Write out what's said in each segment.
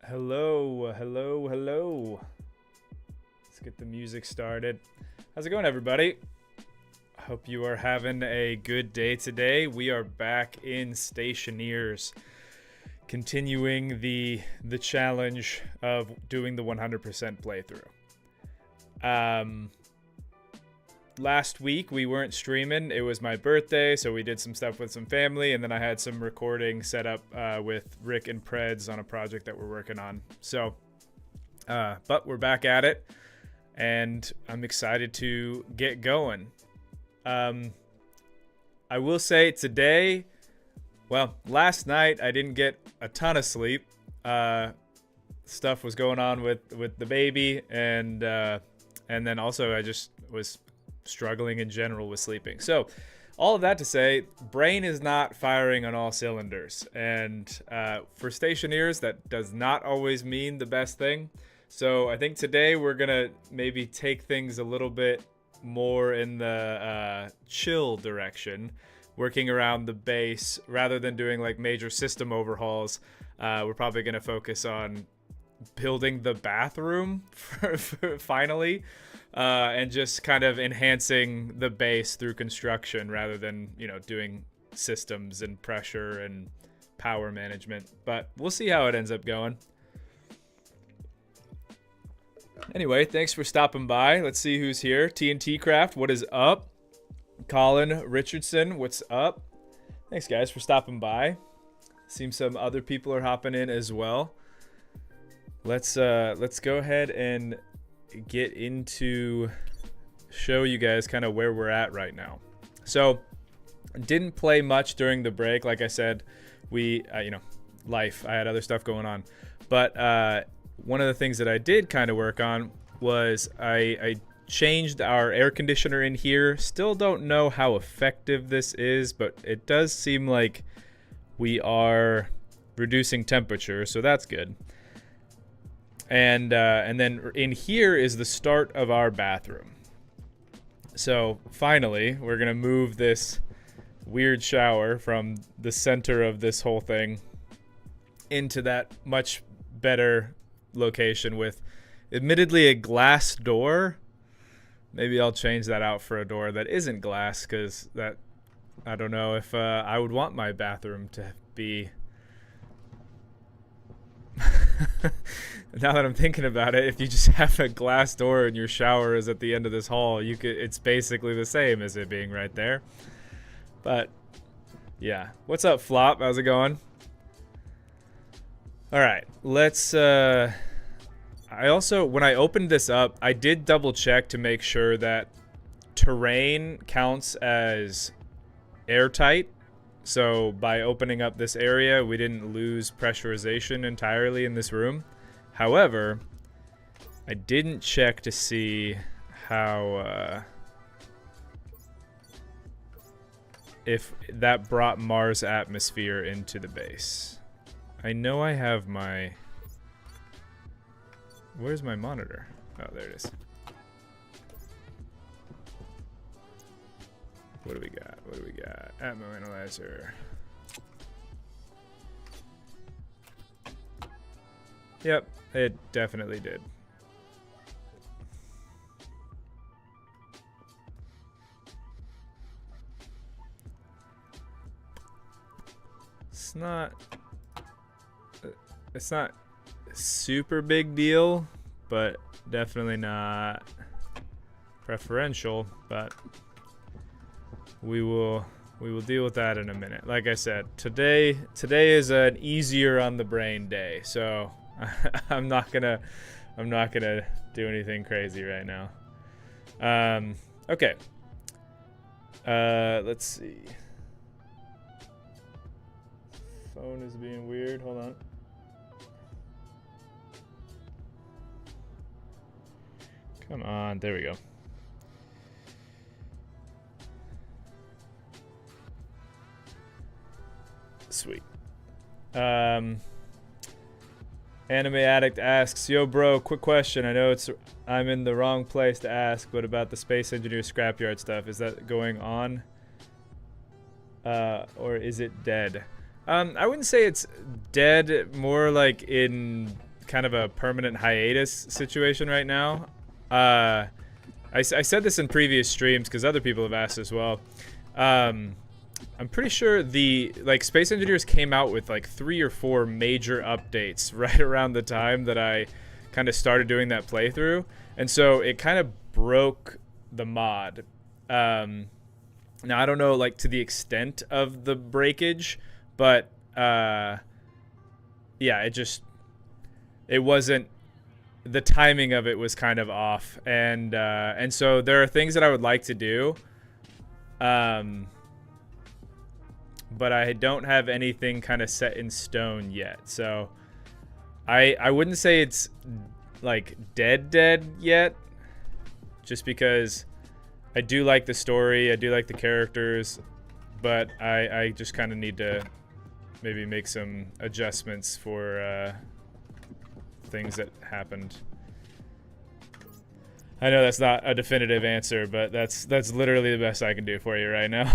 Hello, hello, hello. Let's get the music started. How's it going, everybody? Hope you are having a good day today. We are back in Stationeers, continuing the challenge of doing the 100% playthrough. Last week we weren't streaming. It was my birthday, so we did some stuff with some family, and then I had some recording set up with Rick and Preds on a project that we're working on. So, but we're back at it, and I'm excited to get going. I will say today, well, last night I didn't get a ton of sleep. Stuff was going on with the baby, and then also I just was struggling in general with sleeping. So all of that to say, brain is not firing on all cylinders, and for Stationeers that does not always mean the best thing. So I think today we're gonna maybe take things a little bit more in the chill direction, working around the base rather than doing like major system overhauls. We're probably gonna focus on building the bathroom finally, and just kind of enhancing the base through construction rather than, doing systems and pressure and power management. But we'll see how it ends up going. Anyway, thanks for stopping by. Let's see who's here. TNT Craft, what is up? Colin Richardson, what's up? Thanks, guys, for stopping by. Seems some other people are hopping in as well. Let's go ahead and get into show you guys kind of where we're at right now. So didn't play much during the break. Like I said, we life, I had other stuff going on, but one of the things that I did kind of work on was I changed our air conditioner in here. Still don't know how effective this is, but it does seem like we are reducing temperature, so that's good. And then in here is the start of our bathroom. So finally, we're gonna move this weird shower from the center of this whole thing into that much better location with admittedly a glass door. Maybe I'll change that out for a door that isn't glass, because that, I don't know if I would want my bathroom to be now that I'm thinking about it, if you just have a glass door and your shower is at the end of this hall, it's basically the same as it being right there. But yeah, what's up, Flop? How's it going? All right, let's I also, when I opened this up, I did double check to make sure that terrain counts as airtight. So by opening up this area, we didn't lose pressurization entirely in this room. However, I didn't check to see how if that brought Mars atmosphere into the base. I know I have my... Where's my monitor? Oh, there it is. What do we got? What do we got? Atmo analyzer. Yep, it definitely did. It's not super big deal, but definitely not preferential, but we will deal with that in a minute. Like I said, today is an easier on the brain day, so I'm not gonna do anything crazy right now. Okay. Let's see. Phone is being weird. Hold on. Come on. There we go. Sweet. Anime Addict asks, yo bro, quick question. I know I'm in the wrong place to ask, but about the Space Engineer scrapyard stuff, is that going on? Or is it dead? I wouldn't say it's dead, more like in kind of a permanent hiatus situation right now. I said this in previous streams because other people have asked as well. I'm pretty sure Space Engineers came out with like 3 or 4 major updates right around the time that I kind of started doing that playthrough, and so it kind of broke the mod. Now I don't know like to the extent of the breakage, but yeah, it wasn't, the timing of it was kind of off, and so there are things that I would like to do, but I don't have anything kind of set in stone yet. So I wouldn't say it's like dead yet, just because I do like the story, I do like the characters, but I just kind of need to maybe make some adjustments for things that happened. I know that's not a definitive answer, but that's literally the best I can do for you right now.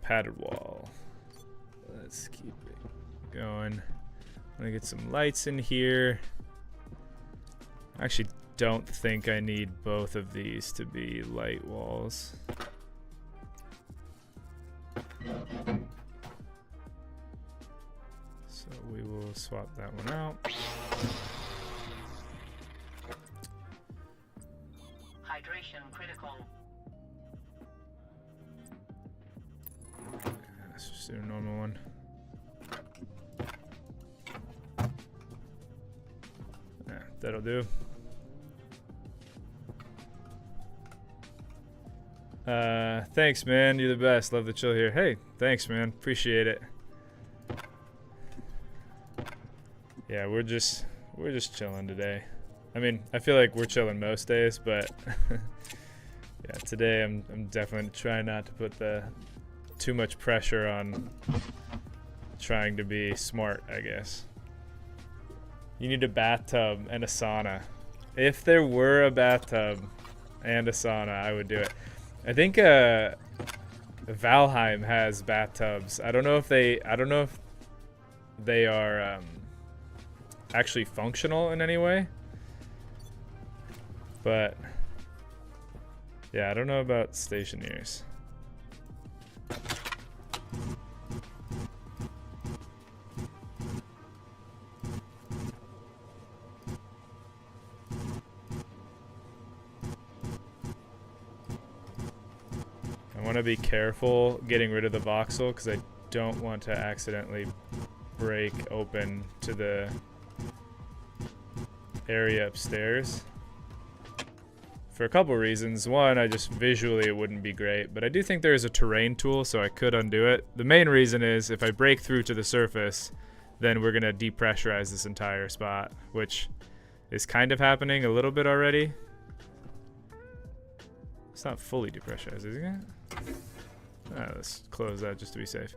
Padded wall. Let's keep it going. I'm gonna get some lights in here. I actually don't think I need both of these to be light walls. So we will swap that one out. Hydration critical. Let's just do a normal one. Yeah, that'll do. Thanks, man. You're the best. Love the chill here. Hey, thanks, man. Appreciate it. Yeah, we're just chilling today. I mean, I feel like we're chilling most days, but yeah, today I'm definitely trying not to put too much pressure on trying to be smart, I guess. You need a bathtub and a sauna. If there were a bathtub and a sauna, I would do it. I think Valheim has bathtubs. I don't know if they are actually functional in any way. But yeah, I don't know about Stationeers. I want to be careful getting rid of the voxel because I don't want to accidentally break open to the area upstairs. For a couple reasons. One, I just visually it wouldn't be great, but I do think there is a terrain tool, so I could undo it. The main reason is if I break through to the surface, then we're gonna depressurize this entire spot, which is kind of happening a little bit already. It's not fully depressurized, is it? Let's close that just to be safe.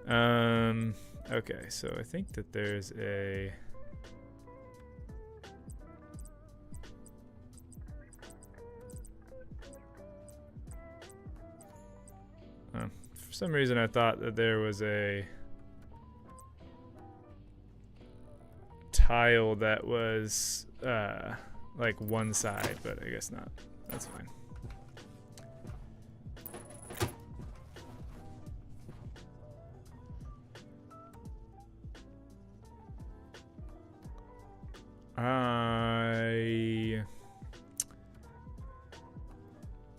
Okay, so I think that there's a... For some reason I thought that there was a tile that was like one side, but I guess not. That's fine.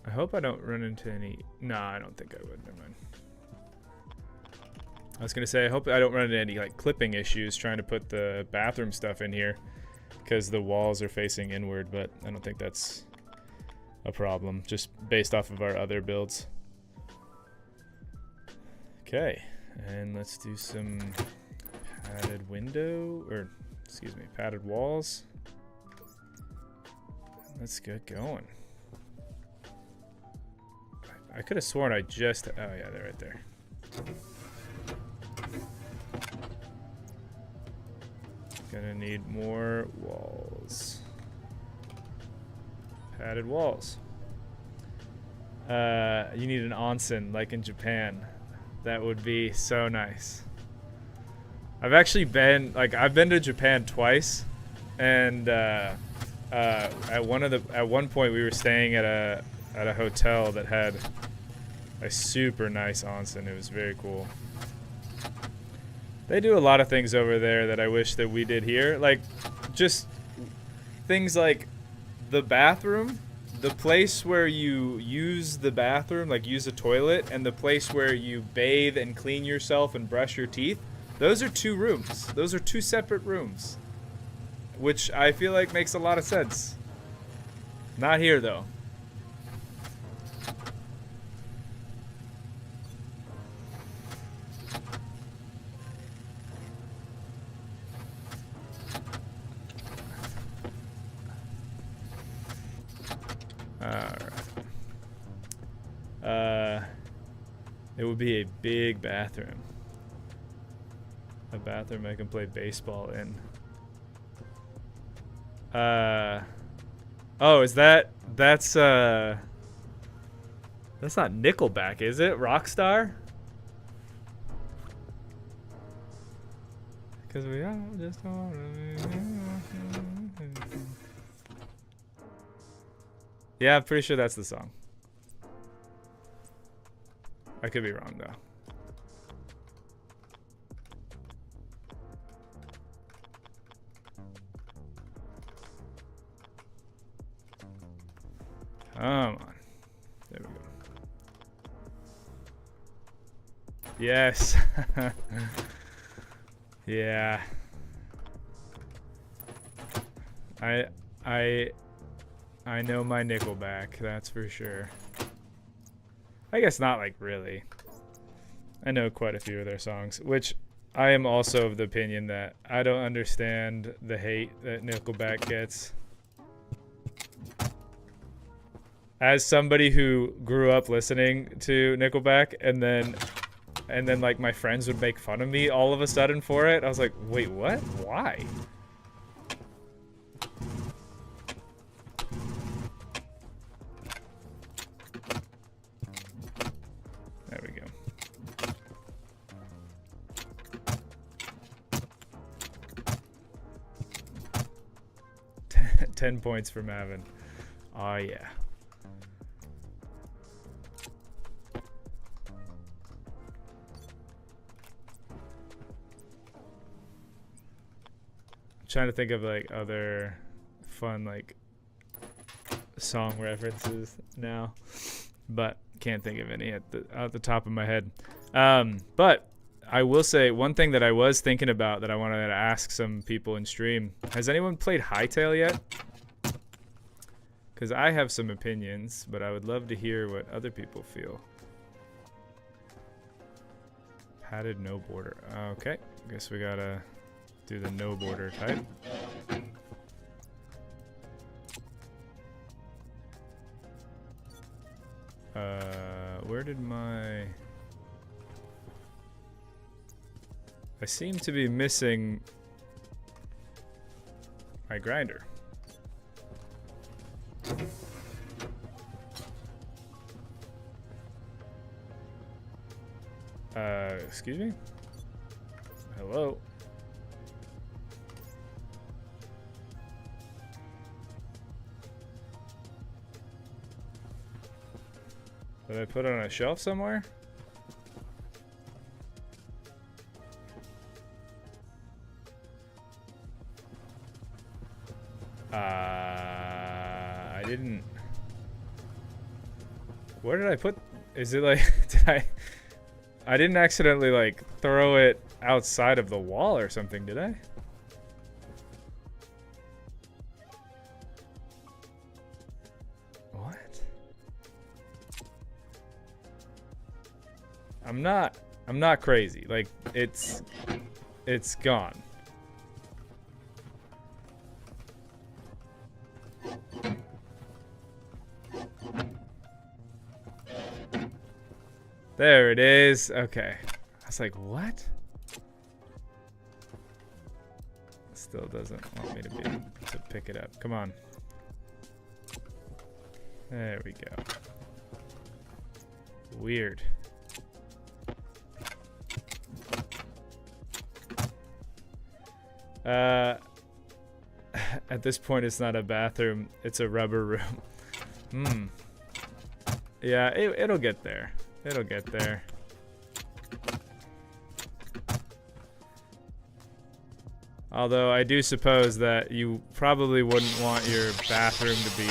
I hope I don't run into any... No, I don't think I would. Never mind. I was gonna say I hope I don't run into any like clipping issues trying to put the bathroom stuff in here because the walls are facing inward, but I don't think that's a problem just based off of our other builds. Okay, and let's do some padded window, or excuse me, padded walls. Let's get going. I could have sworn I just... Oh yeah, they're right there. Gonna need more walls. Padded walls. You need an onsen like in Japan. That would be so nice. I've actually been I've been to Japan twice, and at one point we were staying at a hotel that had a super nice onsen. It was very cool. They do a lot of things over there that I wish that we did here. Like, just things like the bathroom, the place where you use the bathroom, like use the toilet, and the place where you bathe and clean yourself and brush your teeth. Those are 2 rooms. Those are 2 separate rooms. Which I feel like makes a lot of sense. Not here, though. It would be a big bathroom. A bathroom I can play baseball in. Oh, is that's not Nickelback, is it? Rockstar? Because we all just want to. Yeah, I'm pretty sure that's the song. I could be wrong, though. Come on. There we go. Yes. Yeah. I know my Nickelback, that's for sure. I guess not like really. I know quite a few of their songs, which I am also of the opinion that I don't understand the hate that Nickelback gets. As somebody who grew up listening to Nickelback and then like my friends would make fun of me all of a sudden for it, I was like, wait, what? Why? There we go. 10 points for Mavin. Oh yeah. Trying to think of like other fun like song references now, but can't think of any at the top of my head. But I will say one thing that I was thinking about that I wanted to ask some people in stream: has anyone played Hightail yet? Because I have some opinions, but I would love to hear what other people feel. Padded no border. Okay, guess we gotta do the no border type. Where did my... I seem to be missing my grinder. Excuse me? Hello? Did I put it on a shelf somewhere? I didn't... Where did I put... Is it like... Did I didn't accidentally like throw it outside of the wall or something, did I? What? I'm not crazy. Like it's gone. There it is. Okay. I was like, what? Still doesn't want me to pick it up. Come on. There we go. Weird. At this point, it's not a bathroom. It's a rubber room. Yeah, it'll get there. It'll get there. Although I do suppose that you probably wouldn't want your bathroom to be,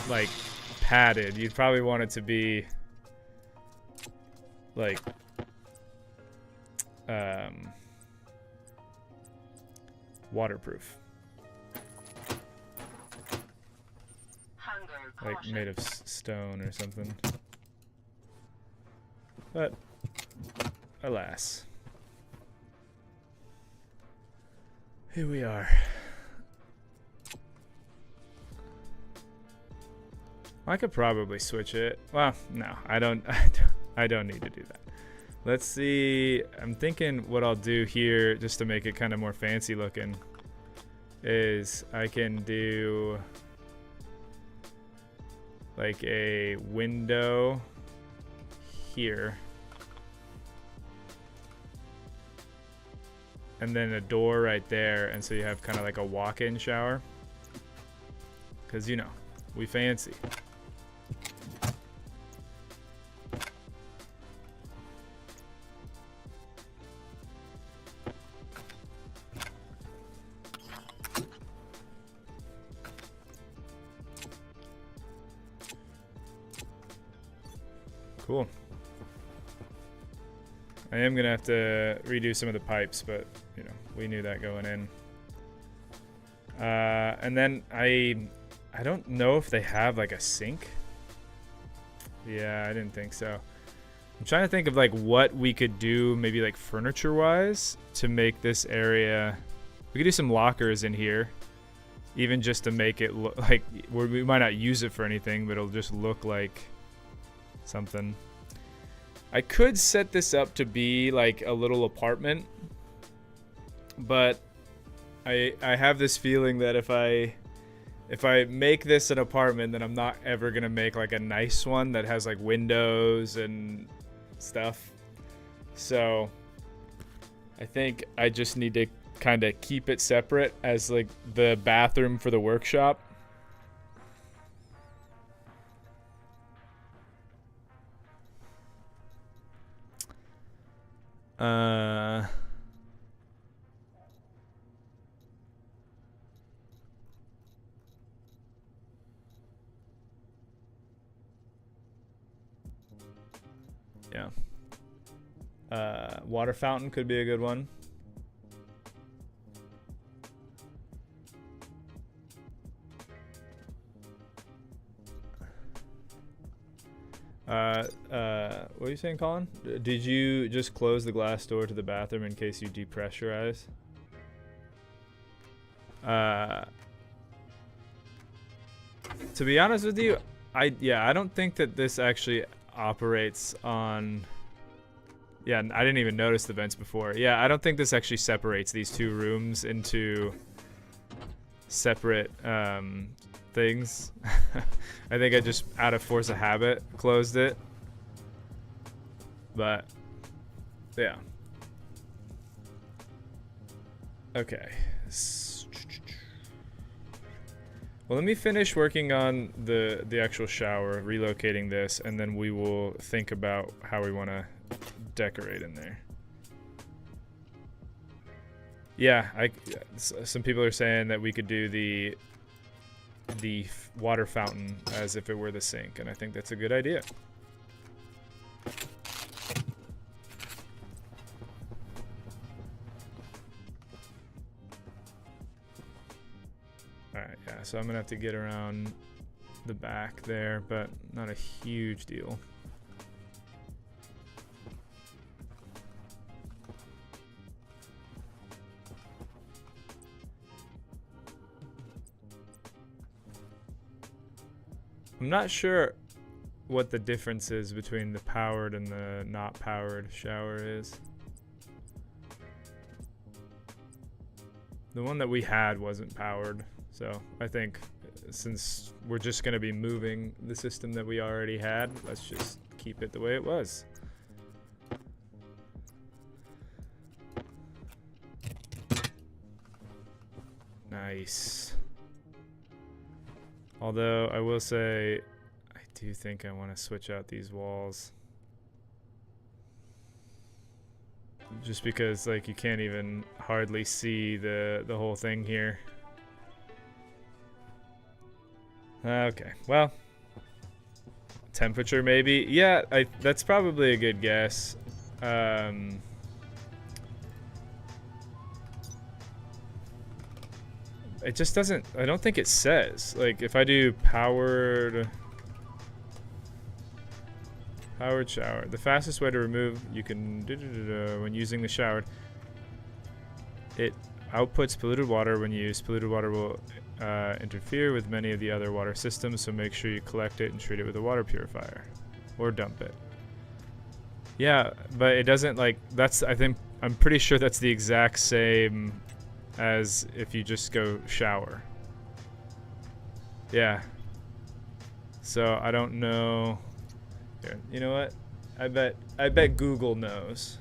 like, padded. You'd probably want it to be, like, waterproof. Like made of stone or something. But, alas. Here we are. I could probably switch it. Well, no, I don't need to do that. Let's see. I'm thinking what I'll do here, just to make it kind of more fancy looking, is I can do like a window here. And then a door right there, and so you have kind of like a walk-in shower. Because, you know, we fancy. Cool. I am gonna have to redo some of the pipes, but you know, we knew that going in. And then I don't know if they have like a sink. Yeah, I didn't think so. I'm trying to think of like what we could do, maybe like furniture wise, to make this area. We could do some lockers in here, even just to make it look like we might not use it for anything, but it'll just look like something. I could set this up to be like a little apartment, but I have this feeling that if I make this an apartment, then I'm not ever gonna make like a nice one that has like windows and stuff. So I think I just need to kind of keep it separate as like the bathroom for the workshop. Yeah. Water fountain could be a good one. What are you saying, Colin? Did you just close the glass door to the bathroom in case you depressurize? To be honest with you, I don't think that this actually operates on. Yeah, I didn't even notice the vents before. Yeah, I don't think this actually separates these two rooms into separate things. I think I just, out of force of habit, closed it. But yeah. Okay. Well, let me finish working on the actual shower, relocating this, and then we will think about how we want to decorate in there. Yeah, some people are saying that we could do the water fountain as if it were the sink, and I think that's a good idea. Alright, yeah, so I'm gonna have to get around the back there, but not a huge deal. I'm not sure what the difference is between the powered and the not powered shower is. The one that we had wasn't powered, so I think since we're just going to be moving the system that we already had, let's just keep it the way it was. Nice. Although I will say, I do think I want to switch out these walls. Just because, like, you can't even hardly see the whole thing here. Okay, well, temperature maybe. Yeah, that's probably a good guess. It just doesn't, I don't think it says. Like, if I do powered shower, the fastest way to remove, you can, when using the shower, it outputs polluted water when used. Polluted water will interfere with many of the other water systems, so make sure you collect it and treat it with a water purifier. Or dump it. Yeah, but it doesn't, like, that's, I'm pretty sure that's the exact same as if you just go shower. Yeah. So I don't know. Here, you know what? I bet Google knows.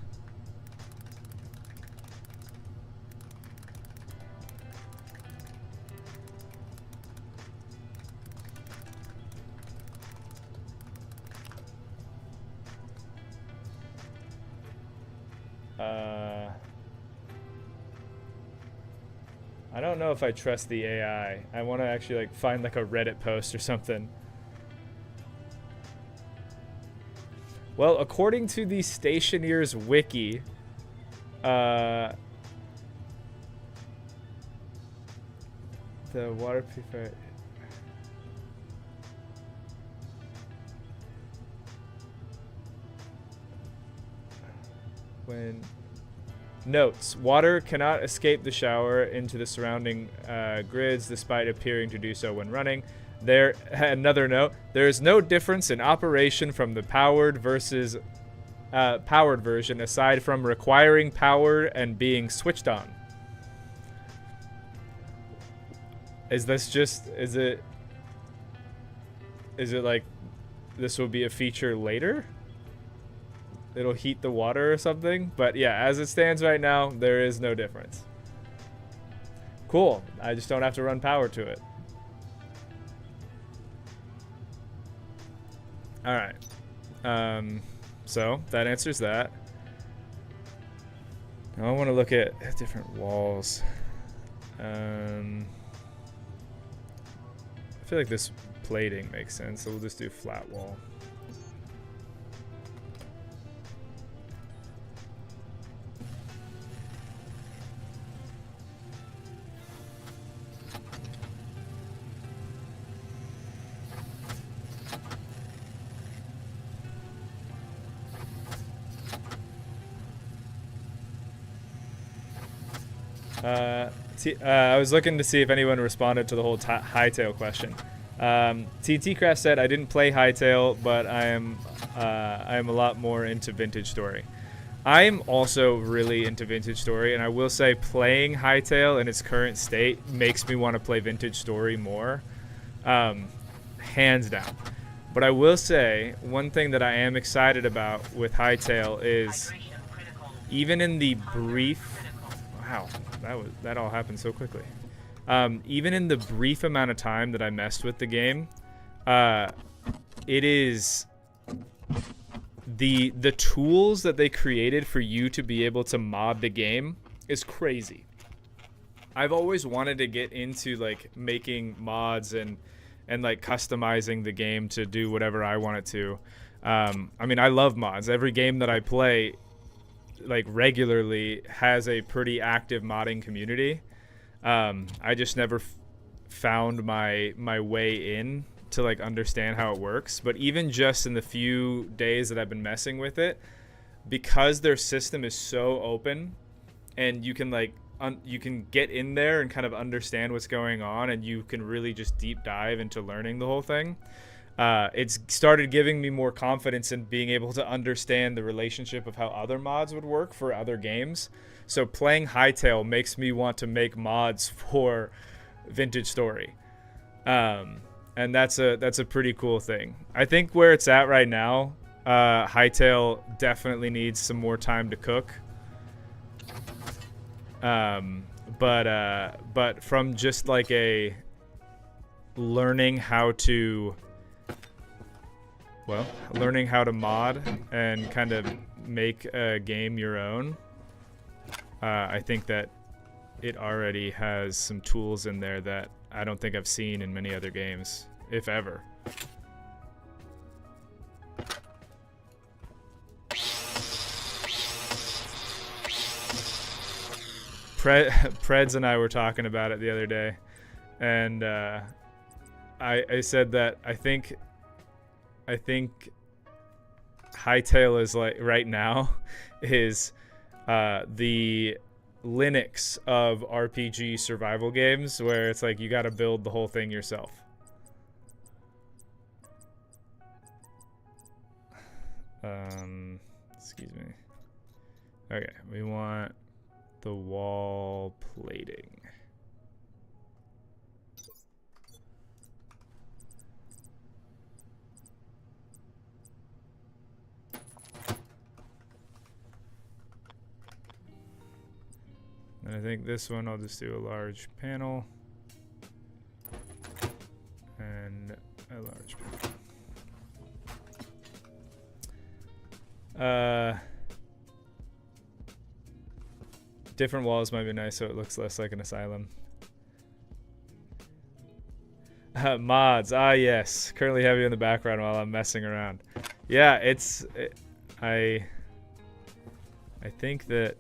I don't know if I trust the AI. I want to actually like find like a Reddit post or something. Well, according to the Stationeers wiki, the water purifier. When notes, water cannot escape the shower into the surrounding grids despite appearing to do so when running. There, another note, there is no difference in operation from the powered versus powered version aside from requiring power and being switched on. Is this just, is it like this will be a feature later? It'll heat the water or something? But yeah, as it stands right now, there is no difference. Cool. I just don't have to run power to it. All right. So that answers that. Now I want to look at different walls. I feel like this plating makes sense, so we'll just do flat wall. I was looking to see if anyone responded to the whole Hightail question. TT Craft said, I didn't play Hightail, but I am a lot more into Vintage Story. I am also really into Vintage Story, and I will say playing Hightail in its current state makes me want to play Vintage Story more, hands down. But I will say one thing that I am excited about with Hightail is even in the brief, wow, that all happened so quickly. Even in the brief amount of time that I messed with the game, it is the tools that they created for you to be able to mod the game is crazy. I've always wanted to get into like making mods and like customizing the game to do whatever I want it to. I mean, I love mods. Every game that I play like regularly has a pretty active modding community. I just never found my way in to like understand how it works. But even just in the few days that I've been messing with it, because their system is so open and you can like you can get in there and kind of understand what's going on, and you can really just deep dive into learning the whole thing. It's started giving me more confidence in being able to understand the relationship of how other mods would work for other games. So playing Hightail makes me want to make mods for Vintage Story. And that's a pretty cool thing. I think where it's at right now, Hightail definitely needs some more time to cook. But from just like a learning how to mod and kind of make a game your own, I think that it already has some tools in there that I don't think I've seen in many other games, if ever. Preds and I were talking about it the other day, and I said that I think Hightail is like right now is the Linux of RPG survival games, where it's like you got to build the whole thing yourself. Excuse me. Okay, we want the wall plating. And I think this one I'll just do a large panel and a large panel. Different walls might be nice so it looks less like an asylum. Mods, yes. Currently have you in the background while I'm messing around. Yeah, I think that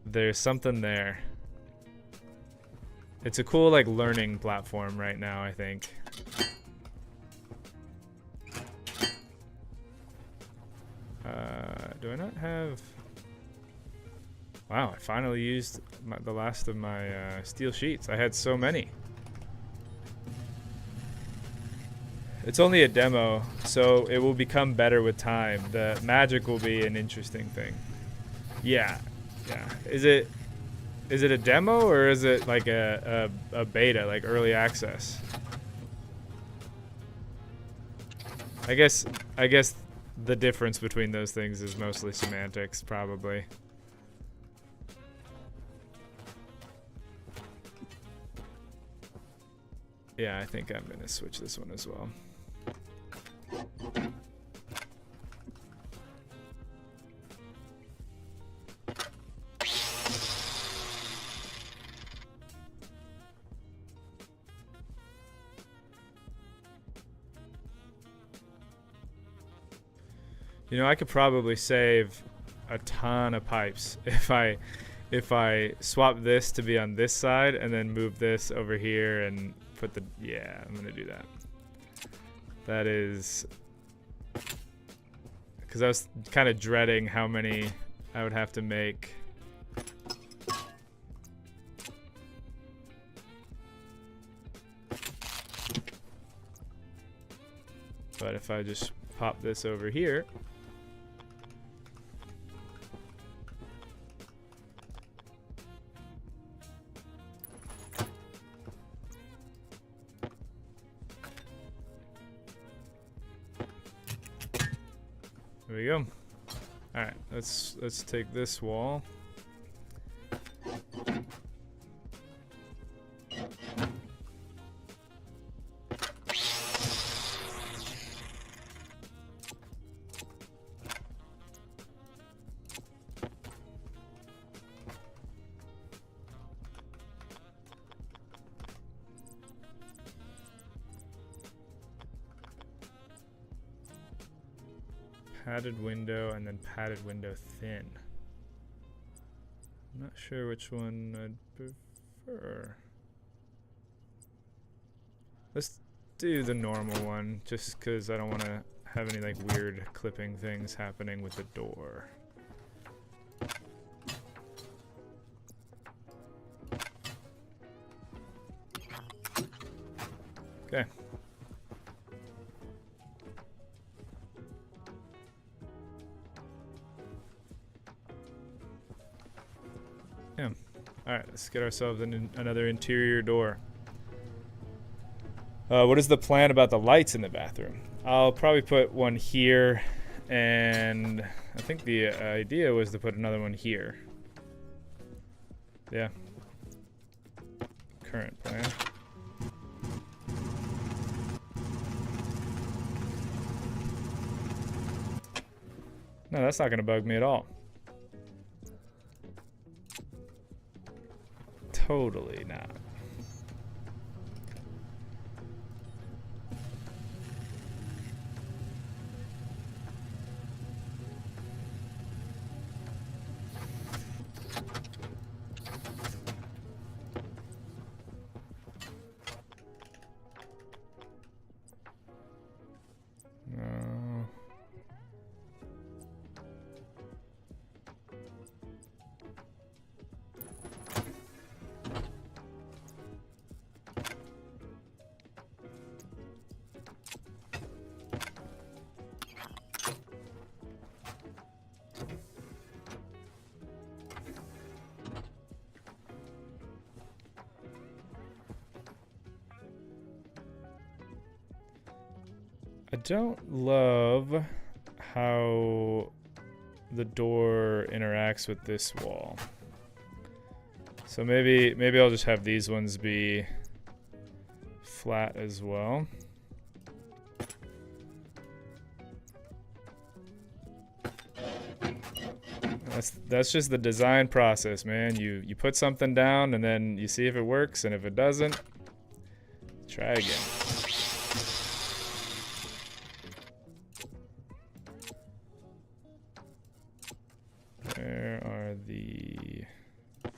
there's something there. It's a cool like learning platform right now, I think. Do I not have... Wow, I finally used the last of my steel sheets. I had so many. It's only a demo, so it will become better with time. The magic will be an interesting thing. Yeah. Is it a demo or is it like a beta, like early access? I guess the difference between those things is mostly semantics, probably. Yeah, I think I'm gonna switch this one as well. You know, I could probably save a ton of pipes if I swap this to be on this side and then move this over here and put the... Yeah, I'm gonna do that. That is... Because I was kind of dreading how many I would have to make. But if I just pop this over here... There we go. All right, let's take this wall. Padded window and then padded window thin. I'm not sure which one I'd prefer. Let's do the normal one just because I don't want to have any like weird clipping things happening with the door. Okay. Yeah. All right, let's get ourselves another interior door. What is the plan about the lights in the bathroom? I'll probably put one here, and I think the idea was to put another one here. Yeah. Current plan. No, that's not going to bug me at all. Totally not. No. I don't love how the door interacts with this wall. So maybe I'll just have these ones be flat as well. That's just the design process, man. You put something down and then you see if it works, and if it doesn't, try again. Where are the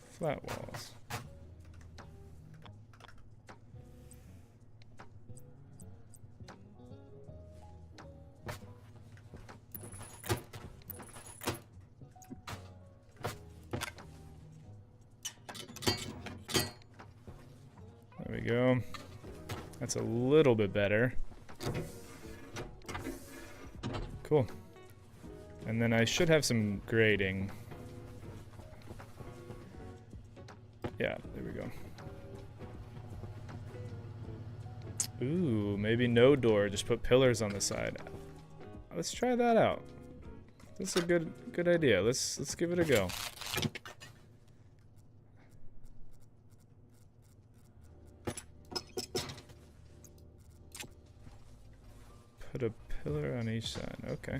flat walls? There we go. That's a little bit better. Cool. And then I should have some grading. Yeah, there we go. Ooh, maybe no door, just put pillars on the side. Let's try that out. That's a good idea. Let's give it a go. Put a pillar on each side. Okay.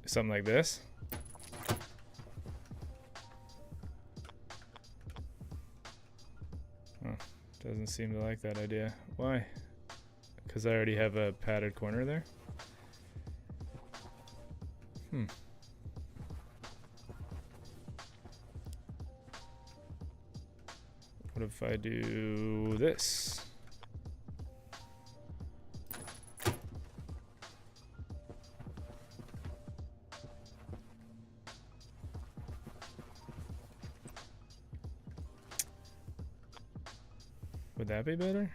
Something like this. Oh, doesn't seem to like that idea. Why? Because I already have a padded corner there? What if I do this? Would that be better?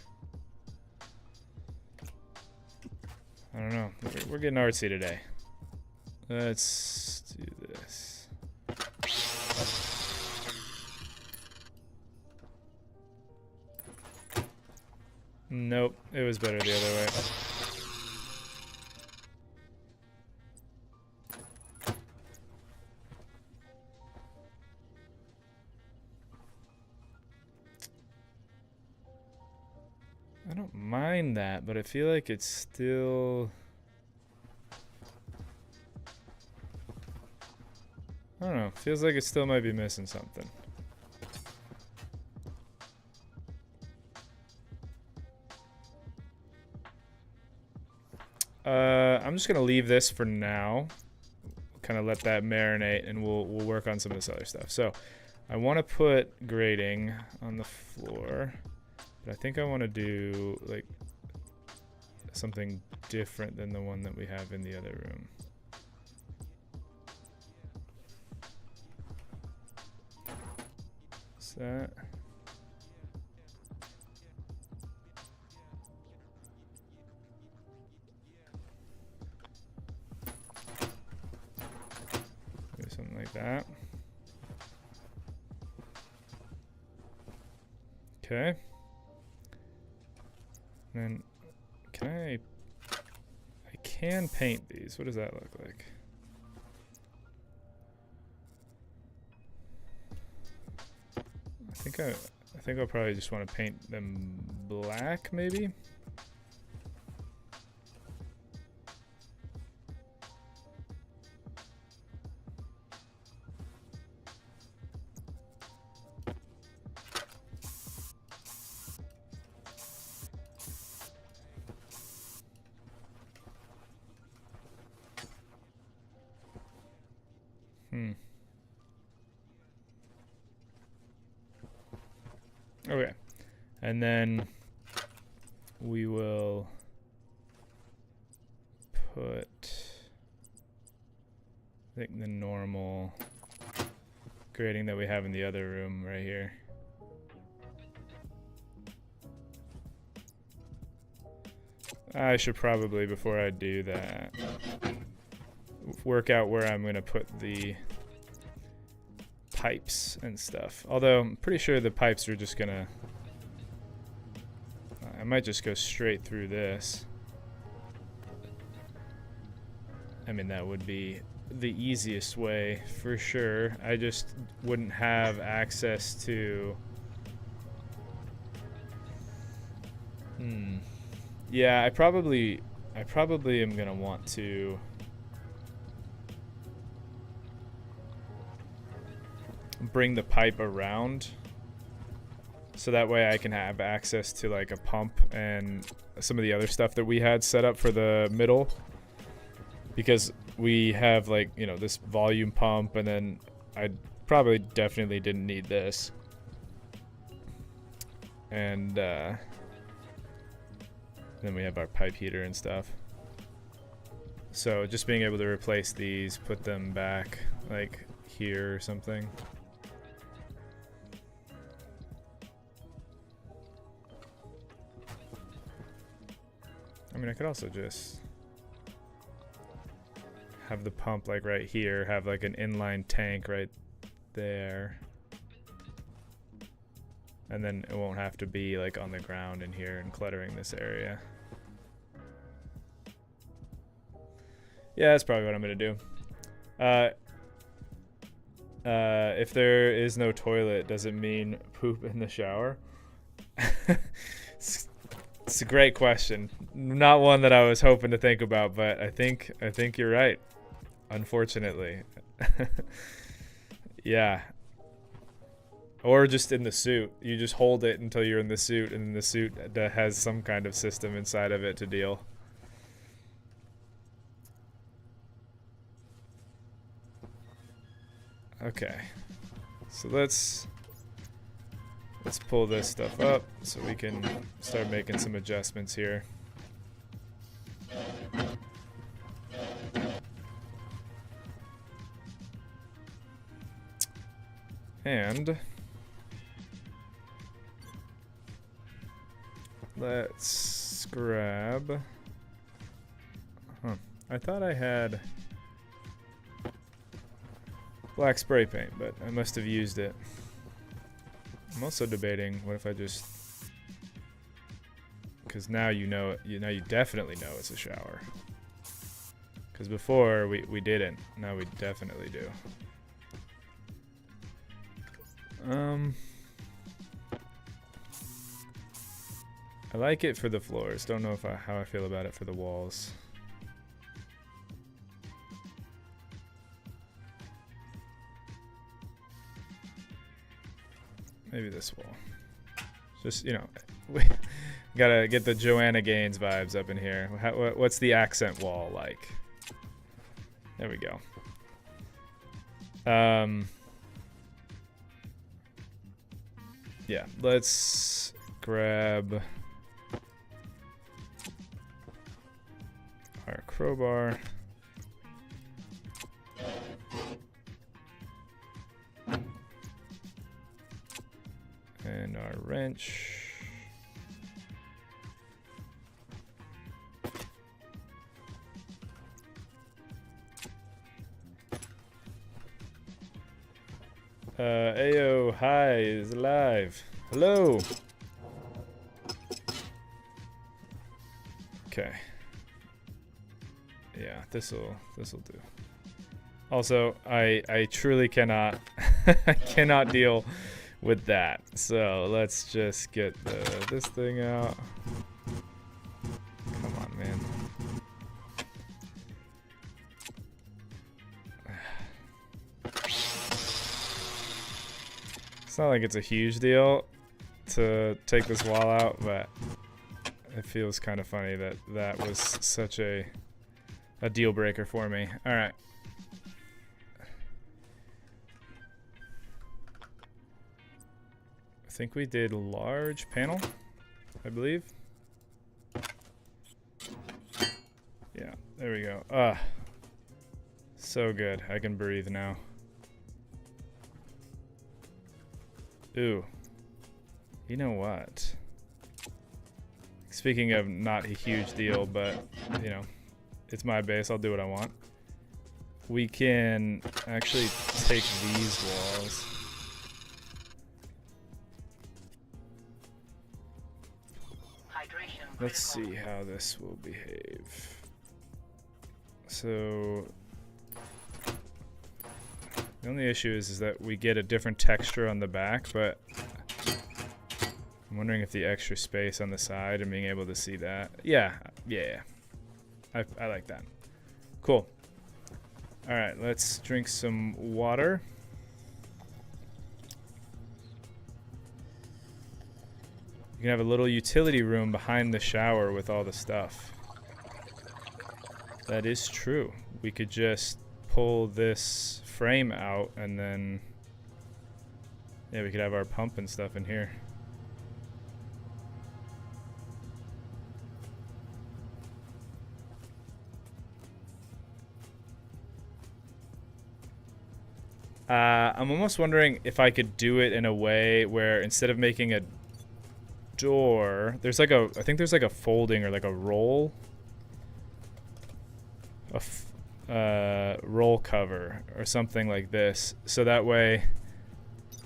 I don't know. We're getting artsy today. Let's do this. Nope, it was better the other way. I don't mind that, but I feel like it's still... I don't know, feels like it still might be missing something. I'm just gonna leave this for now. Kind of let that marinate, and we'll work on some of this other stuff. So, I want to put grading on the floor, but I think I want to do like something different than the one that we have in the other room. Is that? Something like that. Okay. Then can I can paint these. What does that look like? I think I'll probably just want to paint them black, maybe. Okay, and then we will put, I think, the normal grading that we have in the other room right here. I should probably, before I do that, work out where I'm going to put the pipes and stuff. Although I'm pretty sure the pipes are just going to... I might just go straight through this. I mean, that would be the easiest way for sure. I just wouldn't have access to... Yeah, I probably am gonna want to bring the pipe around so that way I can have access to like a pump and some of the other stuff that we had set up for the middle, because we have, like, you know, this volume pump, and then I probably definitely didn't need this, and then we have our pipe heater and stuff. So just being able to replace these, put them back like here or something. I mean, I could also just have the pump like right here, have like an inline tank right there. And then it won't have to be like on the ground in here and cluttering this area. Yeah, that's probably what I'm gonna do. If there is no toilet, does it mean poop in the shower? It's a great question. Not one that I was hoping to think about, but I think you're right. Unfortunately. Yeah. Or just in the suit. You just hold it until you're in the suit, and the suit has some kind of system inside of it to deal. Okay. So let's pull this stuff up so we can start making some adjustments here. And let's grab... I thought I had black spray paint, but I must have used it. I'm also debating, what if I just... Because now you know it, now you definitely know it's a shower. Because before we didn't. Now we definitely do. I like it for the floors. Don't know how I feel about it for the walls. Maybe this wall. Just, you know, we gotta get the Joanna Gaines vibes up in here. What's the accent wall like? There we go. Yeah, let's grab our crowbar. And our wrench. Ayo, hi is live. Hello. Okay. Yeah, this'll do. Also, I truly cannot I cannot deal with that. So let's just get this thing out. Come on, man. It's not like it's a huge deal to take this wall out, but it feels kind of funny that that was such a deal breaker for me. All right. I think we did large panel, I believe. Yeah, there we go. Ah, so good. I can breathe now. Ooh. You know what? Speaking of not a huge deal, but, you know, it's my base. I'll do what I want. We can actually take these walls. Let's see how this will behave. So the only issue is that we get a different texture on the back, but I'm wondering if the extra space on the side and being able to see that. Yeah. I like that. Cool. All right, let's drink some water. You can have a little utility room behind the shower with all the stuff. That is true. We could just pull this frame out and then, yeah, we could have our pump and stuff in here. I'm almost wondering if I could do it in a way where instead of making a door, there's like I think there's like a folding or like a roll, roll cover or something like this. So that way,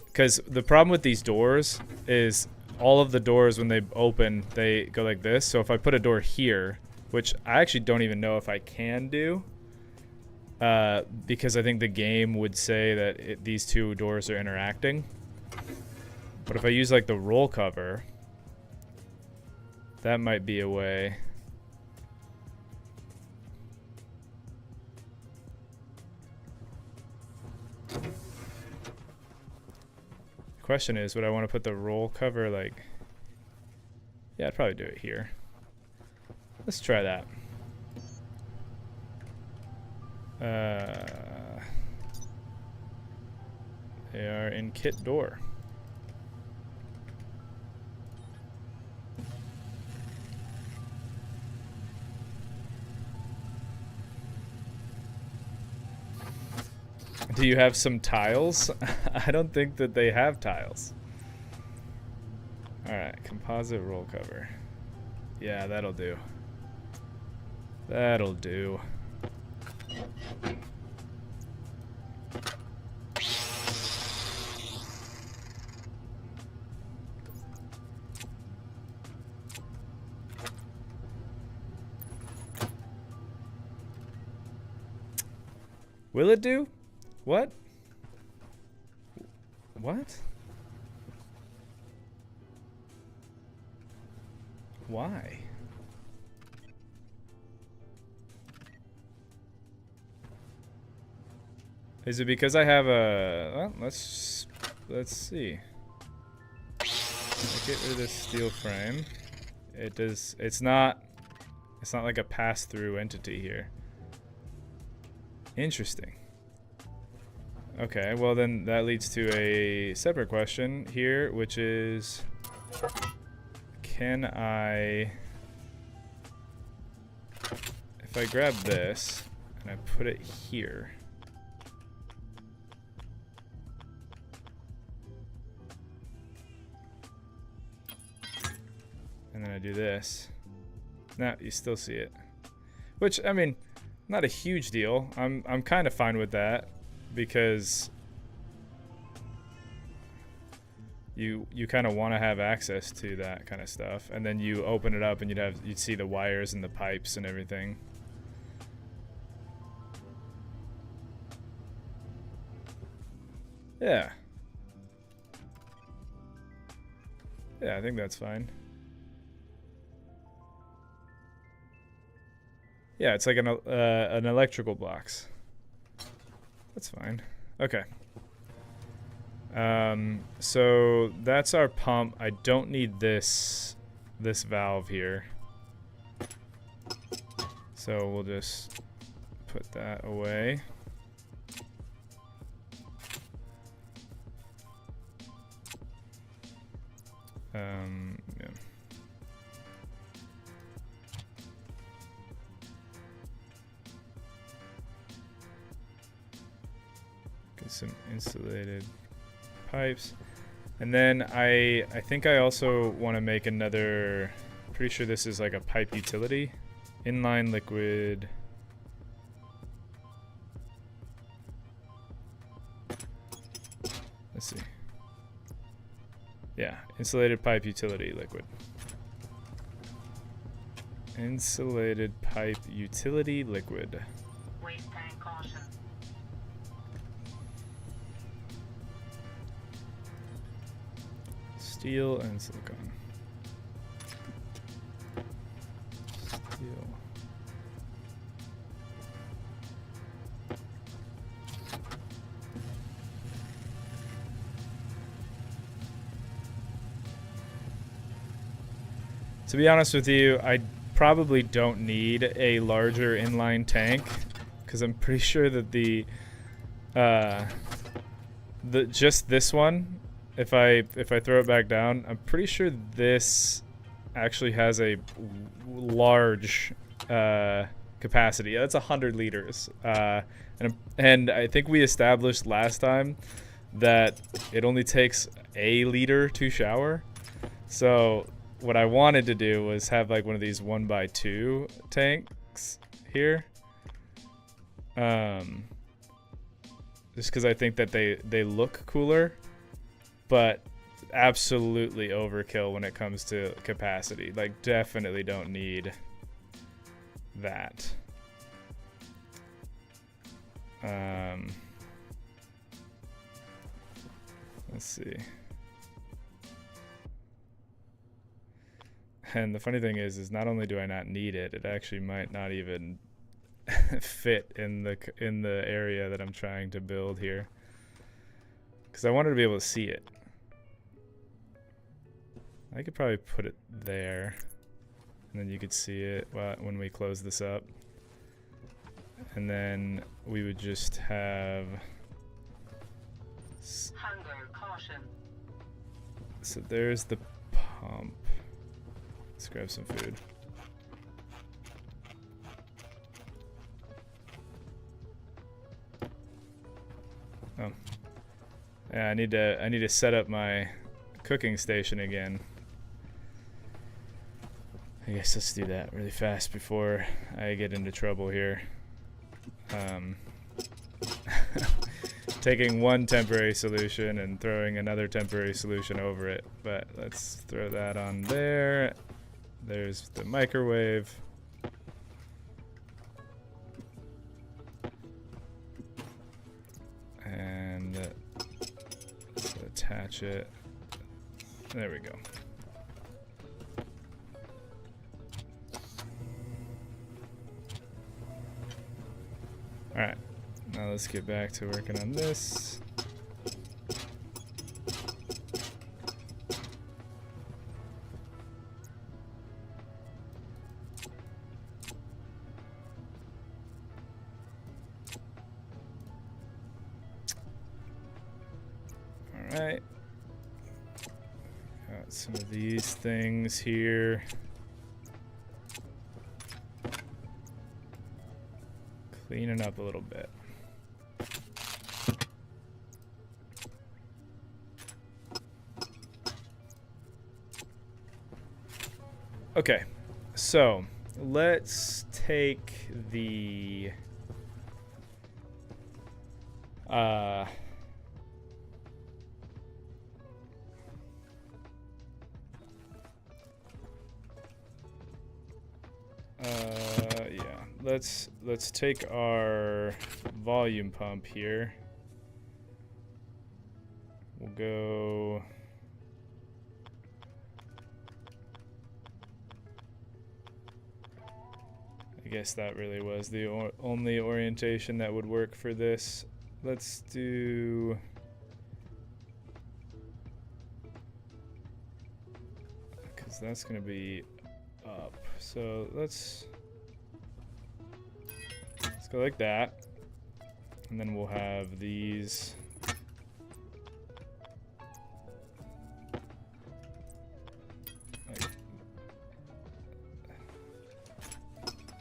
because the problem with these doors is all of the doors when they open, they go like this. So if I put a door here, which I actually don't even know if I can do, because I think the game would say that these two doors are interacting. But if I use like the roll cover, that might be a way. The question is, would I want to put the roll cover like... Yeah, I'd probably do it here. Let's try that. They are in kit door. Do you have some tiles? I don't think that they have tiles. Alright, composite roll cover. Yeah, that'll do. That'll do. Will it do? What? What? Why? Is it because I have a... Well, let's see. I get rid of this steel frame. It does... It's not like a pass-through entity here. Interesting. Okay, well then that leads to a separate question here, which is, can I, if I grab this and I put it here, and then I do this, now you still see it, which, I mean, not a huge deal. I'm kind of fine with that, because you kind of want to have access to that kind of stuff, and then you open it up and you'd see the wires and the pipes and everything. Yeah. Yeah, I think that's fine. Yeah, it's like an electrical box. That's fine. Okay. So that's our pump. I don't need this valve here. So we'll just put that away. Yeah. Get some insulated pipes. And then I think I also want to make another, pretty sure this is like a pipe utility. Inline liquid. Let's see. Yeah, insulated pipe utility liquid. Insulated pipe utility liquid. Waste tank caution. Steel and silicone. Steel. To be honest with you, I probably don't need a larger inline tank because I'm pretty sure that just this one, if I throw it back down, I'm pretty sure this actually has a large capacity. That's 100 liters, and I think we established last time that it only takes a liter to shower. So what I wanted to do was have like one of these 1x2 tanks here, just because I think that they look cooler, but absolutely overkill when it comes to capacity. Like, definitely don't need that. Let's see. And the funny thing is not only do I not need it, it actually might not even fit in the area that I'm trying to build here, because I wanted to be able to see it. I could probably put it there, and then you could see it when we close this up. And then we would just have... Hunger caution. So there's the pump. Let's grab some food. Oh. Yeah, I need to set up my cooking station again. I guess let's do that really fast before I get into trouble here. Taking one temporary solution and throwing another temporary solution over it. But let's throw that on there. There's the microwave. And let's attach it. There we go. Alright, now let's get back to working on this. Alright. Got some of these things here. Cleaning up a little bit. Okay, so let's take the Yeah. Let's take our volume pump here. We'll go. I guess that really was the only orientation that would work for this. Let's do. Because that's going to be up. So let's go like that. And then we'll have these.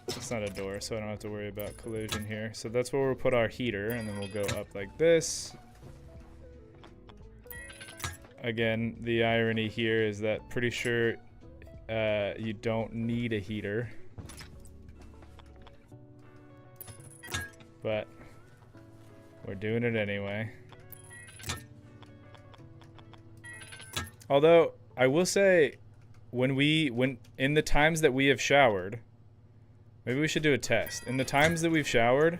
It's not a door, so I don't have to worry about collision here. So that's where we'll put our heater, and then we'll go up like this. Again, the irony here is that pretty sure you don't need a heater. But we're doing it anyway. Although, I will say, when in the times that we have showered, maybe we should do a test. In the times that we've showered,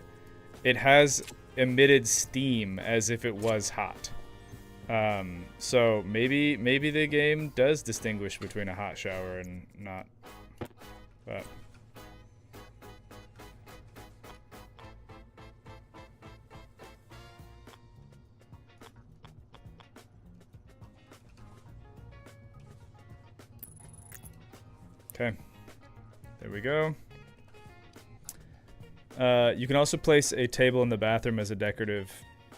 it has emitted steam as if it was hot. So maybe the game does distinguish between a hot shower and not. But okay, there we go. You can also place a table in the bathroom as a decorative.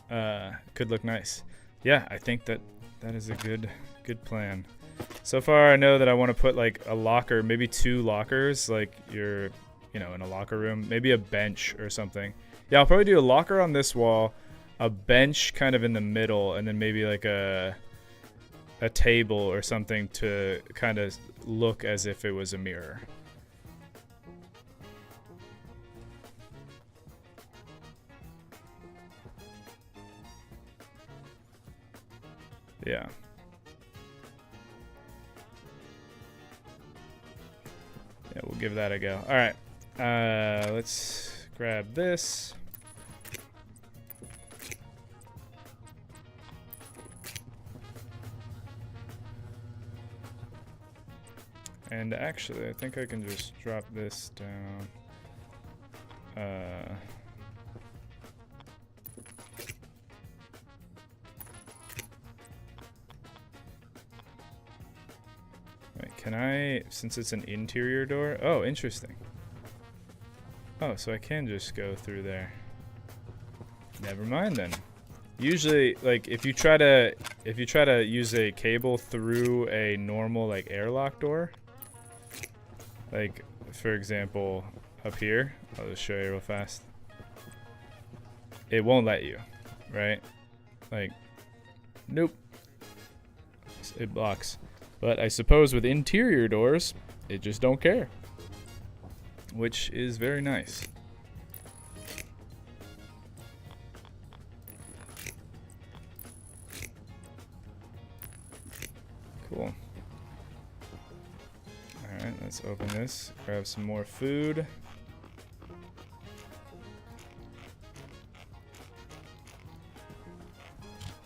Could look nice. Yeah, I think that is a good plan. So far, I know that I want to put like a locker, maybe 2 lockers, like you're, in a locker room, maybe a bench or something. Yeah, I'll probably do a locker on this wall, a bench kind of in the middle, and then maybe like a table or something to kind of look as if it was a mirror. Yeah. Yeah, we'll give that a go. All right. Let's grab this. And actually, I think I can just drop this down. Wait, can I, since it's an interior door? Oh, interesting. Oh, so I can just go through there. Never mind then. Usually, like if you try to use a cable through a normal like airlock door, like for example up here, I'll just show you real fast. It won't let you, right? Like, nope. It blocks. But I suppose with interior doors, it just don't care, which is very nice. Cool. Alright, let's open this, grab some more food.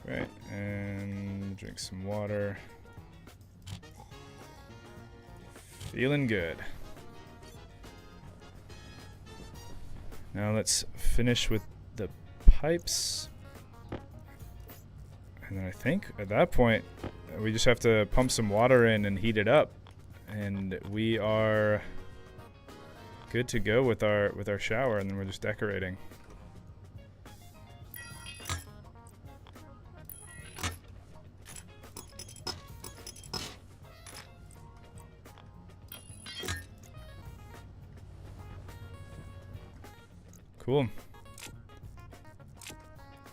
Right, and drink some water. Feeling good. Now let's finish with the pipes. And then I think at that point, we just have to pump some water in and heat it up. And we are good to go with our shower, and then we're just decorating. Cool.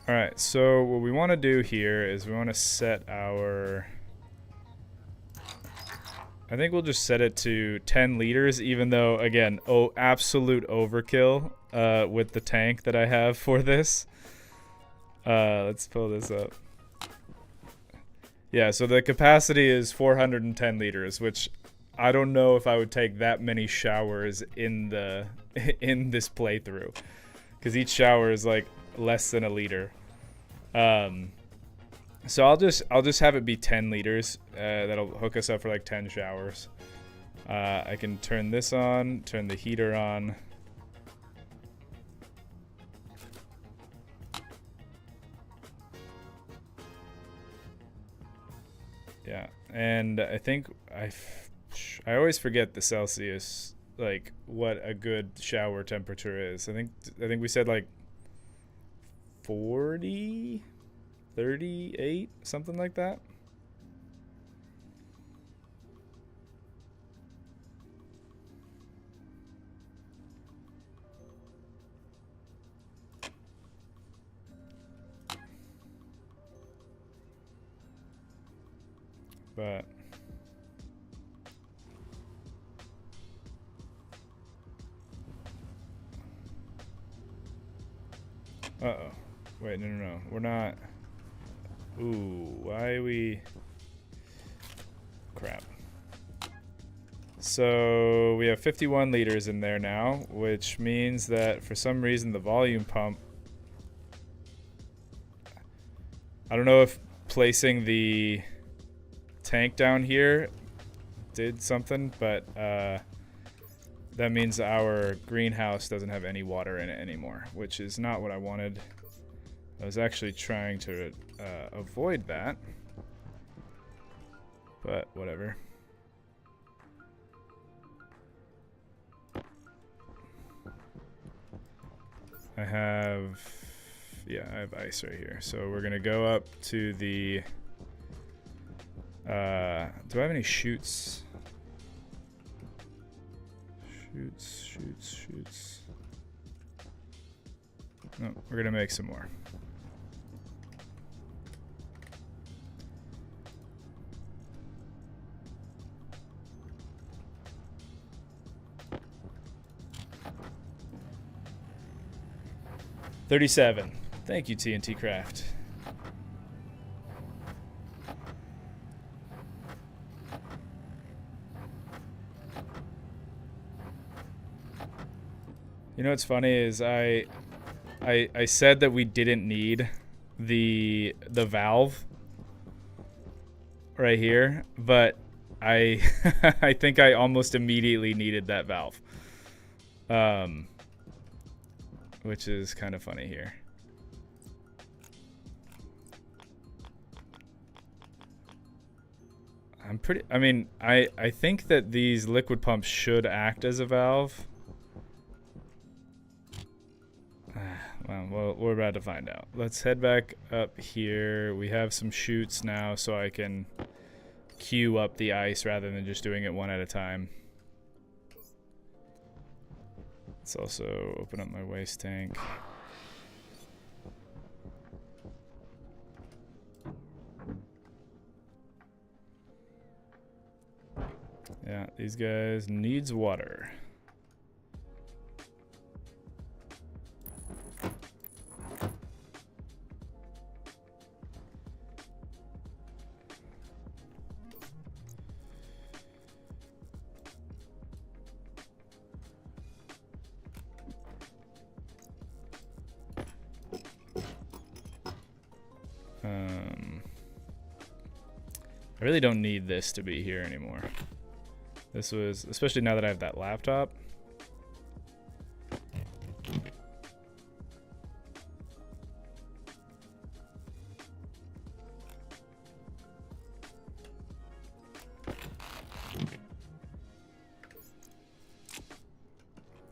All right, so what we want to do here is we want to set our, I think we'll just set it to 10 liters, even though, again, absolute overkill with the tank that I have for this. Let's pull this up. Yeah, so the capacity is 410 liters, which I don't know if I would take that many showers in the in this playthrough, because each shower is like less than a liter. So I'll just have it be 10 liters. That'll hook us up for like 10 showers. I can turn this on, turn the heater on. Yeah, and I think I always forget the Celsius, like what a good shower temperature is. I think we said like 40, 38, something like that. But uh-oh. Wait, no. We're not. Ooh, why are we... Crap. So we have 51 liters in there now, which means that for some reason the volume pump... I don't know if placing the tank down here did something, but that means our greenhouse doesn't have any water in it anymore, which is not what I wanted. I was actually trying to avoid that, but whatever. I have ice right here. So we're gonna go up to the do I have any chutes? Chutes. No, we're gonna make some more. $37. Thank you, TNT Craft. You know what's funny is I said that we didn't need the valve right here, but I I think I almost immediately needed that valve. Which is kind of funny here. I think that these liquid pumps should act as a valve. Well, we're about to find out. Let's head back up here. We have some chutes now, so I can queue up the ice rather than just doing it one at a time. Let's also open up my waste tank. Yeah, these guys needs water. I really don't need this to be here anymore. This was, especially now that I have that laptop.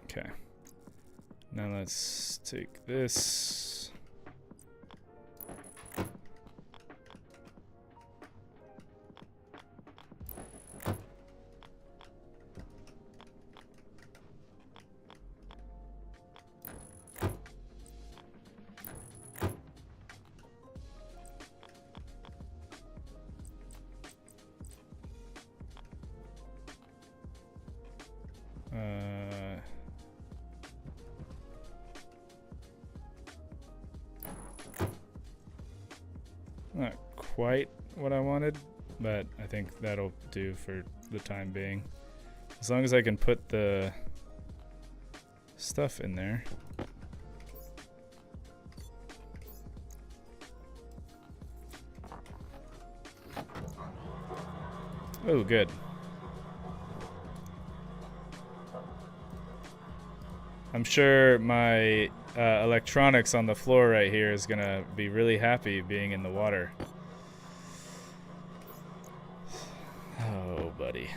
Okay. Now let's take this. Not quite what I wanted. but I think that'll do for the time being. As long as I can put the stuff in there. Oh, good. I'm sure my electronics on the floor right here is gonna be really happy being in the water. Oh, buddy.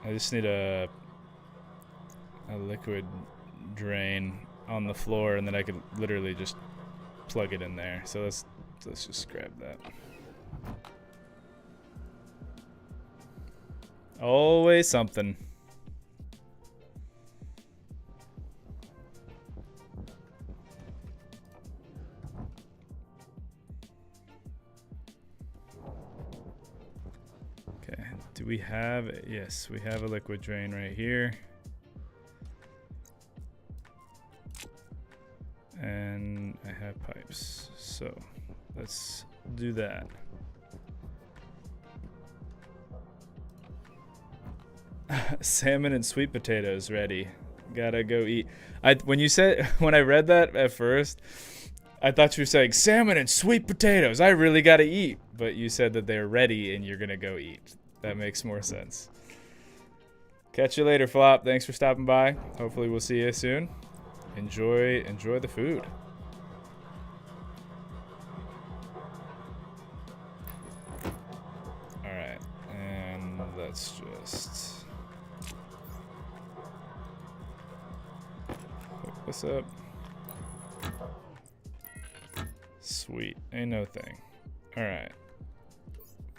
I just need a liquid drain on the floor, and then I could literally just plug it in there. So let's just grab that. Always something. Okay, do we have it? Yes, we have a liquid drain right here. And I have pipes, so let's do that. Salmon and sweet potatoes ready. Gotta go eat. When I read that at first, I thought you were saying salmon and sweet potatoes. I really gotta eat, but you said that they're ready and you're gonna go eat. That makes more sense. Catch you later, Flop. Thanks for stopping by. Hopefully we'll see you soon. Enjoy the food. All right, and let's just hook this up. Sweet, ain't no thing. All right,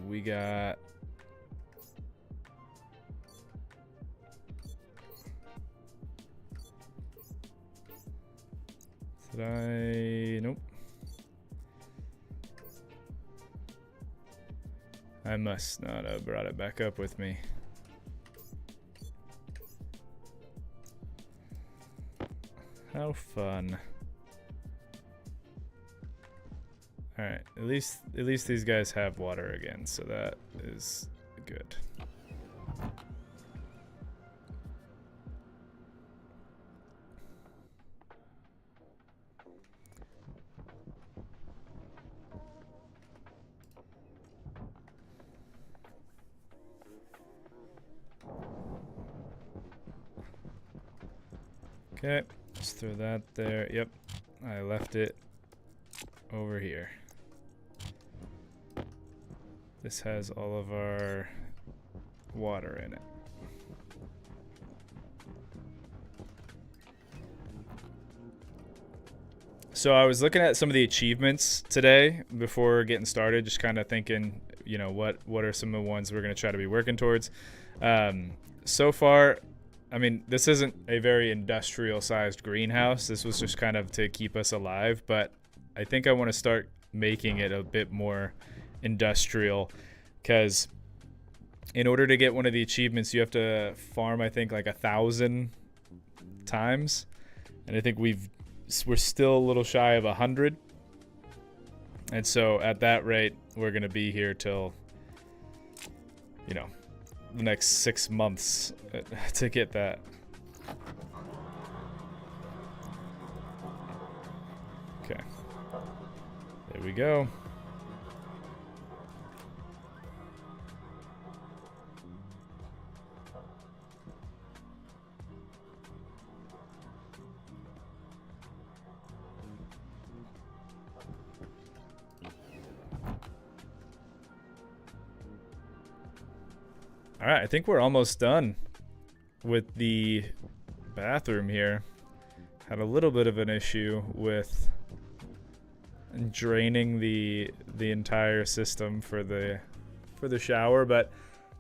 we got. Nope. I must not have brought it back up with me. How fun. Alright, at least these guys have water again, so that is good. Okay, let's throw that there. Yep, I left it over here. This has all of our water in it. So I was looking at some of the achievements today before getting started, just kind of thinking, you know, what are some of the ones we're going to try to be working towards. So far, I mean, this isn't a very industrial-sized greenhouse. This was just kind of to keep us alive, but I think I want to start making it a bit more industrial, because in order to get one of the achievements, you have to farm, I think, like 1,000 times, and I think we're still a little shy of 100, and so at that rate, we're going to be here till, you know, the next 6 months to get that. Okay, there we go. All right, I think we're almost done with the bathroom here. Had a little bit of an issue with draining the entire system for the shower, but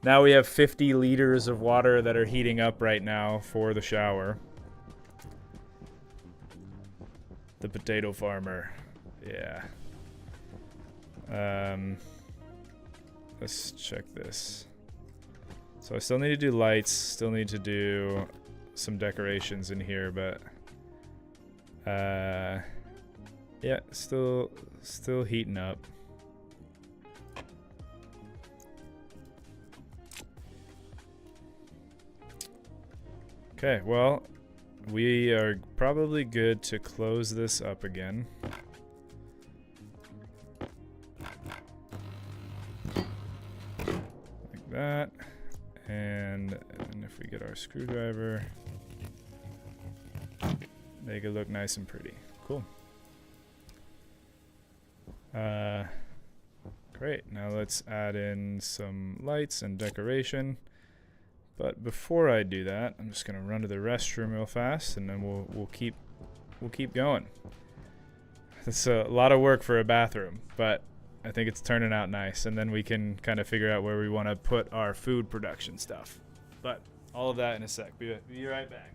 now we have 50 liters of water that are heating up right now for the shower. The potato farmer. Yeah. Let's check this. So I still need to do lights, still need to do some decorations in here, but yeah, still heating up. Okay, well, we are probably good to close this up again. Like that. And if we get our screwdriver, make it look nice and pretty. Cool. Great. Now let's add in some lights and decoration. But before I do that, I'm just gonna run to the restroom real fast, and then we'll keep going. It's a lot of work for a bathroom, but I think it's turning out nice, and then we can kind of figure out where we want to put our food production stuff. But all of that in a sec. Be right back.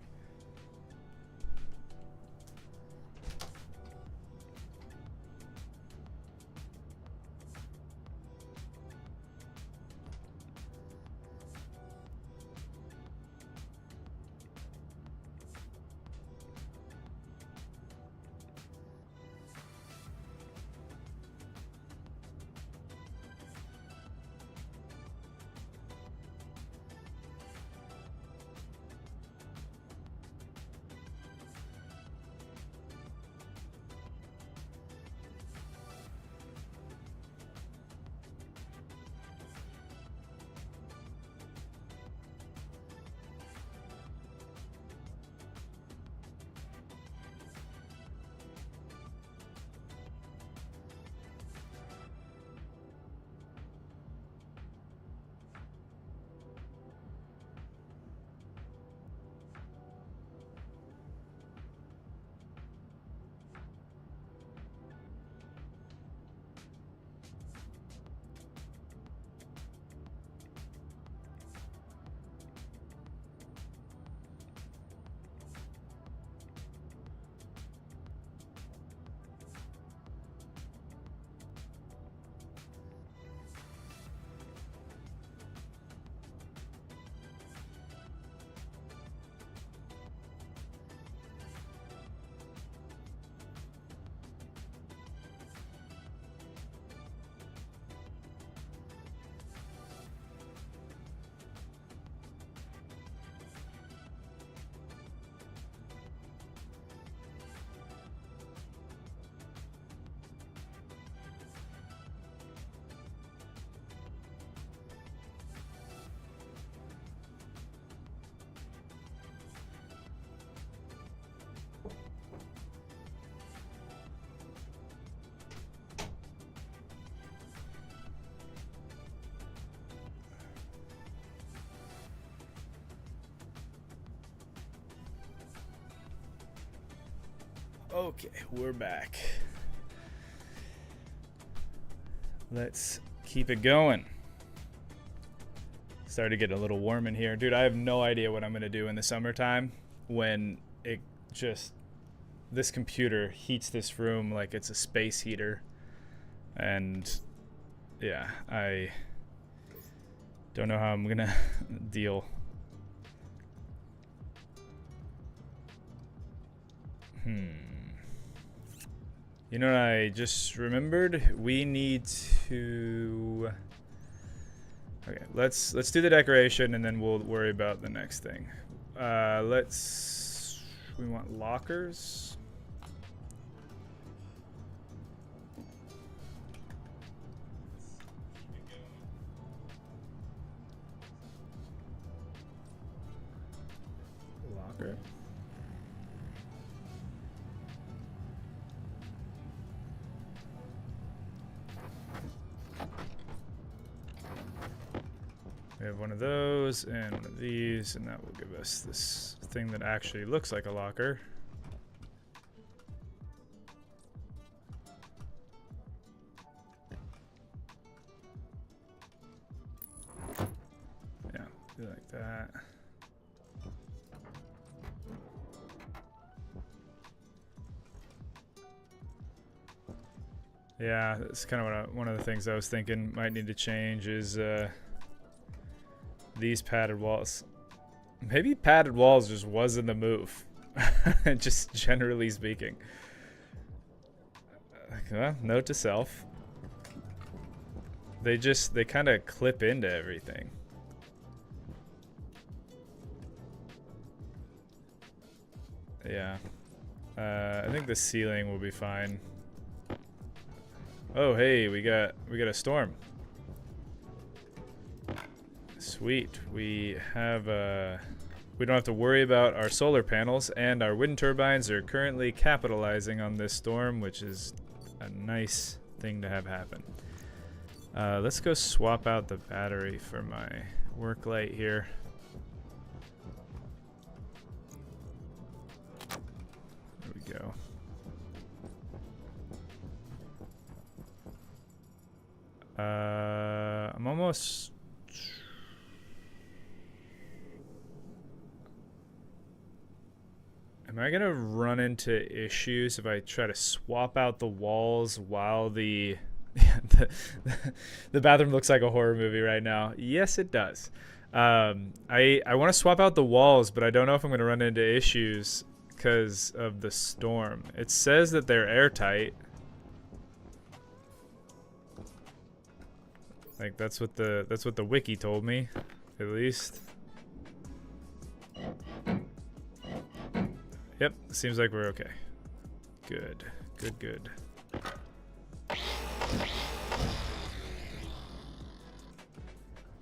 Okay, we're back. Let's keep it going. Started to get a little warm in here. Dude, I have no idea what I'm going to do in the summertime when it just... this computer heats this room like it's a space heater. And yeah, I don't know how I'm going to deal. You know what I just remembered? We need to... Okay, let's do the decoration and then we'll worry about the next thing. We want lockers. Locker. We have one of those and one of these, and that will give us this thing that actually looks like a locker. Yeah, do like that. Yeah, that's kind of one of the things I was thinking might need to change is these padded walls. Maybe padded walls just wasn't the move. Just generally speaking. Well, note to self. They kind of clip into everything. Yeah. I think the ceiling will be fine. Oh, hey, we got a storm. Sweet. We don't have to worry about our solar panels, and our wind turbines are currently capitalizing on this storm, which is a nice thing to have happen. Let's go swap out the battery for my work light here. There we go. I'm almost... Am I gonna run into issues if I try to swap out the walls while the bathroom looks like a horror movie right now? Yes, it does. I want to swap out the walls, but I don't know if I'm gonna run into issues because of the storm. It says that they're airtight. Like that's what the wiki told me, at least. Yep, seems like we're okay. Good, good, good.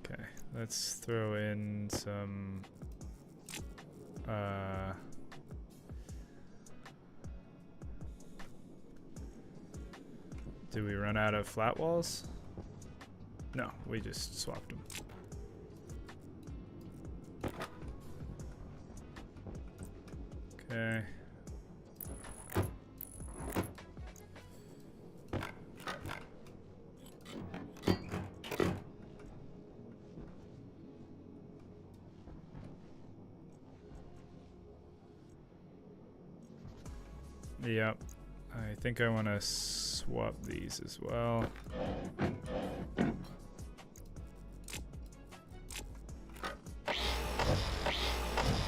Okay, let's throw in some did we run out of flat walls? No, we just swapped them. Okay. Yep. I think I want to swap these as well.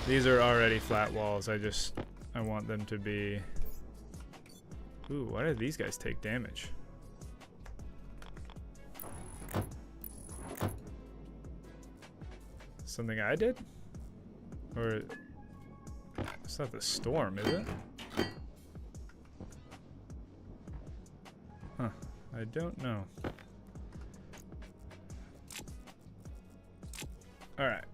These are already flat walls. I want them to be... Ooh, why did these guys take damage? Something I did? Or... It's not the storm, is it? Huh. I don't know. Alright.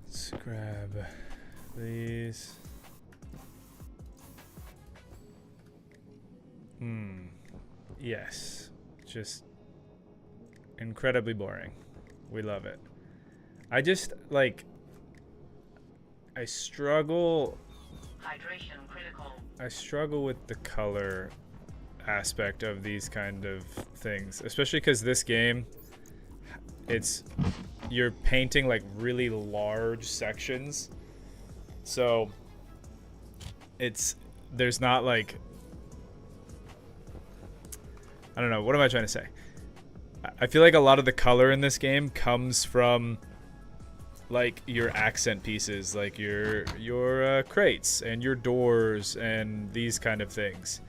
Let's grab these. Yes. Just incredibly boring. We love it. I just, like, I struggle... Hydration critical. I struggle with the color aspect of these kind of things, especially because this game, you're painting like really large sections, so there's not like, I don't know, what am I trying to say? I feel like a lot of the color in this game comes from like your accent pieces, like your crates and your doors and these kind of things.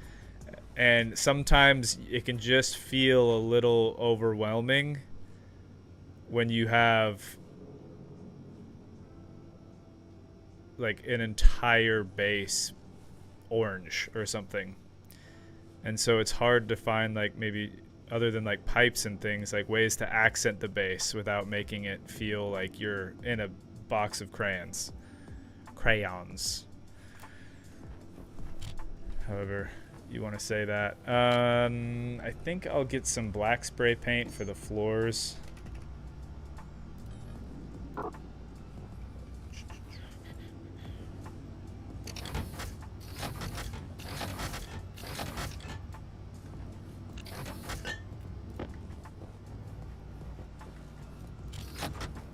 And sometimes it can just feel a little overwhelming when you have like an entire base orange or something. And so it's hard to find, like, maybe other than like pipes and things, like ways to accent the base without making it feel like you're in a box of crayons. However you want to say that. I think I'll get some black spray paint for the floors.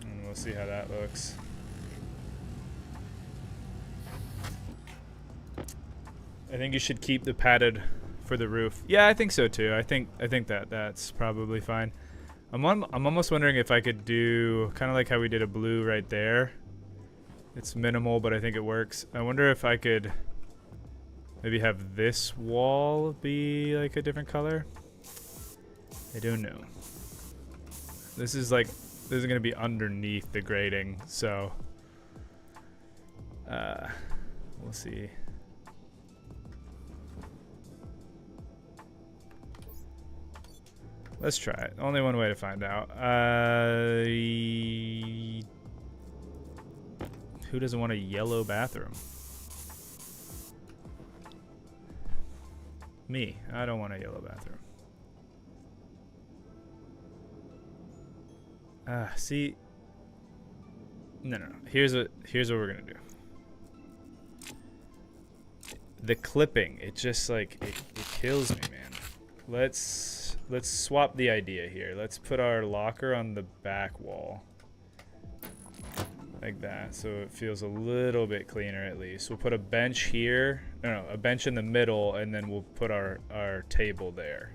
And we'll see how that looks. I think you should keep the padded for the roof. Yeah, I think so too. I think that's probably fine. I'm almost wondering if I could do kind of like how we did a blue right there. It's minimal, but I think it works. I wonder if I could maybe have this wall be like a different color. I don't know. This is gonna be underneath the grating, so we'll see. Let's try it. Only one way to find out. Who doesn't want a yellow bathroom? Me. I don't want a yellow bathroom. See. No. Here's what we're gonna do. The clipping, it just like it kills me, man. Let's swap the idea here. Let's put our locker on the back wall. Like that, so it feels a little bit cleaner at least. We'll put a bench here. No, a bench in the middle, and then we'll put our table there.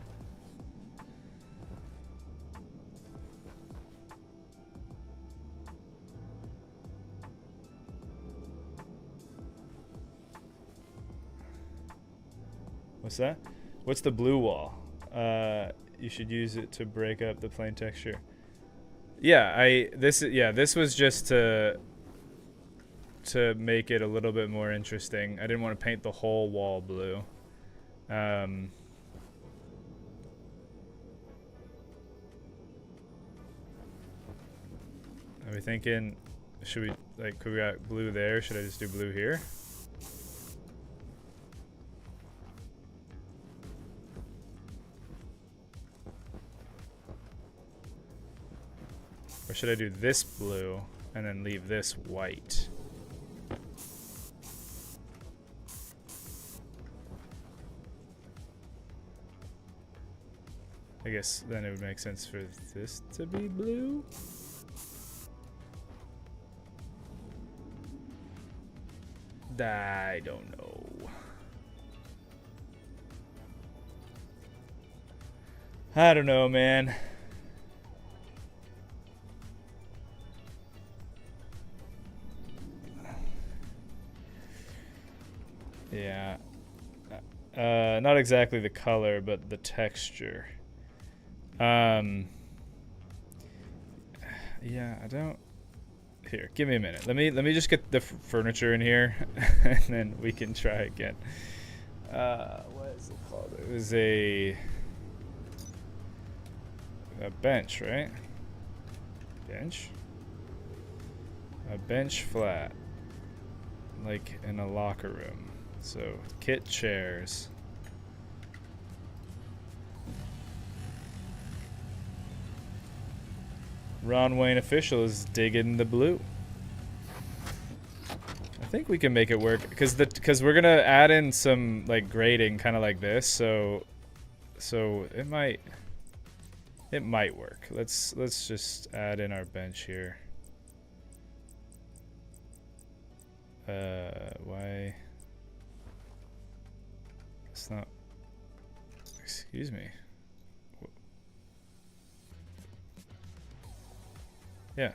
What's that? What's the blue wall? You should use it to break up the plain texture. Yeah, this was just to make it a little bit more interesting. I didn't want to paint the whole wall blue. Are we thinking, should we, like, could we got blue there? Should I just do blue here? Or should I do this blue and then leave this white? I guess then it would make sense for this to be blue. I don't know. I don't know, man. Yeah. Not exactly the color, but the texture. Yeah, I don't. Here, give me a minute. Let me just get the furniture in here, and then we can try again. What is it called? It was a bench, right? Bench. A bench flat, like in a locker room. So kit chairs. Ron Wayne official is digging the blue. I think we can make it work because we're gonna add in some like grading, kind of like this. So it might work. Let's just add in our bench here. Why? It's not. Excuse me. Yeah,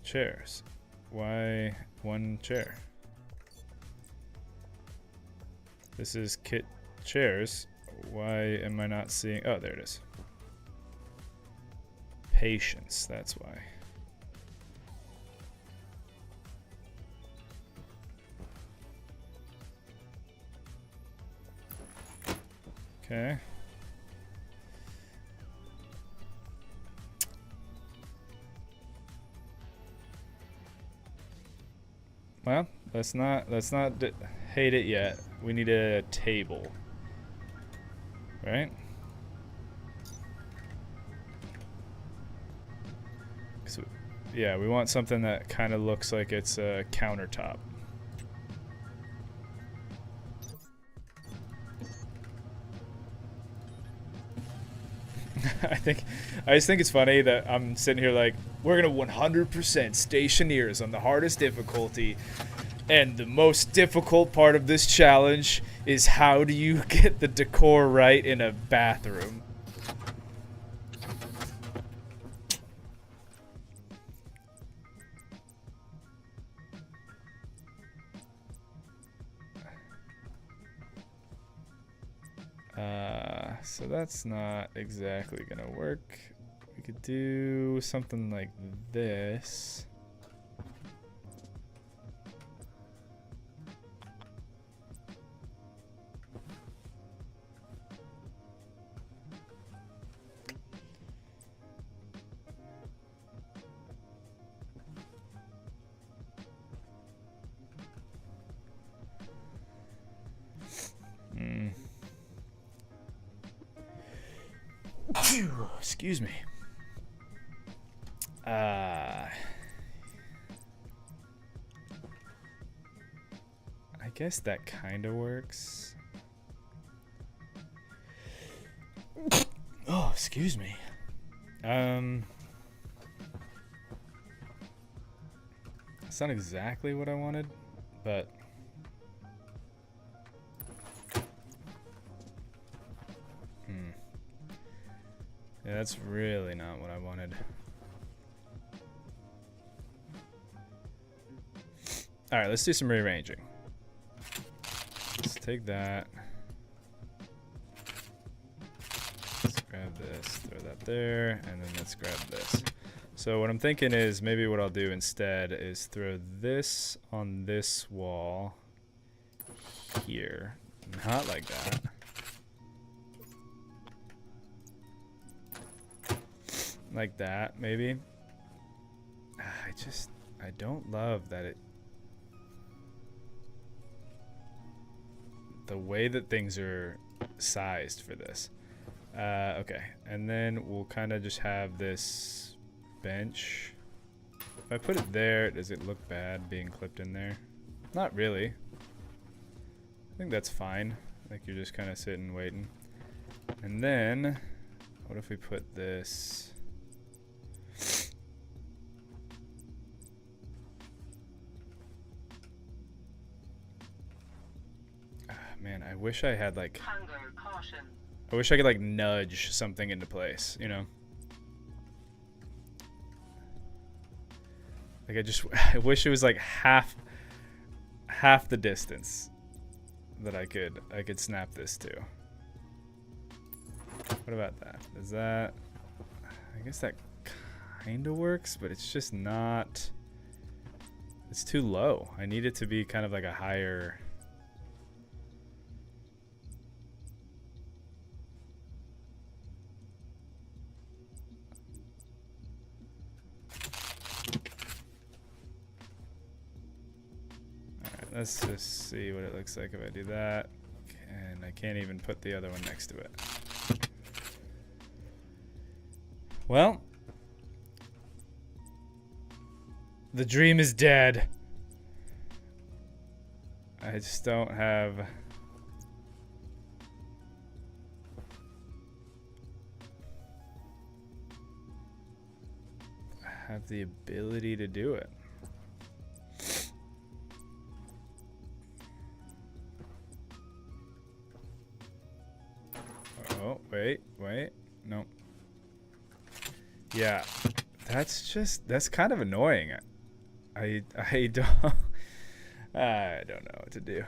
chairs. Why one chair? This is kit chairs. Why am I not seeing? Oh, there it is. Patience, that's why. Okay. Well, let's not hate it yet. We need a table, right? So, yeah, we want something that kind of looks like it's a countertop. I just think it's funny that I'm sitting here like, we're gonna 100% Stationeers on the hardest difficulty, and the most difficult part of this challenge is how do you get the decor right in a bathroom? So that's not exactly gonna work. We could do something like this. Excuse me. I guess that kind of works. Oh, excuse me. It's not exactly what I wanted, but yeah, that's really not what I wanted. All right, let's do some rearranging. Let's take that. Let's grab this, throw that there, and then let's grab this. So what I'm thinking is maybe what I'll do instead is throw this on this wall here. Not like that. Like that, maybe. I don't love that the way that things are sized for this. Okay, and then we'll kind of just have this bench. If I put it there, does it look bad being clipped in there? Not really. I think that's fine. Like you're just kind of sitting waiting. And then, what if we put this? Man, I wish I had like... Hunger caution. I wish I could like nudge something into place, you know? Like I wish it was like half the distance that I could snap this to. What about that? Is that... I guess that kind of works, but it's just not... It's too low. I need it to be kind of like a higher... Let's just see what it looks like if I do that. And I can't even put the other one next to it. Well, the dream is dead. I just don't have the ability to do it. Oh, wait, no. Yeah, that's kind of annoying. I don't know what to do.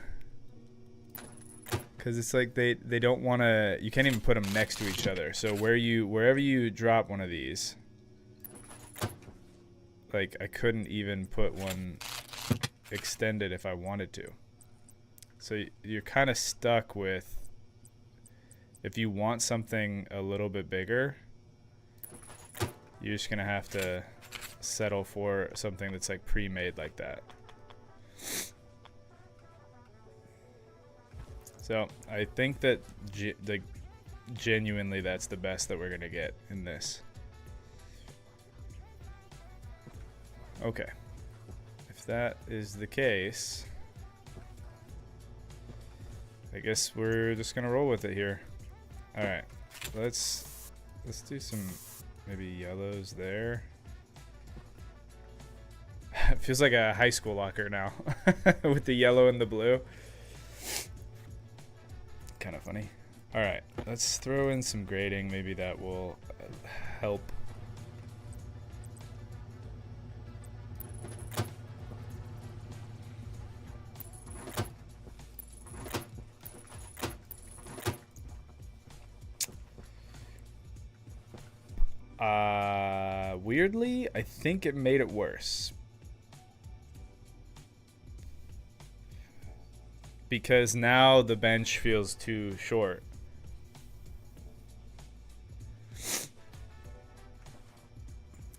Cause it's like they don't want to. You can't even put them next to each other. So wherever you drop one of these, like I couldn't even put one extended if I wanted to. So you're kind of stuck with. If you want something a little bit bigger, you're just gonna have to settle for something that's like pre-made like that. So I think that genuinely that's the best that we're gonna get in this. Okay, if that is the case, I guess we're just gonna roll with it here. All right, let's do some maybe yellows there. It feels like a high school locker now with the yellow and the blue. Kind of funny. All right, let's throw in some grading. Maybe that will help. weirdly, I think it made it worse. Because now the bench feels too short.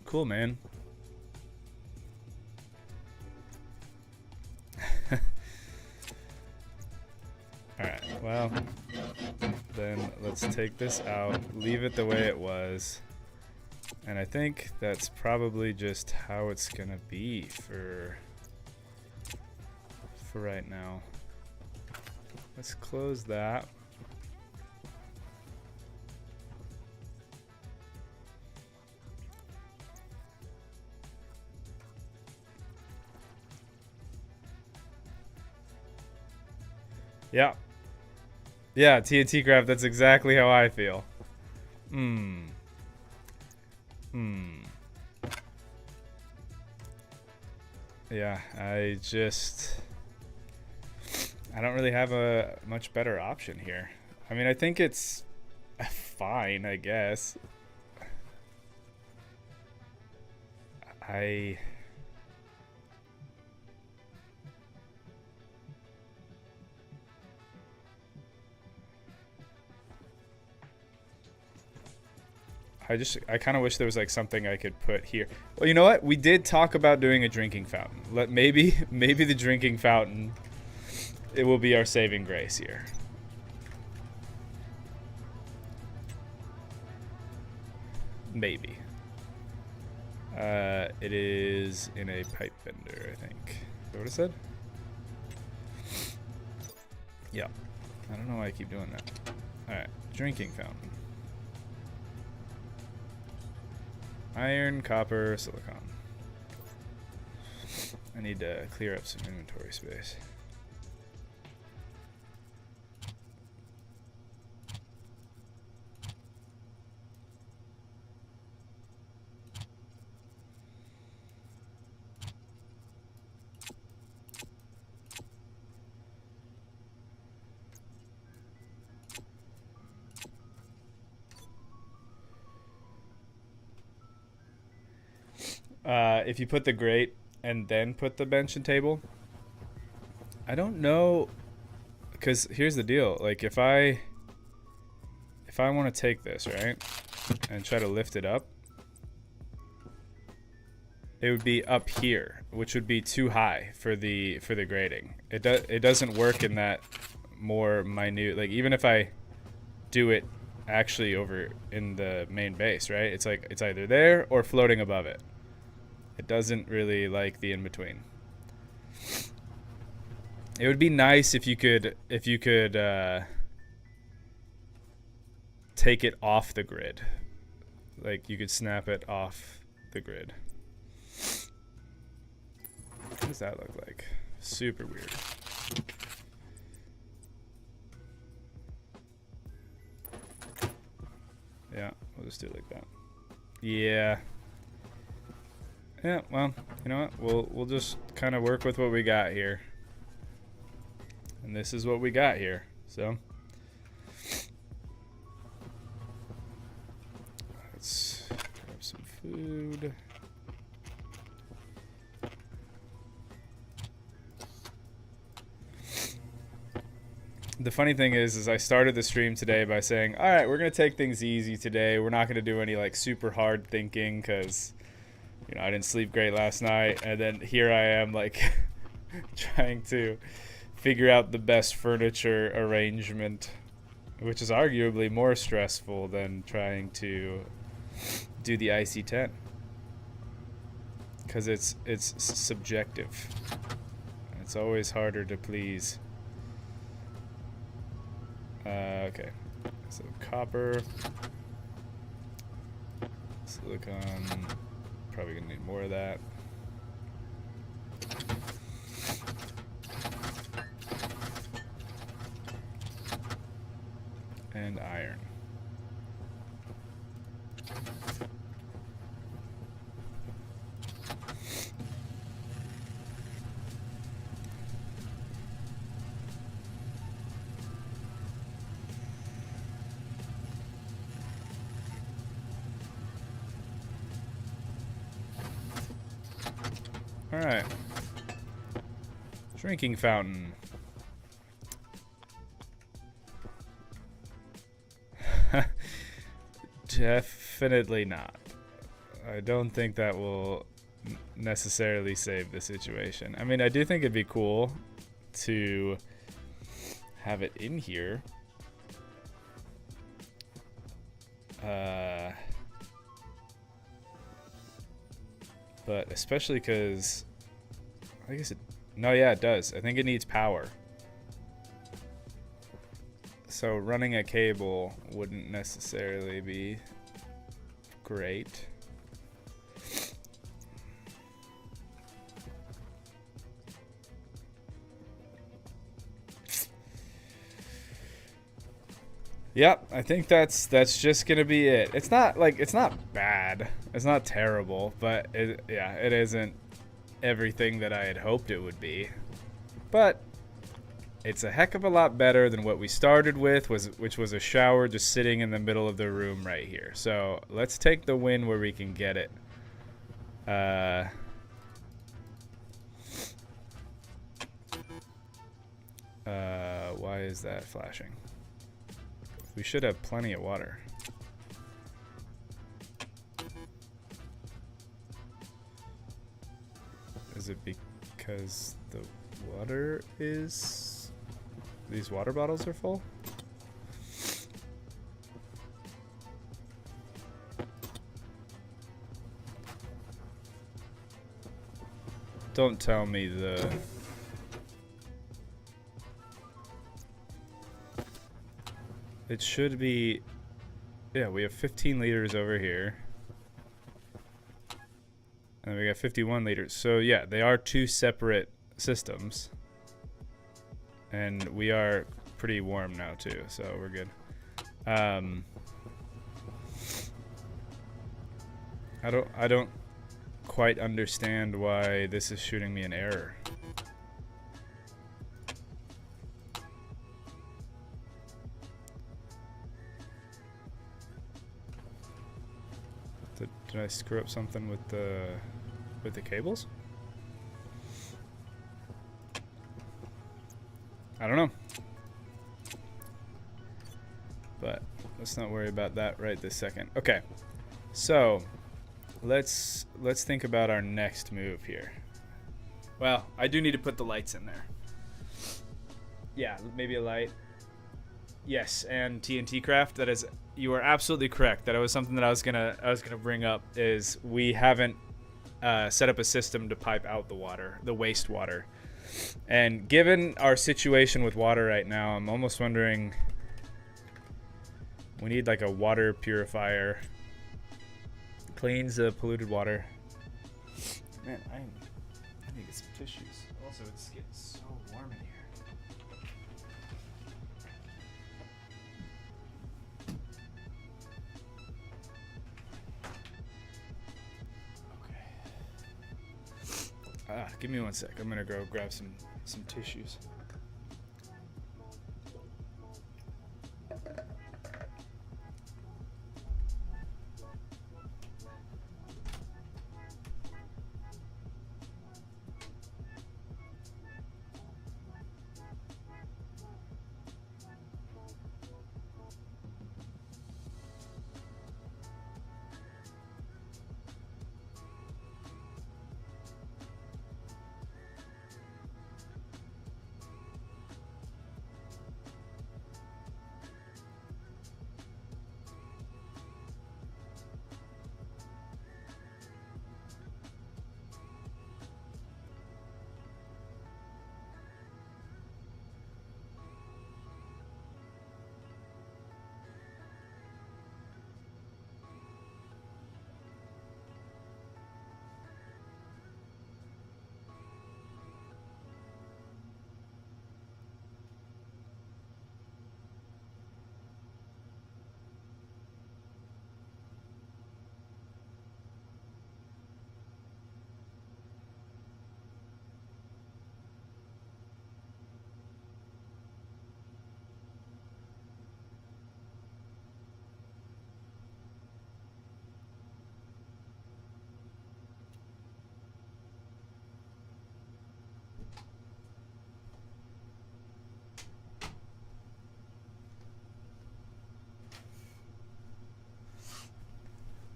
Cool, man. Alright, well, then let's take this out, leave it the way it was. And I think that's probably just how it's gonna be for right now. Let's close that. Yeah. Yeah, TNT Craft, that's exactly how I feel. Yeah, I don't really have a much better option here. I mean, I think it's fine, I guess. I kind of wish there was like something I could put here. Well, you know what? We did talk about doing a drinking fountain. Maybe the drinking fountain, it will be our saving grace here. Maybe. It is in a pipe bender, I think. Is that what it said? Yeah. I don't know why I keep doing that. Alright, drinking fountain. Iron, copper, silicon. I need to clear up some inventory space. If you put the grate and then put the bench and table, I don't know, because here's the deal. Like if I want to take this, right, and try to lift it up, it would be up here, which would be too high for the grading. It doesn't work in that more minute, like even if I do it actually over in the main base, right? It's like it's either there or floating above it. It doesn't really like the in-between. It would be nice if you could take it off the grid. Like you could snap it off the grid. What does that look like? Super weird. Yeah, we'll just do it like that. Yeah. Yeah, well, you know what? We'll just kind of work with what we got here. And this is what we got here. So let's grab some food. The funny thing is I started the stream today by saying, all right, we're going to take things easy today. We're not going to do any like super hard thinking because, you know, I didn't sleep great last night. And then here I am like trying to figure out the best furniture arrangement, which is arguably more stressful than trying to do the IC10 because it's subjective. It's always harder to please. Okay, so copper, silicon, probably gonna need more of that. And iron. All right. Drinking fountain. Definitely not. I don't think that will necessarily save the situation. I mean, I do think it'd be cool to have it in here. But especially because I guess it. No, yeah, it does. I think it needs power. So running a cable wouldn't necessarily be great. Yep, I think that's just gonna be it. It's not bad. It's not terrible, but it isn't everything that I had hoped it would be. But it's a heck of a lot better than what we started with, which was a shower just sitting in the middle of the room right here. So let's take the win where we can get it. Why is that flashing? We should have plenty of water. Is it because the water is... These water bottles are full? Don't tell me the... It should be... Yeah, we have 15 liters over here. And we got 51 liters. So yeah, they are two separate systems. And we are pretty warm now too, so we're good. I don't quite understand why this is shooting me an error. Did I screw up something with the cables? I don't know. But let's not worry about that right this second. Okay. So, let's think about our next move here. Well, I do need to put the lights in there. Yeah, maybe a light. Yes, and TNT craft. That is, you are absolutely correct. That was something that I was gonna bring up. Is we haven't set up a system to pipe out the water, the wastewater. And given our situation with water right now, I'm almost wondering we need like a water purifier. Cleans the polluted water. Man, I need to get some tissues. Also, it's getting so warm in here. Give me 1 sec. I'm gonna go grab some tissues.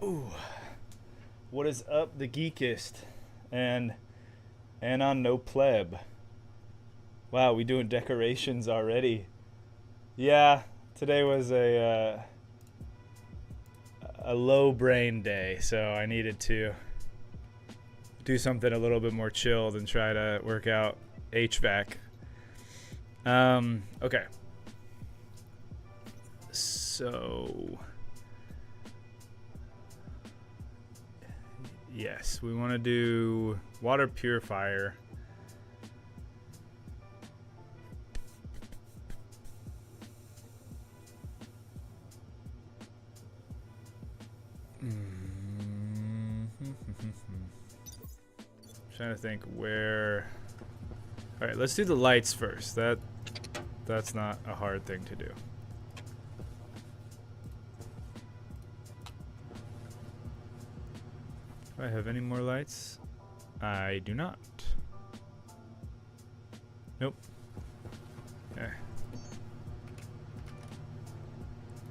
Ooh. What is up, the geekist? And on no pleb. Wow, we doing decorations already. Yeah, today was a low brain day, so I needed to do something a little bit more chilled and try to work out HVAC. Okay. So yes, we want to do water purifier. Trying to think where. All right, let's do the lights first. That's not a hard thing to do. Do I have any more lights? I do not. Nope. Okay.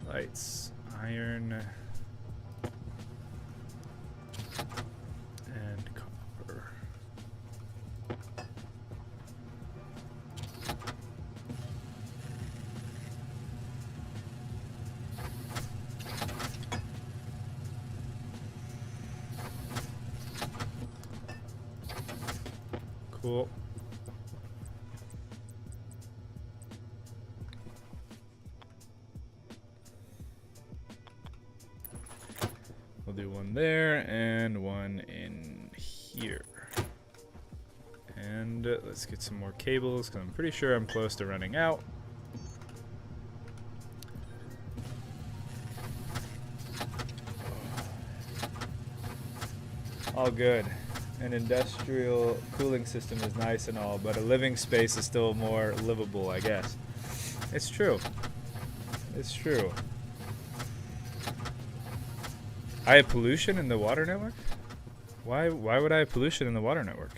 Lights, iron, and copper. Cool. We'll do one there and one in here. And let's get some more cables because I'm pretty sure I'm close to running out. All good. An industrial cooling system is nice and all, but a living space is still more livable, I guess. It's true. It's true. I have pollution in the water network? Why would I have pollution in the water network?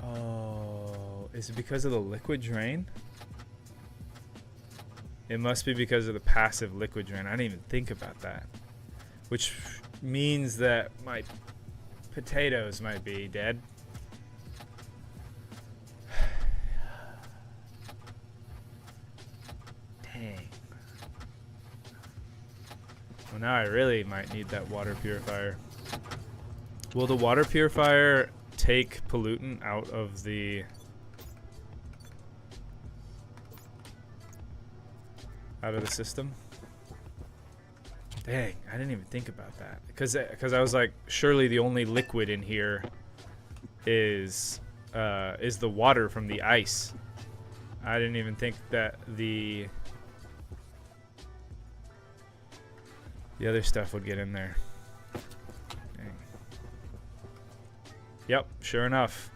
Oh, is it because of the liquid drain? It must be because of the passive liquid drain. I didn't even think about that. Which means that my potatoes might be dead. Dang. Well, now I really might need that water purifier. Will the water purifier take pollutant out of the... system? Dang, I didn't even think about that. Because I was like, surely the only liquid in here is the water from the ice. I didn't even think that the other stuff would get in there. Dang. Yep, sure enough.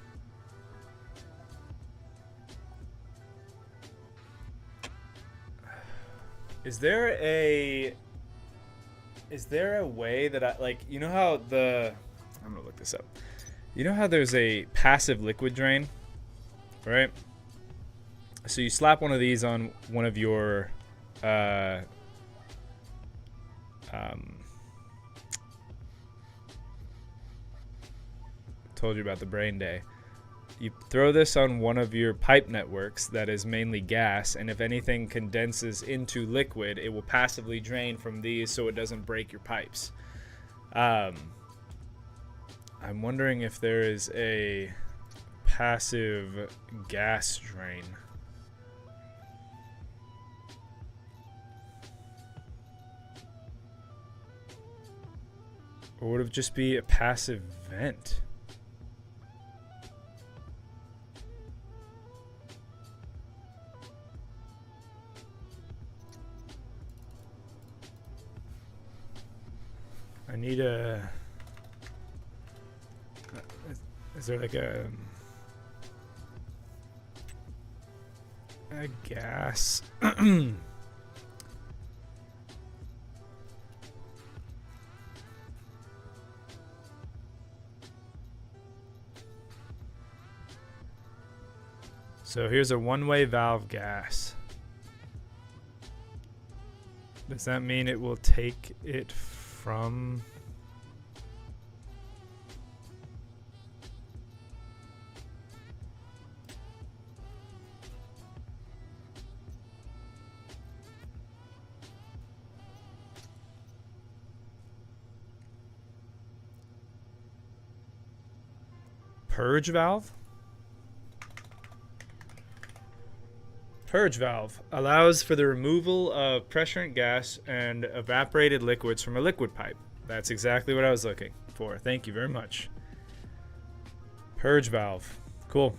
Is there a way that I, like, you know how I'm gonna look this up. You know how there's a passive liquid drain, right? So you slap one of these on one of your told you about the brain day. You throw this on one of your pipe networks that is mainly gas, and if anything condenses into liquid, it will passively drain from these so it doesn't break your pipes. I'm wondering if there is a passive gas drain. Or would it just be a passive vent? I need a... Is there like a gas? So here's a one-way valve gas. Does that mean it will take it from... Purge valve? Purge valve allows for the removal of pressurant gas and evaporated liquids from a liquid pipe. That's exactly what I was looking for. Thank you very much. Purge valve. Cool.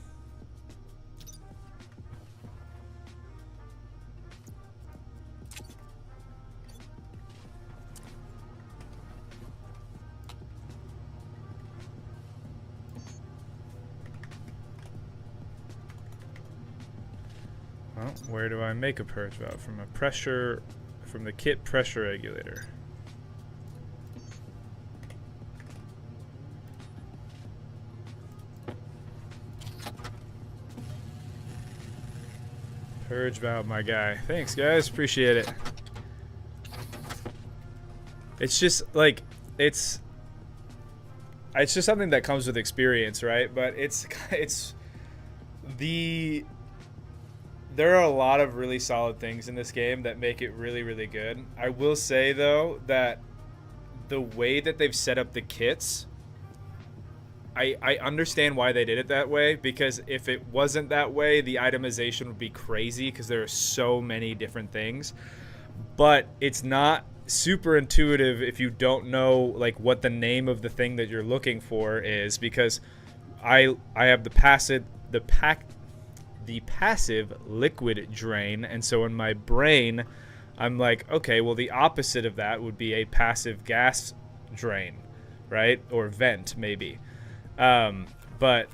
Well, where do I make a purge valve? From the kit pressure regulator. Purge valve, my guy. Thanks, guys. Appreciate it. It's just like it's just something that comes with experience, right? But there are a lot of really solid things in this game that make it really, really good. I will say, though, that the way that they've set up the kits, I understand why they did it that way, because if it wasn't that way, the itemization would be crazy because there are so many different things. But it's not super intuitive if you don't know like what the name of the thing that you're looking for is, because I have the passive liquid drain, and so in my brain I'm like, okay, well the opposite of that would be a passive gas drain, right? Or vent maybe. But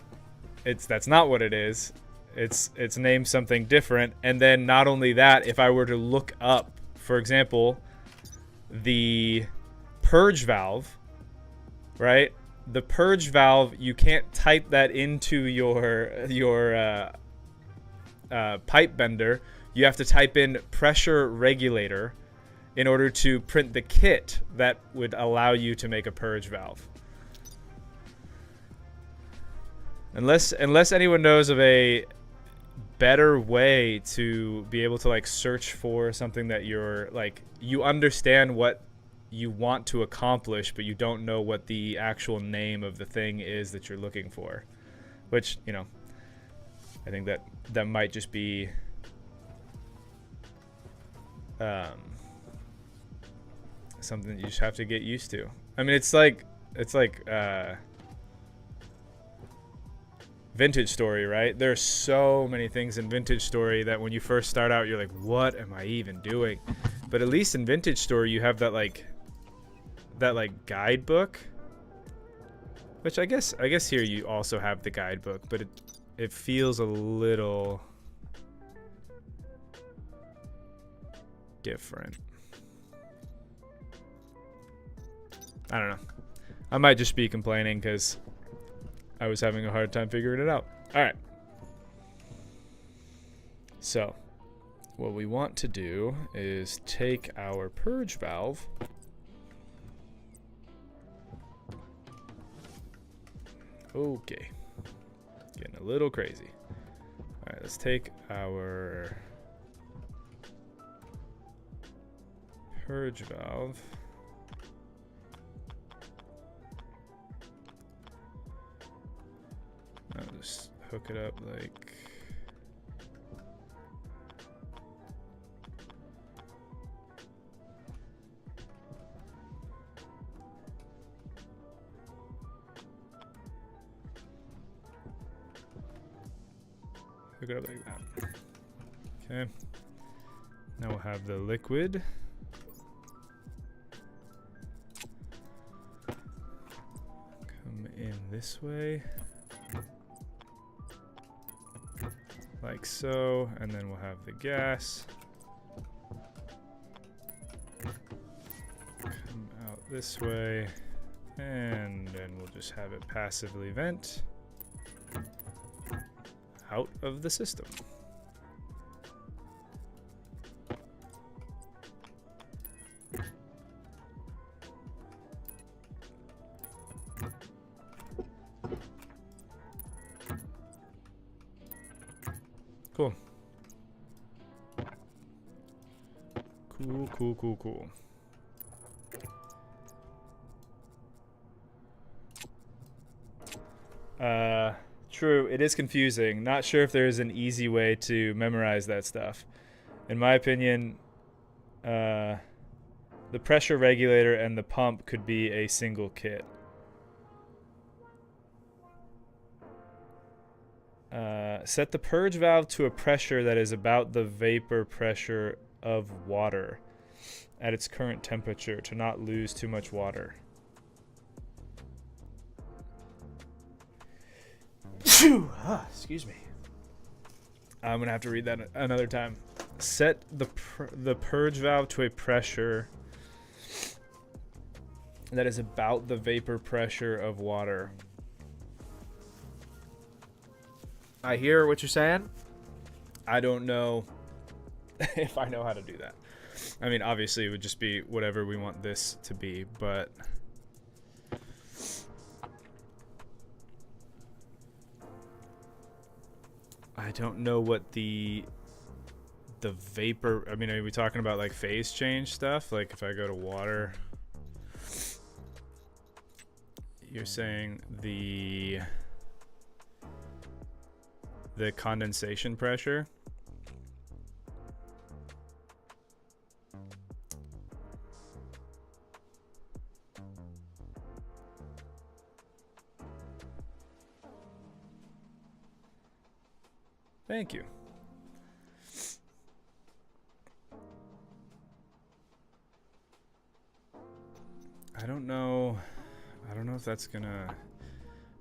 that's not what it is. It's named something different. And then not only that, if I were to look up, for example, the purge valve, right? The purge valve, you can't type that into your pipe bender. You have to type in pressure regulator in order to print the kit that would allow you to make a purge valve. Unless anyone knows of a better way to be able to like search for something that you're like, you understand what you want to accomplish, but you don't know what the actual name of the thing is that you're looking for, which, you know, I think that might just be something that you just have to get used to. I mean, it's like Vintage Story, right? There's so many things in Vintage Story that when you first start out, you're like, what am I even doing? But at least in Vintage Story, you have that guidebook, which I guess here you also have the guidebook, but it feels a little different. I don't know. I might just be complaining because I was having a hard time figuring it out. All right. So what we want to do is take our purge valve, okay, getting a little crazy. All right, let's take our purge valve. I'll just hook it up like hook it up like that. Okay. Now we'll have the liquid. Come in this way. Like so, and then we'll have the gas come out this way, and then we'll just have it passively vent out of the system. Cool. Cool. True. It is confusing. Not sure if there's an easy way to memorize that stuff. In my opinion, the pressure regulator and the pump could be a single kit. Set the purge valve to a pressure that is about the vapor pressure of water at its current temperature to not lose too much water. Excuse me. I'm gonna have to read that another time. Set the purge valve to a pressure that is about the vapor pressure of water. I hear what you're saying. I don't know if I know how to do that. I mean, obviously, it would just be whatever we want this to be, but I don't know what the vapor. I mean, are we talking about like phase change stuff? Like if I go to water, you're saying the condensation pressure. Thank you. I don't know if that's gonna.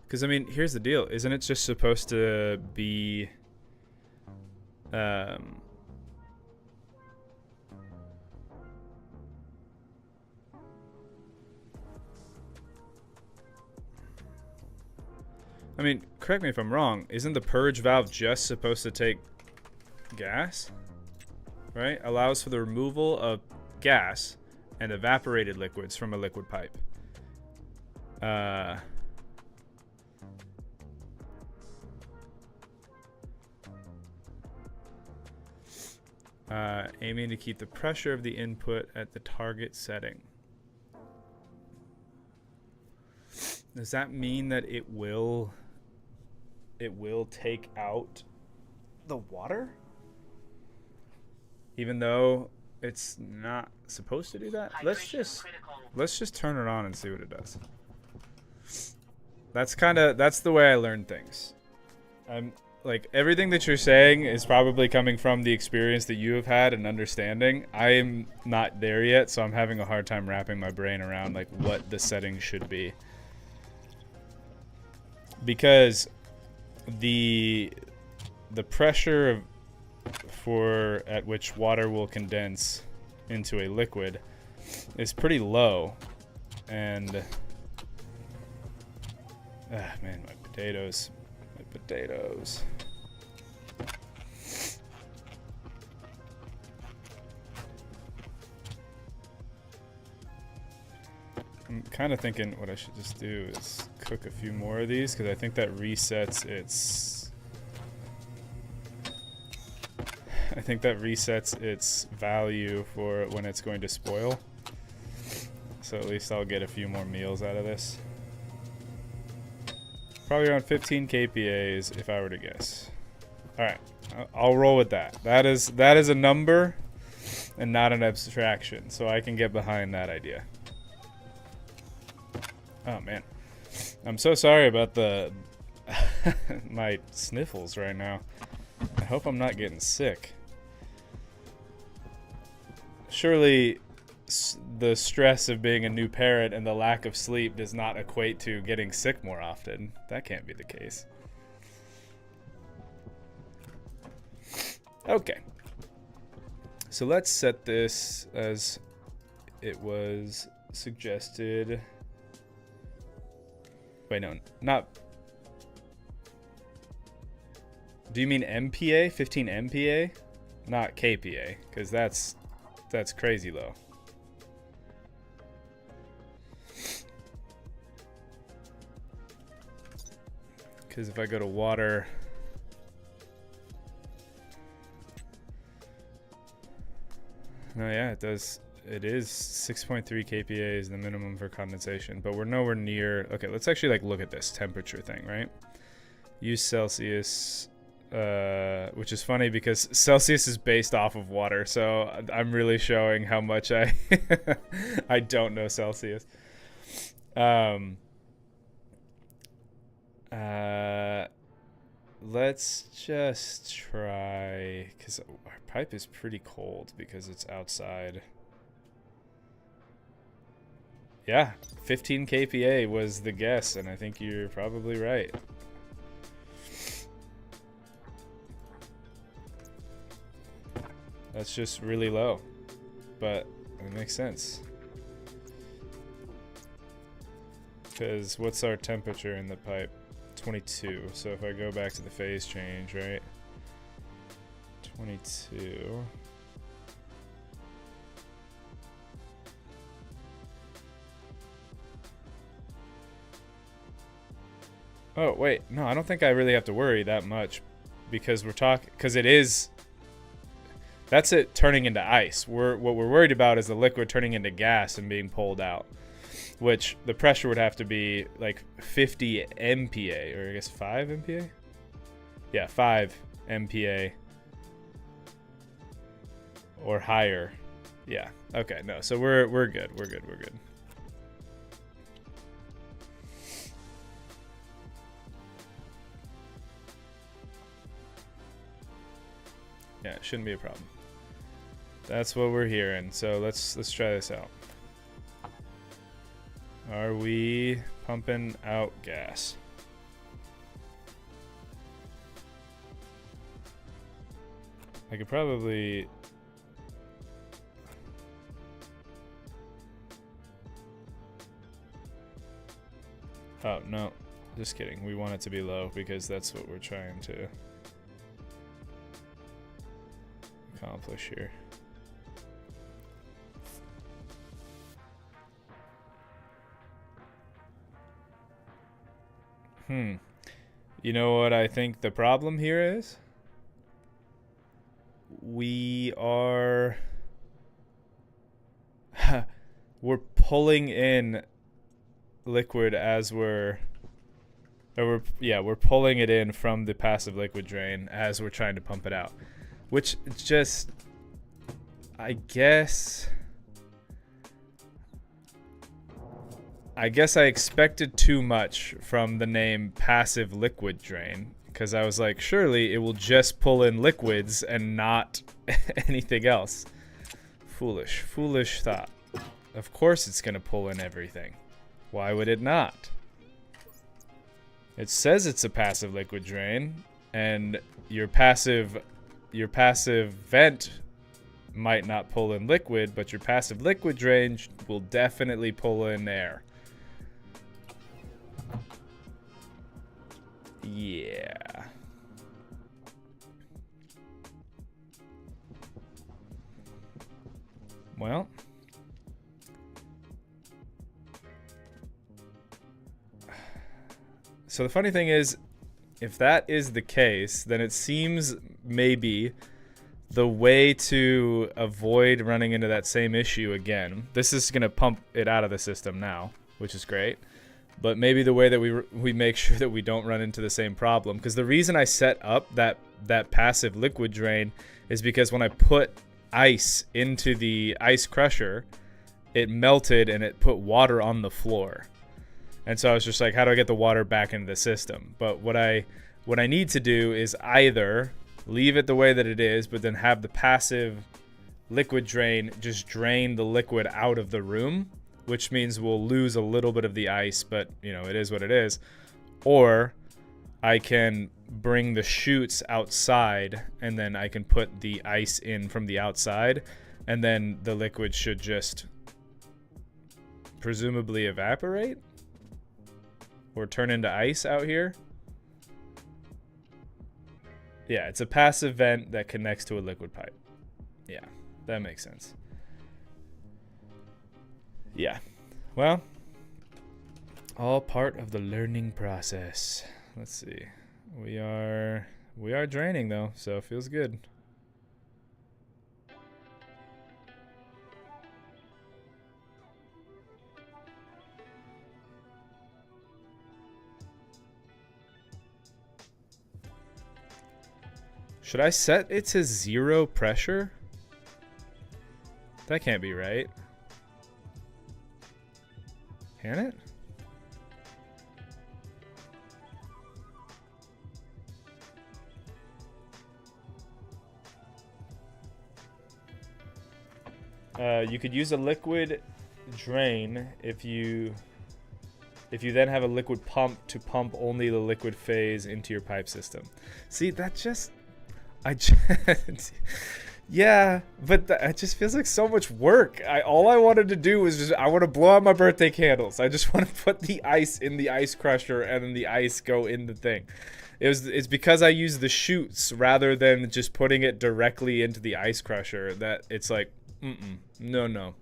Because, I mean, here's the deal. Isn't it just supposed to be... I mean, correct me if I'm wrong. Isn't the purge valve just supposed to take gas? Right? Allows for the removal of gas and evaporated liquids from a liquid pipe. Aiming to keep the pressure of the input at the target setting. Does that mean that it will take out the water? Even though it's not supposed to do that? Let's just turn it on and see what it does. That's the way I learn things. I'm like, everything that you're saying is probably coming from the experience that you have had and understanding. I am not there yet, so I'm having a hard time wrapping my brain around like what the settings should be. Because the pressure at which water will condense into a liquid is pretty low, and man, my potatoes. I'm kind of thinking what I should just do is cook a few more of these, because I think that resets its value for when it's going to spoil. So at least I'll get a few more meals out of this. Probably around 15 kPAs if I were to guess. Alright, I'll roll with that. That is a number and not an abstraction, so I can get behind that idea. Oh man, I'm so sorry about the my sniffles right now. I hope I'm not getting sick. Surely the stress of being a new parent and the lack of sleep does not equate to getting sick more often. That can't be the case. Okay. So let's set this as it was suggested. Wait, no, not. Do you mean MPa? 15 MPa? Not KPa, because that's crazy low. Because if I go to water, Oh yeah, it does. It is 6.3 kPa is the minimum for condensation, but we're nowhere near. Okay, let's actually like look at this temperature thing, right? Use Celsius, which is funny because Celsius is based off of water, so I'm really showing how much I I don't know Celsius. Let's just try, because our pipe is pretty cold because it's outside. Yeah, 15 kPa was the guess, and I think you're probably right. That's just really low, but it makes sense. Because what's our temperature in the pipe? 22. So if I go back to the phase change, right? 22. Oh, wait. No, I don't think I really have to worry that much because we're talking, because it is, that's it turning into ice. What we're worried about is the liquid turning into gas and being pulled out, which the pressure would have to be like 50 MPa, or I guess 5 MPa? Yeah, 5 MPa or higher. Yeah. Okay, no. So we're good. We're good. We're good. Yeah, it shouldn't be a problem. That's what we're hearing. So let's try this out. Are we pumping out gas? I could probably... Oh, no. Just kidding. We want it to be low because that's what we're trying to accomplish here. You know what I think the problem here is? We are... we're pulling in liquid as we're pulling it in from the passive liquid drain as we're trying to pump it out, which just, I guess I expected too much from the name passive liquid drain, because I was like, surely it will just pull in liquids and not anything else. Foolish thought. Of course it's gonna pull in everything. Why would it not? It says it's a passive liquid drain, and your passive vent might not pull in liquid, but your passive liquid drain will definitely pull in air. Yeah. Well, so the funny thing is, if that is the case, then it seems maybe the way to avoid running into that same issue again. This is going to pump it out of the system now, which is great. But maybe the way that we make sure that we don't run into the same problem, because the reason I set up that passive liquid drain is because when I put ice into the ice crusher, it melted and it put water on the floor. And so I was just like, how do I get the water back into the system? But what I need to do is either leave it the way that it is, but then have the passive liquid drain just drain the liquid out of the room, which means we'll lose a little bit of the ice, but you know, it is what it is. Or I can bring the chutes outside and then I can put the ice in from the outside, and then the liquid should just presumably evaporate or turn into ice out here. Yeah, it's a passive vent that connects to a liquid pipe. Yeah, that makes sense. Yeah, well, all part of the learning process. Let's see. We are draining though, so it feels good. Should I set it to 0 pressure? That can't be right. Can it? You could use a liquid drain if you then have a liquid pump to pump only the liquid phase into your pipe system. See, that just yeah, but it just feels like so much work. All I wanted to do was I want to blow out my birthday candles. I just want to put the ice in the ice crusher and then the ice go in the thing. It's because I use the chutes rather than just putting it directly into the ice crusher that it's like, no.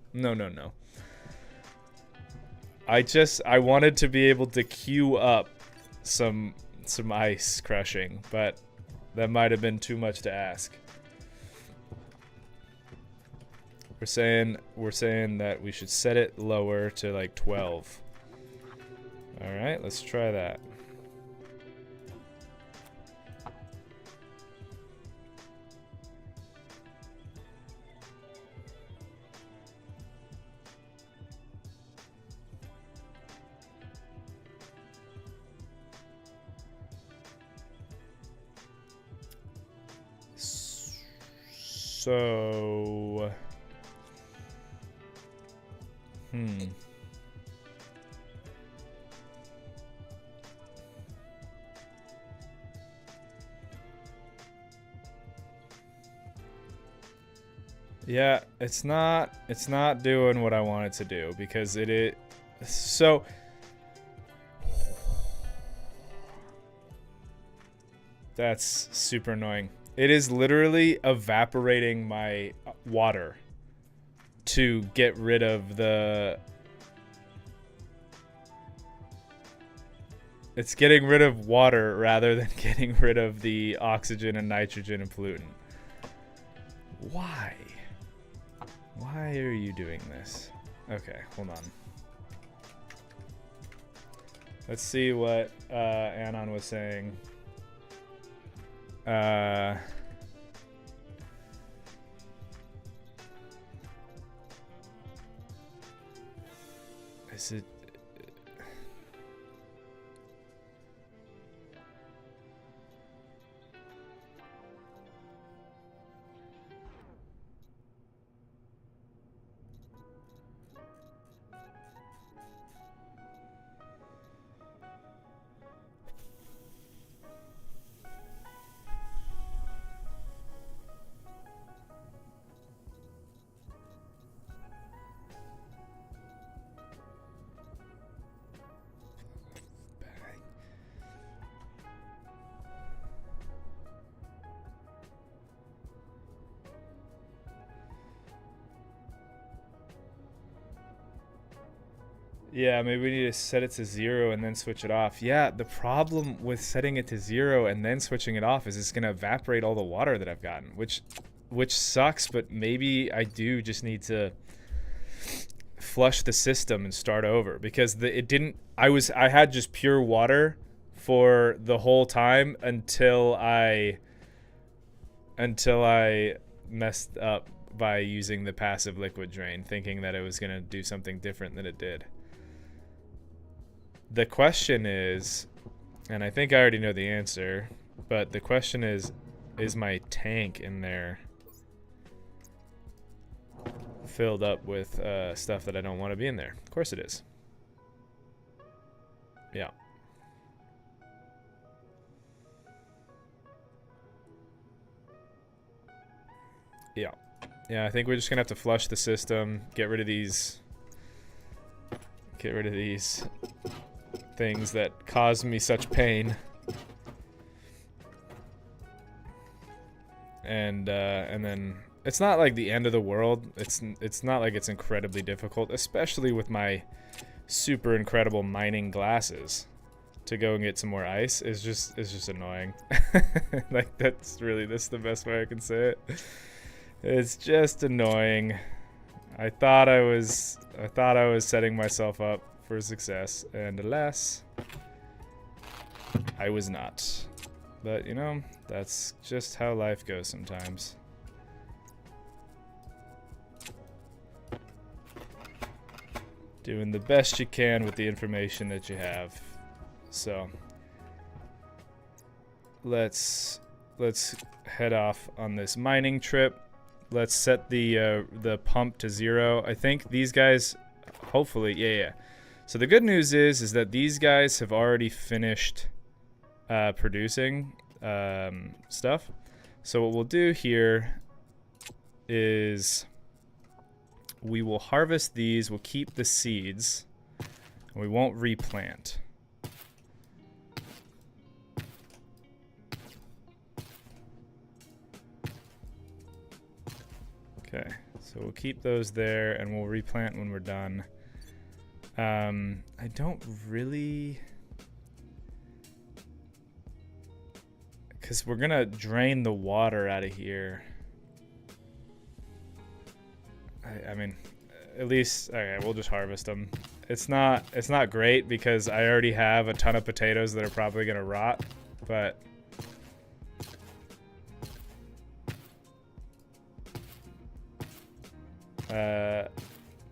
I wanted to be able to queue up some ice crushing, but that might have been too much to ask. We're saying that we should set it lower to like 12. All right, let's try that. So, yeah, it's not doing what I want it to do because so that's super annoying. It is literally evaporating my water to get rid of the... It's getting rid of water rather than getting rid of the oxygen and nitrogen and pollutant. Why? Why are you doing this? Okay, hold on. Let's see what Anon was saying. Is it... Yeah, maybe we need to set it to 0 and then switch it off. Yeah, the problem with setting it to 0 and then switching it off is it's going to evaporate all the water that I've gotten, which sucks, but maybe I do just need to flush the system and start over because I had just pure water for the whole time until I messed up by using the passive liquid drain, thinking that it was going to do something different than it did. The question is, and I think I already know the answer, but the question is my tank in there filled up with stuff that I don't want to be in there? Of course it is. Yeah. Yeah, I think we're just gonna have to flush the system, get rid of these things that cause me such pain, and then it's not like the end of the world. It's not like it's incredibly difficult, especially with my super incredible mining glasses. To go and get some more ice is just annoying. Like that's the best way I can say it. It's just annoying. I thought I was setting myself up for success, and alas, I was not. But, you know, that's just how life goes sometimes. Doing the best you can with the information that you have. So, let's head off on this mining trip. Let's set the pump to 0. I think these guys, hopefully, yeah. So the good news is that these guys have already finished producing stuff. So what we'll do here is we will harvest these. We'll keep the seeds, and we won't replant. Okay, so we'll keep those there, and we'll replant when we're done. I don't really... Because we're going to drain the water out of here. I mean, at least... Okay, we'll just harvest them. It's not great because I already have a ton of potatoes that are probably going to rot, but...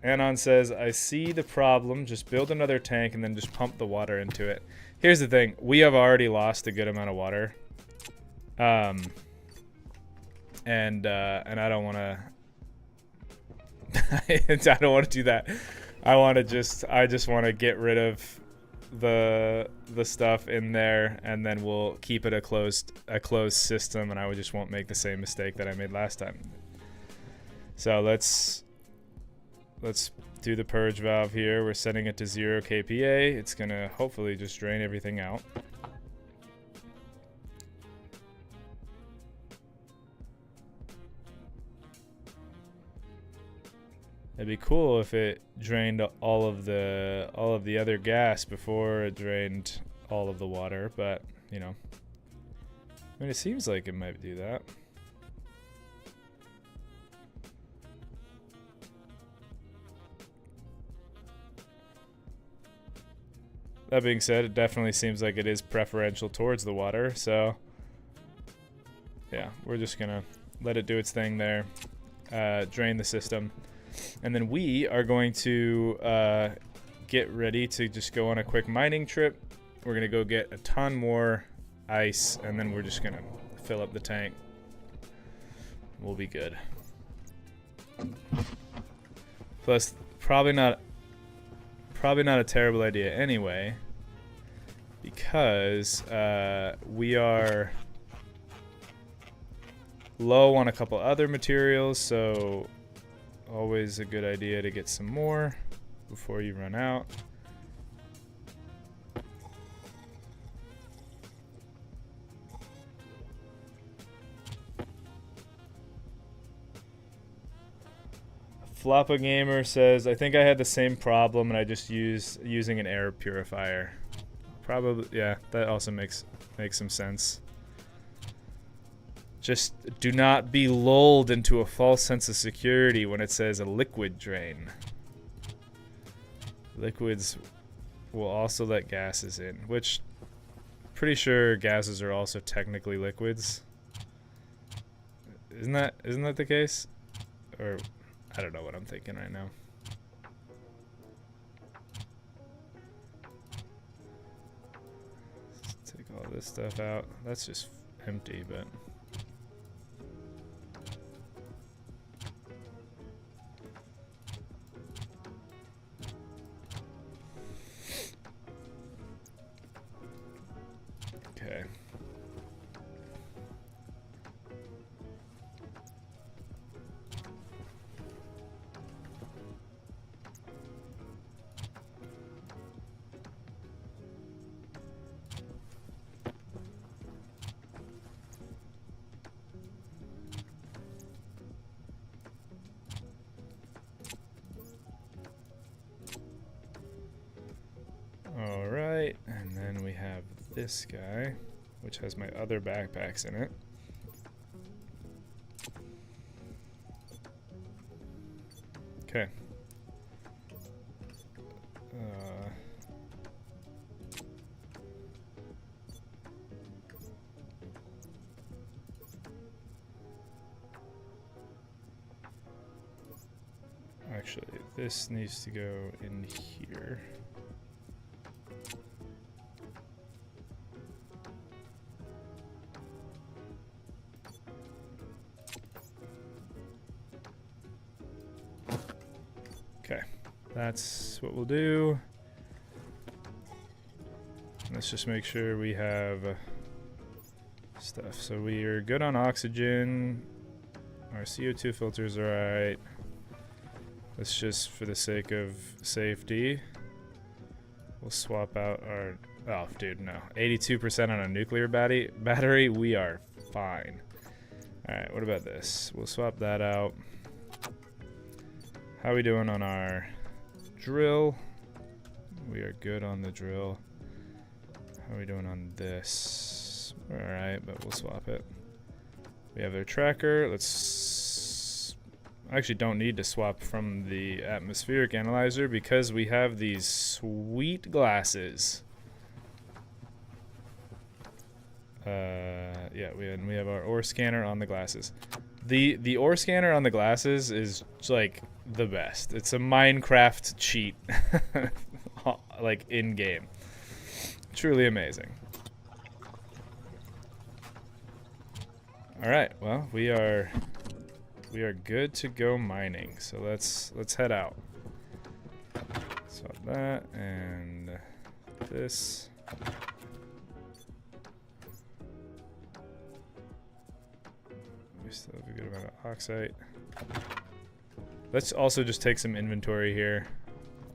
Anon says, I see the problem. Just build another tank and then just pump the water into it. Here's the thing. We have already lost a good amount of water. And I don't want to... I don't want to do that. I just want to get rid of the stuff in there, and then we'll keep it a closed system, and I just won't make the same mistake that I made last time. So let's do the purge valve here. We're setting it to 0 kPa. It's gonna hopefully just drain everything out. It'd be cool if it drained all of the other gas before it drained all of the water, but you know, I mean, it seems like it might do that. That being said, it definitely seems like it is preferential towards the water, so yeah, we're just gonna let it do its thing there, drain the system, and then we are going to get ready to just go on a quick mining trip. We're gonna go get a ton more ice, and then we're just gonna fill up the tank. We'll be good. Plus, probably not a terrible idea anyway, because we are low on a couple other materials, so always a good idea to get some more before you run out. Floppa Gamer says, I think I had the same problem and I just using an air purifier. Probably, yeah, that also makes some sense. Just do not be lulled into a false sense of security when it says a liquid drain. Liquids will also let gases in, which pretty sure gases are also technically liquids. Isn't that the case? Or I don't know what I'm thinking right now. Let's take all this stuff out. That's just empty, but... Okay. All right, and then we have this guy, which has my other backpacks in it. Okay. This needs to go in here. Okay, that's what we'll do. Let's just make sure we have stuff. So we are good on oxygen. Our CO2 filters are alright. Let's just, for the sake of safety, we'll swap out our... Oh, dude, no. 82% on a nuclear battery. We are fine. Alright, what about this? We'll swap that out. How are we doing on our drill? We are good on the drill. How are we doing on this? Alright, but we'll swap it. We have our tracker. Let's... I actually don't need to swap from the atmospheric analyzer because we have these sweet glasses. Yeah, we have our ore scanner on the glasses. The ore scanner on the glasses is like the best. It's a Minecraft cheat, like in game. Truly amazing. All right, well we are good to go mining. So let's head out. Swap that and this. We still have a good amount of oxide. Let's also just take some inventory here.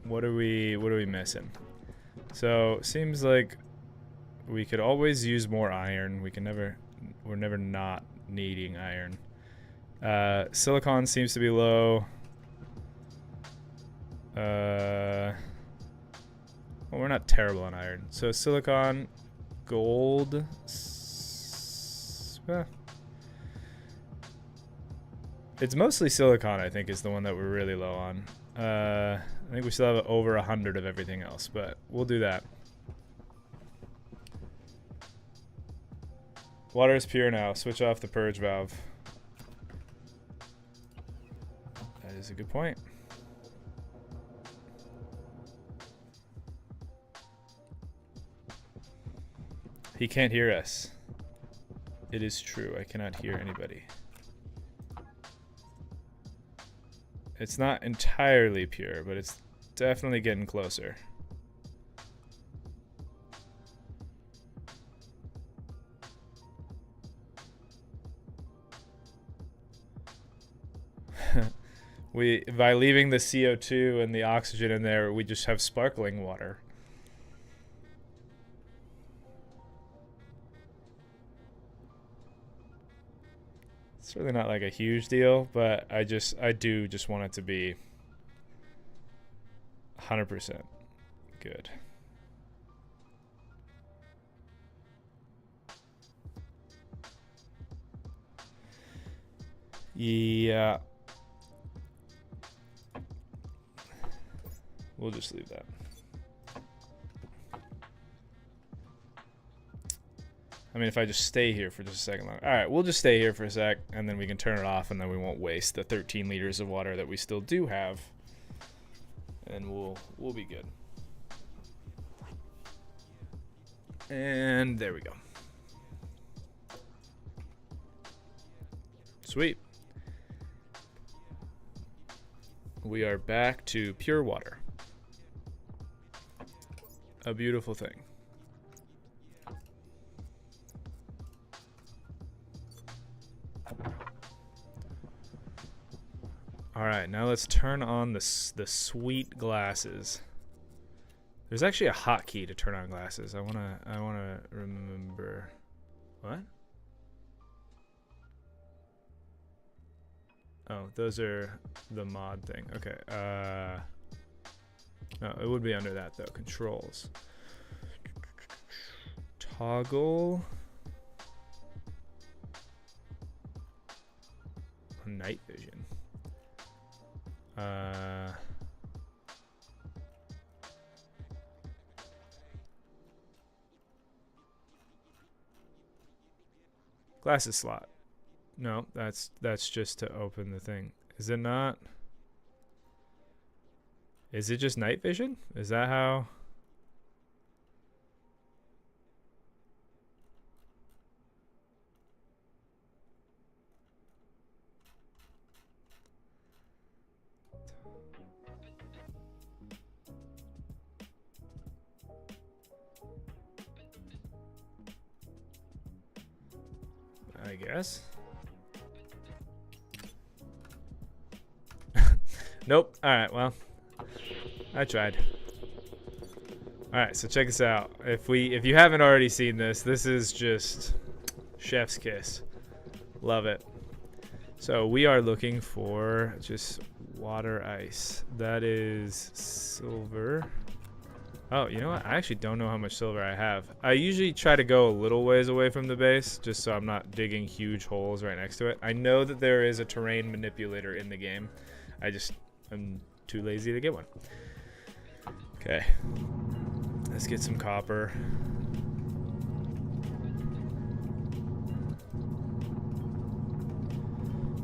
What are we missing? So seems like we could always use more iron. We're never not needing iron. Silicon seems to be low. Well, we're not terrible on iron. So silicon, gold. It's mostly silicon, I think, is the one that we're really low on. I think we still have over 100 of everything else, but we'll do that. Water is pure now. Switch off the purge valve. That is a good point. He can't hear us. It is true. I cannot hear anybody. It's not entirely pure, but it's definitely getting closer. By leaving the CO2 and the oxygen in there, we just have sparkling water. It's really not like a huge deal, but I do just want it to be 100% good. Yeah. We'll just leave that. I mean, if I just stay here for just a second long. All right, we'll just stay here for a sec, and then we can turn it off, and then we won't waste the 13 liters of water that we still do have. And we'll be good. And there we go. Sweet. We are back to pure water. A beautiful thing. All right, now let's turn on the sweet glasses. There's actually a hotkey to turn on glasses. I wanna remember. What? Oh, those are the mod thing. Okay. No, it would be under that though. Controls. Toggle. Night vision. Glasses slot. No, that's just to open the thing. Is it not? Is it just night vision? Is that how? I guess. Nope. All right. Well, I tried. All right. So check this out. If you haven't already seen this, this is just chef's kiss. Love it. So we are looking for just water ice. That is silver. Oh, you know what? I actually don't know how much silver I have. I usually try to go a little ways away from the base, just so I'm not digging huge holes right next to it. I know that there is a terrain manipulator in the game. I'm too lazy to get one. Okay. Let's get some copper.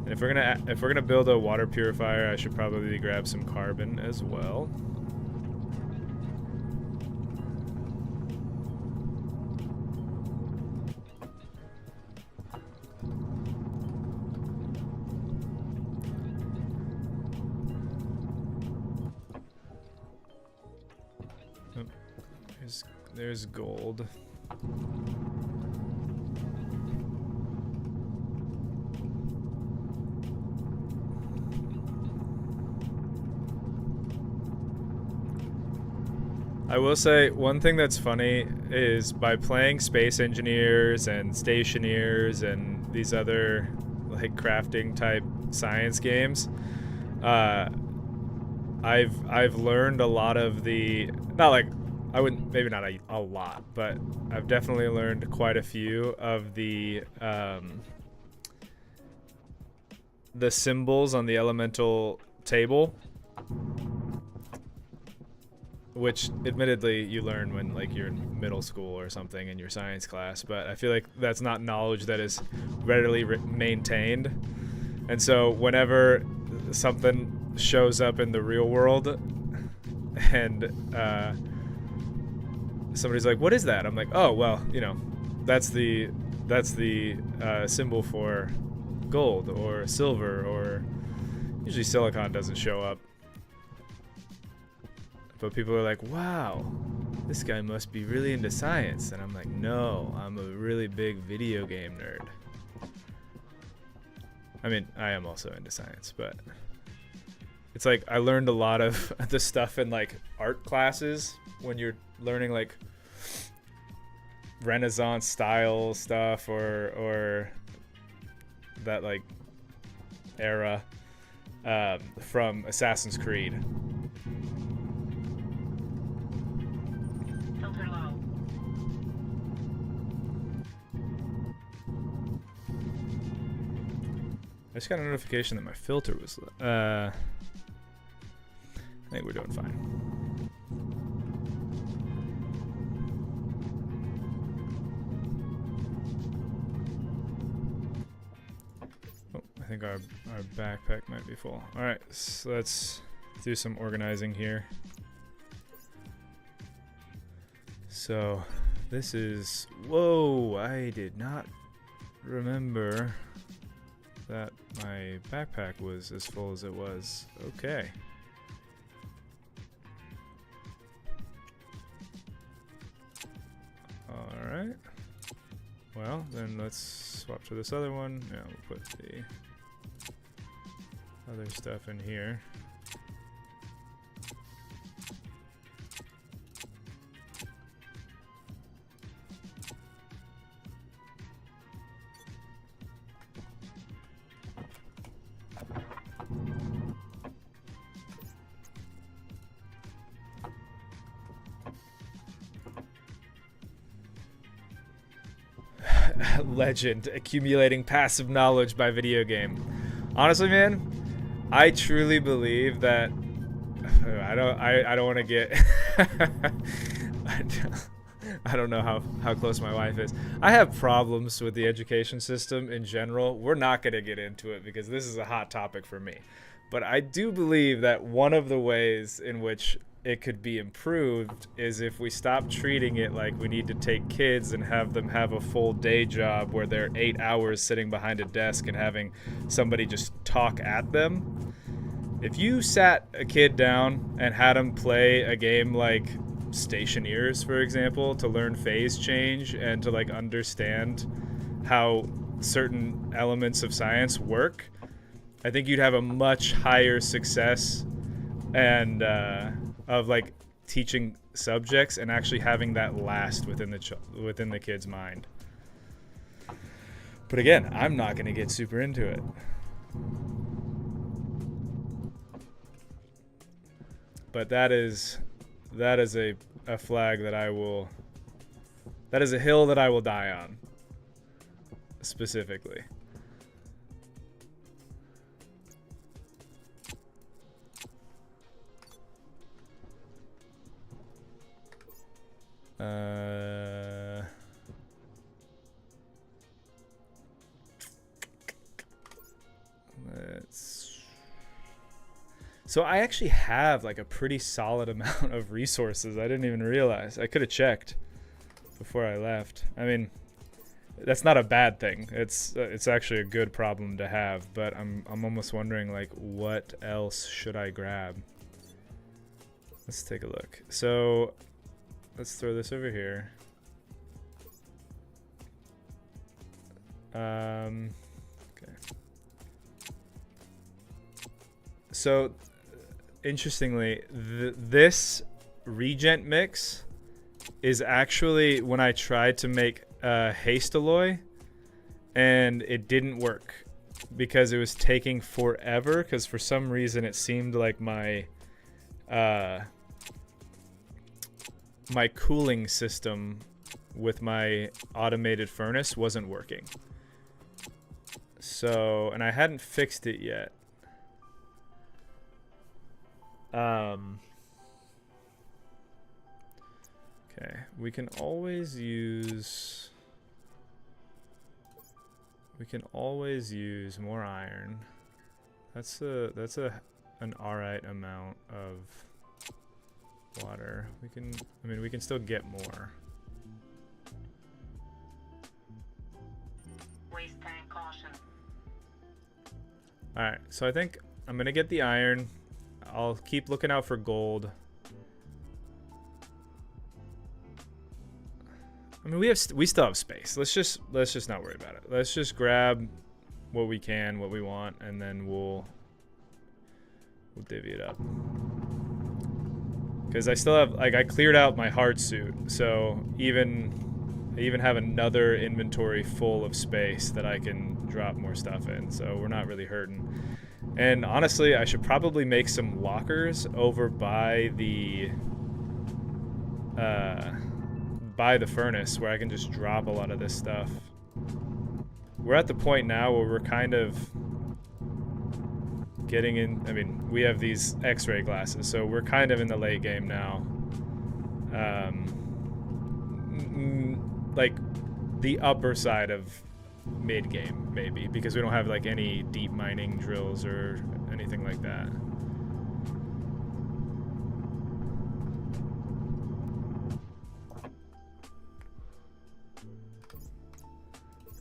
And if we're gonna build a water purifier, I should probably grab some carbon as well. There's gold. I will say one thing that's funny is by playing Space Engineers and Stationeers and these other like crafting type science games, I've learned a lot of the, not like, I wouldn't, maybe not a lot, but I've definitely learned quite a few of the symbols on the elemental table, which admittedly you learn when like you're in middle school or something in your science class, but I feel like that's not knowledge that is readily maintained. And so whenever something shows up in the real world and somebody's like, what is that? I'm like, oh, well, you know, that's the symbol for gold or silver, or usually silicon doesn't show up. But people are like, wow, this guy must be really into science. And I'm like, no, I'm a really big video game nerd. I mean, I am also into science, but it's like I learned a lot of the stuff in like art classes when you're learning like Renaissance style stuff or that like era from Assassin's Creed. Filter low. I just got a notification that my filter was I think we're doing fine. Oh, I think our backpack might be full. All right, so let's do some organizing here. So this is, whoa, I did not remember that my backpack was as full as it was. Okay. Alright. Well, then let's swap to this other one. Yeah, we'll put the other stuff in here. Legend, accumulating passive knowledge by video game. Honestly, man, I truly believe that I don't want to get I don't know how close my wife is. I have problems with the education system in general. We're not going to get into it because this is a hot topic for me. But I do believe that one of the ways in which it could be improved is if we stop treating it like we need to take kids and have them have a full day job where they're 8 hours sitting behind a desk and having somebody just talk at them. If you sat a kid down and had them play a game like Stationeers, for example, to learn phase change and to like understand how certain elements of science work, I think you'd have a much higher success and of like teaching subjects and actually having that last within the kid's mind. But again, I'm not going to get super into it. But that is a flag that that is a hill that I will die on, specifically. So I actually have like a pretty solid amount of resources. I didn't even realize. I could have checked before I left. I mean, that's not a bad thing. It's actually a good problem to have. But I'm almost wondering like what else should I grab? Let's take a look. So let's throw this over here. Okay. So interestingly, this Regent mix is actually when I tried to make haste alloy, and it didn't work because it was taking forever. Because for some reason it seemed like my my cooling system with my automated furnace wasn't working. So, and I hadn't fixed it yet. Okay, we can always use more iron. That's an alright amount of water. We can still get more. Waste tank caution. Alright, so I think I'm gonna get the iron. I'll keep looking out for gold. I mean, we still have space. Let's just not worry about it. Let's just grab what we can, what we want, and then we'll divvy it up. Because I still have, like, I cleared out my hard suit, so I even have another inventory full of space that I can drop more stuff in. So we're not really hurting. And honestly, I should probably make some lockers over by the furnace where I can just drop a lot of this stuff. We're at the point now where we're kind of getting in. I mean, we have these X-ray glasses, so we're kind of in the late game now. Like the upper side of mid game, maybe, because we don't have like any deep mining drills or anything like that.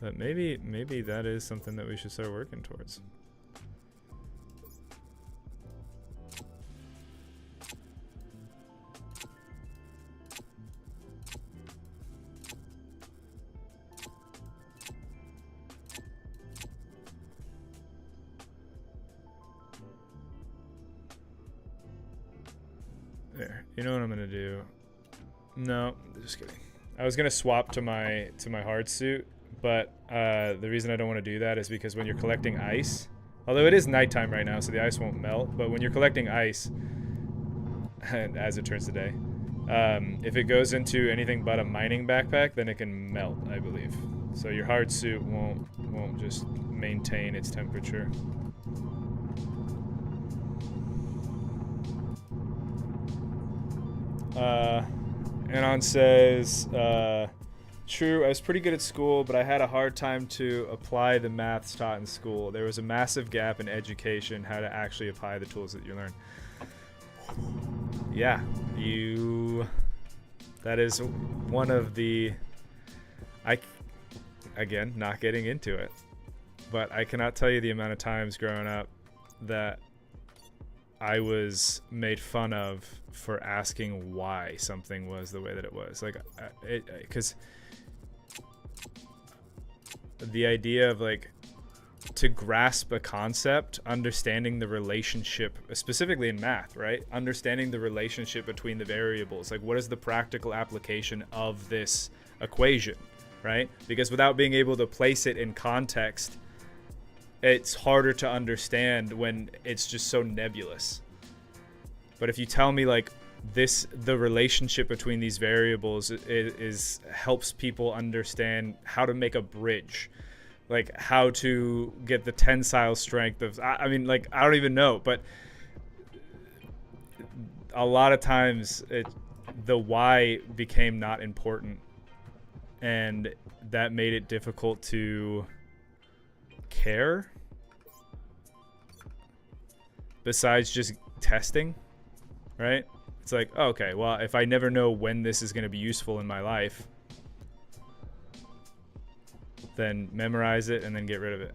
But maybe that is something that we should start working towards. There. You know what I'm gonna do? No, just kidding. I was gonna swap to my hard suit, but the reason I don't want to do that is because when you're collecting ice, although it is nighttime right now, so the ice won't melt, but when you're collecting ice, as it turns today, if it goes into anything but a mining backpack, then it can melt, I believe. So your hard suit won't just maintain its temperature. Anon says, True, I was pretty good at school, but I had a hard time to apply the maths taught in school. There was a massive gap in education, how to actually apply the tools that you learn. Yeah, that is one of the, again, not getting into it, but I cannot tell you the amount of times growing up that I was made fun of for asking why something was the way that it was. Like, because the idea of like to grasp a concept, understanding the relationship, specifically in math, right? Understanding the relationship between the variables. Like, what is the practical application of this equation, right? Because without being able to place it in context, it's harder to understand when it's just so nebulous. But if you tell me like the relationship between these variables is helps people understand how to make a bridge, like how to get the tensile strength of, I mean, like, I don't even know, but a lot of times the why became not important, and that made it difficult to care besides just testing, right? It's like, oh, okay, well, if I never know when this is going to be useful in my life, then memorize it and then get rid of it.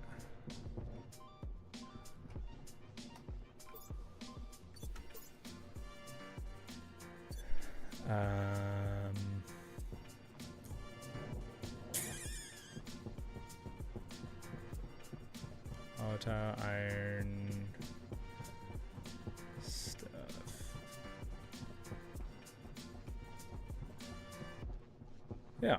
Auto iron stuff. Yeah.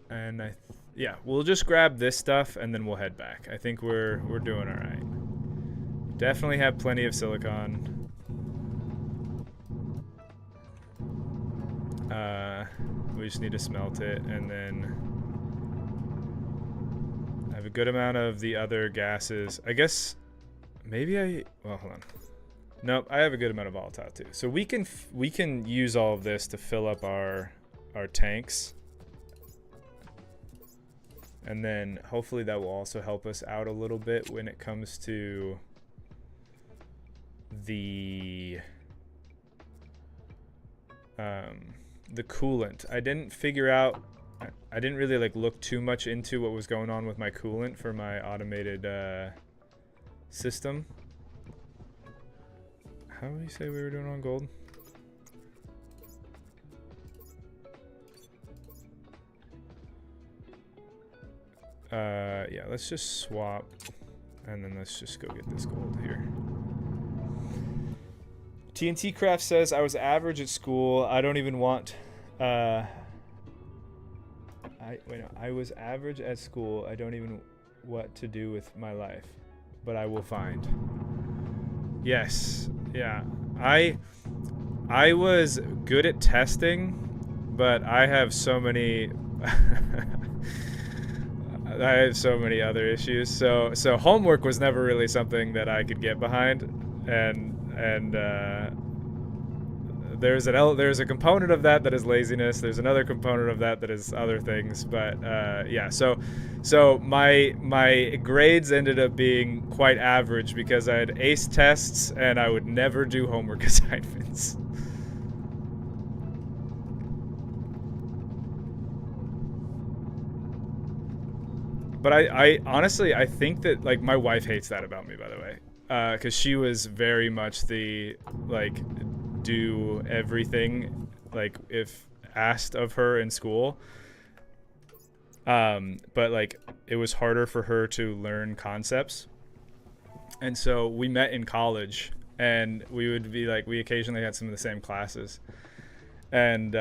And yeah, we'll just grab this stuff and then we'll head back. I think we're doing all right. Definitely have plenty of silicon. We just need to smelt it, and then I have a good amount of the other gases. I guess maybe well, hold on. Nope, I have a good amount of volatile too. So we can use all of this to fill up our tanks. And then hopefully that will also help us out a little bit when it comes to the coolant. I didn't really like look too much into what was going on with my coolant for my automated system. How did we say we were doing on gold? Yeah, let's just swap, and then let's just go get this gold here. TNT Craft says, I was average at school. I don't even want, I was average at school. I don't even what to do with my life, but I will find. Yes. Yeah. I was good at testing, but I have so many I have so many other issues. So homework was never really something that I could get behind, and there's a component of that is laziness. There's another component of that is other things. But yeah, so my grades ended up being quite average because I had ace tests and I would never do homework assignments. But I honestly, I think that, like, my wife hates that about me, by the way, because she was very much the, like, do everything, like, if asked of her in school. But, like, it was harder for her to learn concepts. And so we met in college, and we would be, like, we occasionally had some of the same classes. And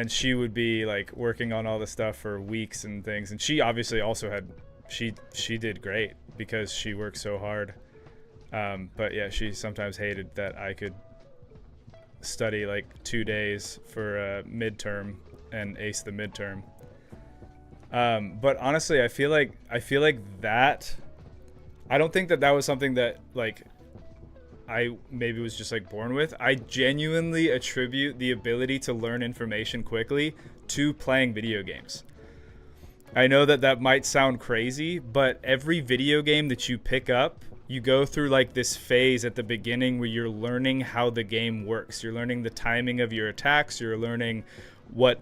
she would be like working on all the stuff for weeks and things, and she obviously also had she did great because she worked so hard, but yeah, she sometimes hated that I could study like 2 days for a midterm and ace the midterm. But honestly, I feel like that, I don't think that was something that, like, I maybe was just like born with. I genuinely attribute the ability to learn information quickly to playing video games. I know that that might sound crazy, but every video game that you pick up, you go through like this phase at the beginning where you're learning how the game works. You're learning the timing of your attacks. You're learning what,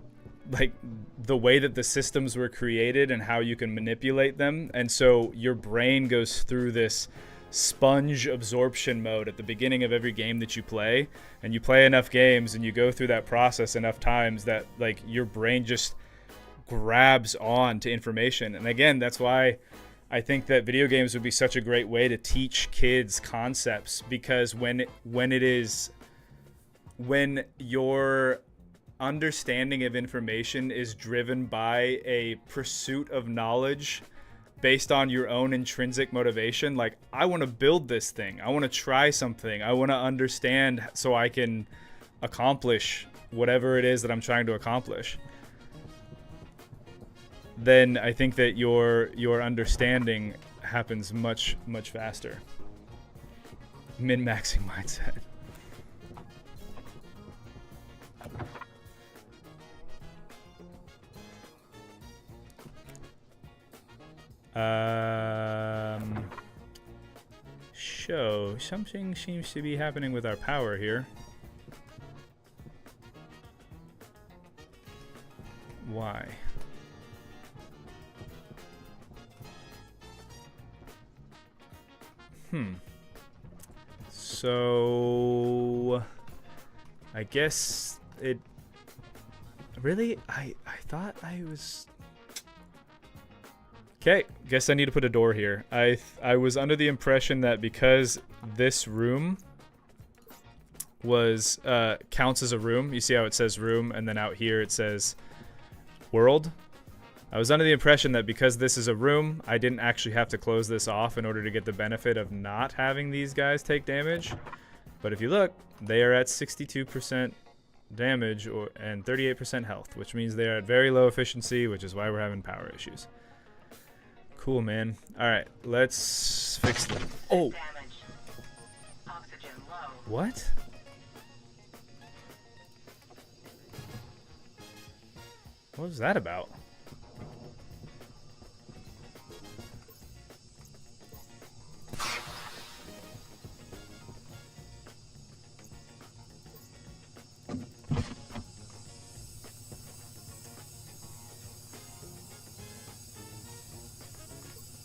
like, the way that the systems were created and how you can manipulate them. And so your brain goes through this sponge absorption mode at the beginning of every game that you play. And you play enough games and you go through that process enough times that, like, your brain just grabs on to information. And again, that's why I think that video games would be such a great way to teach kids concepts, because when your understanding of information is driven by a pursuit of knowledge based on your own intrinsic motivation, like, I want to build this thing, I want to try something, I want to understand so I can accomplish whatever it is that I'm trying to accomplish, then I think that your understanding happens much, much faster. Min-maxing mindset. Show. Something seems to be happening with our power here. Why? So I guess it really, I thought I was okay. Guess I need to put a door here. I was under the impression that because this room was counts as a room, you see how it says room and then out here it says world. I was under the impression that because this is a room, I didn't actually have to close this off in order to get the benefit of not having these guys take damage. But if you look, they are at 62% damage and 38% health, which means they are at very low efficiency, which is why we're having power issues. Cool, man. All right, let's fix them. Oh! What? What was that about?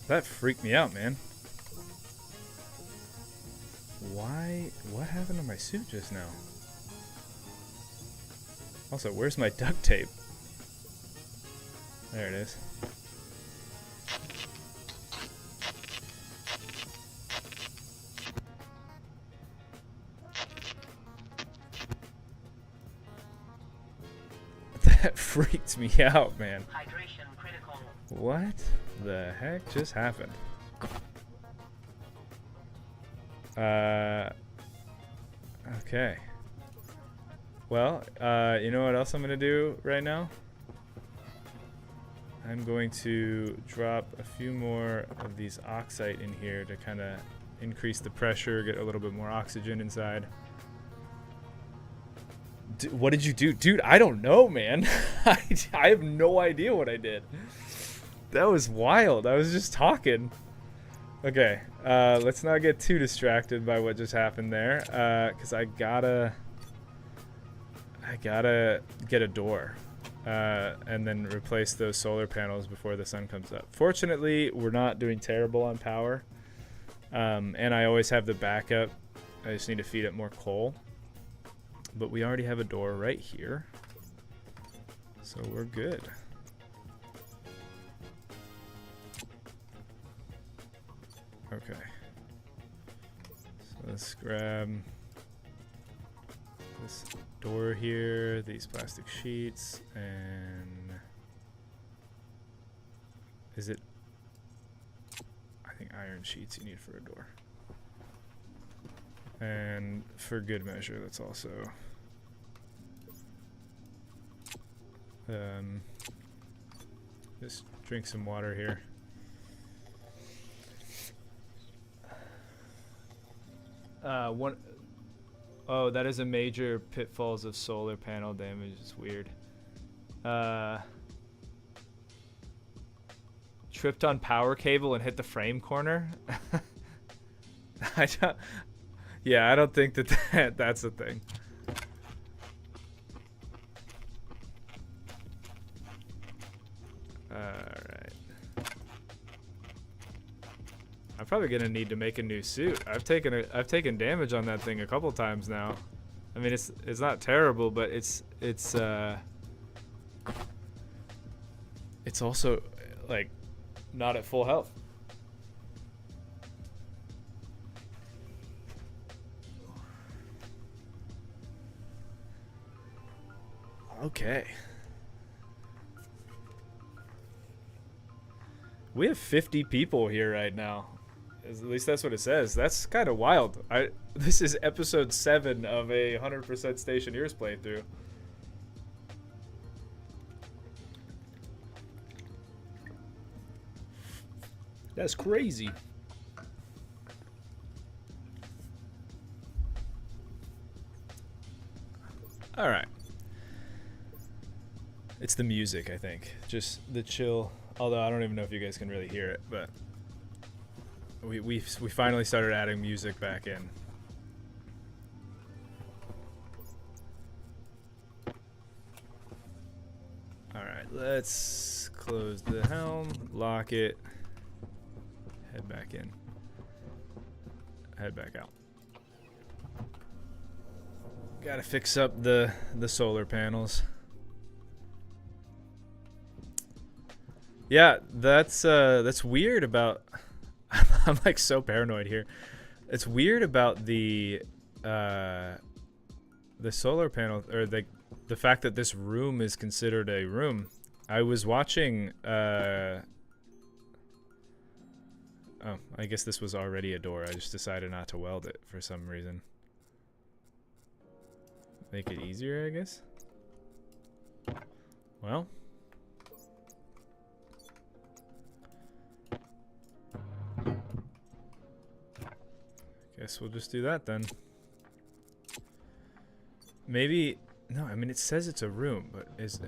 That freaked me out, man. Why? What happened to my suit just now? Also, where's my duct tape? There it is. That freaked me out, man. Hydration critical. What the heck just happened? Okay. Well, you know what else I'm gonna do right now? I'm going to drop a few more of these oxide in here to kind of increase the pressure, get a little bit more oxygen inside. What did you do? Dude, I don't know, man. I have no idea what I did. That was wild. I was just talking. Okay, let's not get too distracted by what just happened there, because I gotta get a door, and then replace those solar panels before the sun comes up. Fortunately, we're not doing terrible on power, and I always have the backup. I just need to feed it more coal. But we already have a door right here, so we're good. Okay. So let's grab this door here, these plastic sheets, and is it? I think iron sheets you need for a door. And for good measure, let's also just drink some water here. One oh, that is a major pitfalls of solar panel damage. It's weird. Tripped on power cable and hit the frame corner. I don't. Yeah, I don't think that's a thing. All right. I'm probably gonna need to make a new suit. I've taken damage on that thing a couple times now. I mean, it's not terrible, but it's also like not at full health. Okay. We have 50 people here right now. At least that's what it says. That's kind of wild. This is episode 7 of a 100% Stationeers playthrough. That's crazy. All right. It's the music, I think. Just the chill. Although I don't even know if you guys can really hear it, but we finally started adding music back in. All right, let's close the helm, lock it, head back in, head back out. Gotta fix up the solar panels. Yeah, that's weird about. I'm like so paranoid here. It's weird about the solar panel, or the fact that this room is considered a room. I was watching. Oh, I guess this was already a door. I just decided not to weld it for some reason. Make it easier, I guess. Well. Guess we'll just do that then. Maybe no, I mean it says it's a room, but is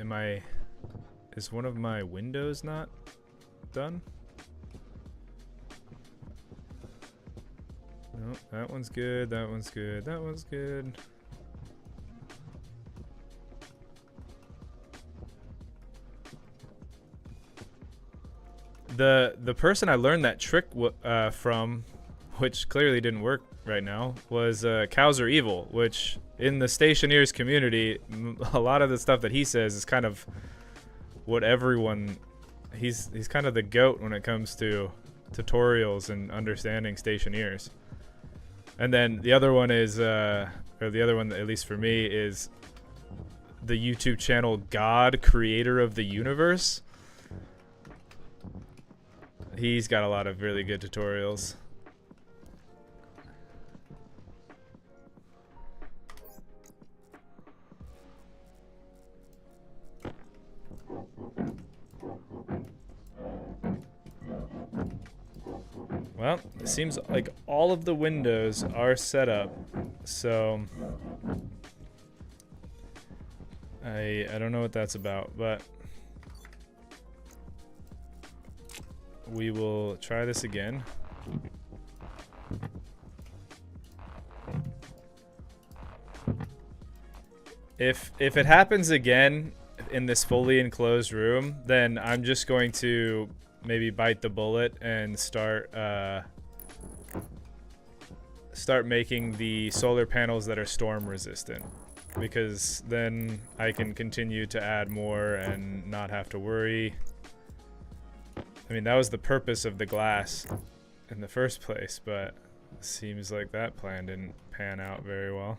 one of my windows not done? No, that one's good, that one's good, that one's good. The person I learned that trick from, which clearly didn't work right now, was Cows Are Evil, which in the Stationeers community, a lot of the stuff that he says is kind of what everyone, he's kind of the GOAT when it comes to tutorials and understanding Stationeers. And then the other one is, or the other one, at least for me, is the YouTube channel God, Creator of the Universe. He's got a lot of really good tutorials. Well, it seems like all of the windows are set up, so I don't know what that's about, but we will try this again. If it happens again in this fully enclosed room, then I'm just going to maybe bite the bullet and start making the solar panels that are storm resistant, because then I can continue to add more and not have to worry. I mean, that was the purpose of the glass in the first place, but it seems like that plan didn't pan out very well.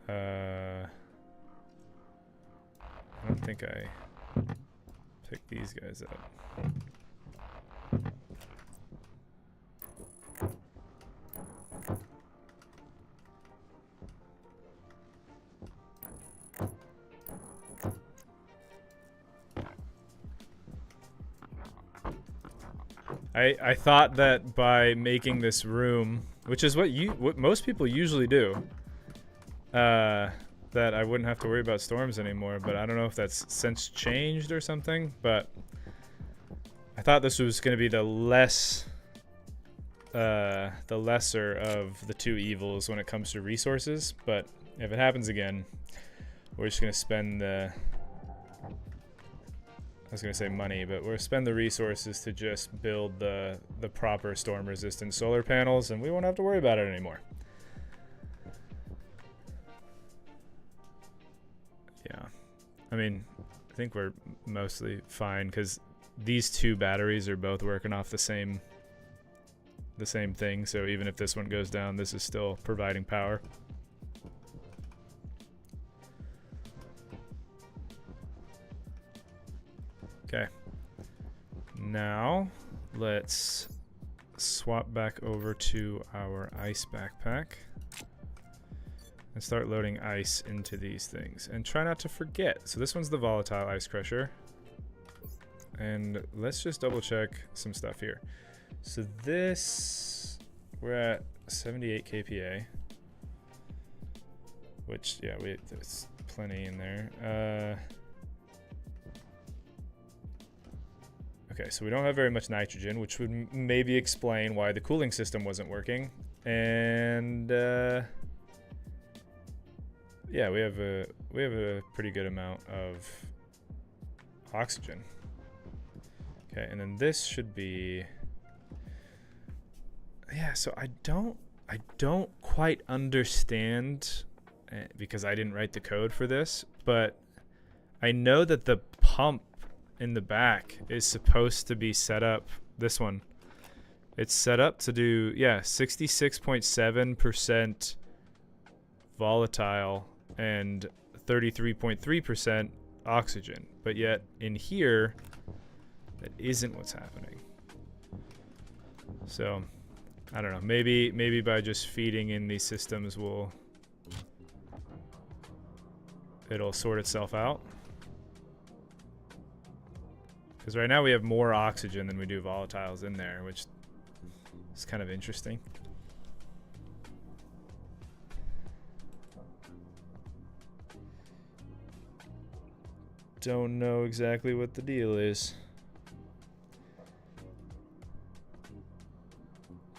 I don't think I picked these guys up. I thought that by making this room, which is what most people usually do, that I wouldn't have to worry about storms anymore. But I don't know if that's since changed or something. But I thought this was going to be the lesser of the two evils when it comes to resources. But if it happens again, we're just going to spend the, I was going to say money, but we'll spend the resources to just build the proper storm resistant solar panels, and we won't have to worry about it anymore. Yeah. I mean, I think we're mostly fine because these two batteries are both working off the same thing. So even if this one goes down, this is still providing power. Okay. Now let's swap back over to our ice backpack and start loading ice into these things, and try not to forget. So this one's the volatile ice crusher, and let's just double check some stuff here. So this, we're at 78 kPa, which, yeah, there's plenty in there. Okay, so we don't have very much nitrogen, which would maybe explain why the cooling system wasn't working. And yeah, we have a pretty good amount of oxygen. Okay, and then this should be, yeah. So I don't quite understand because I didn't write the code for this, but I know that the pump in the back is supposed to be set up, this one, it's set up to do, yeah, 66.7% volatile and 33.3% oxygen, but yet in here that isn't what's happening. So I don't know, maybe by just feeding in these systems it'll sort itself out. Because right now we have more oxygen than we do volatiles in there, which is kind of interesting. Don't know exactly what the deal is.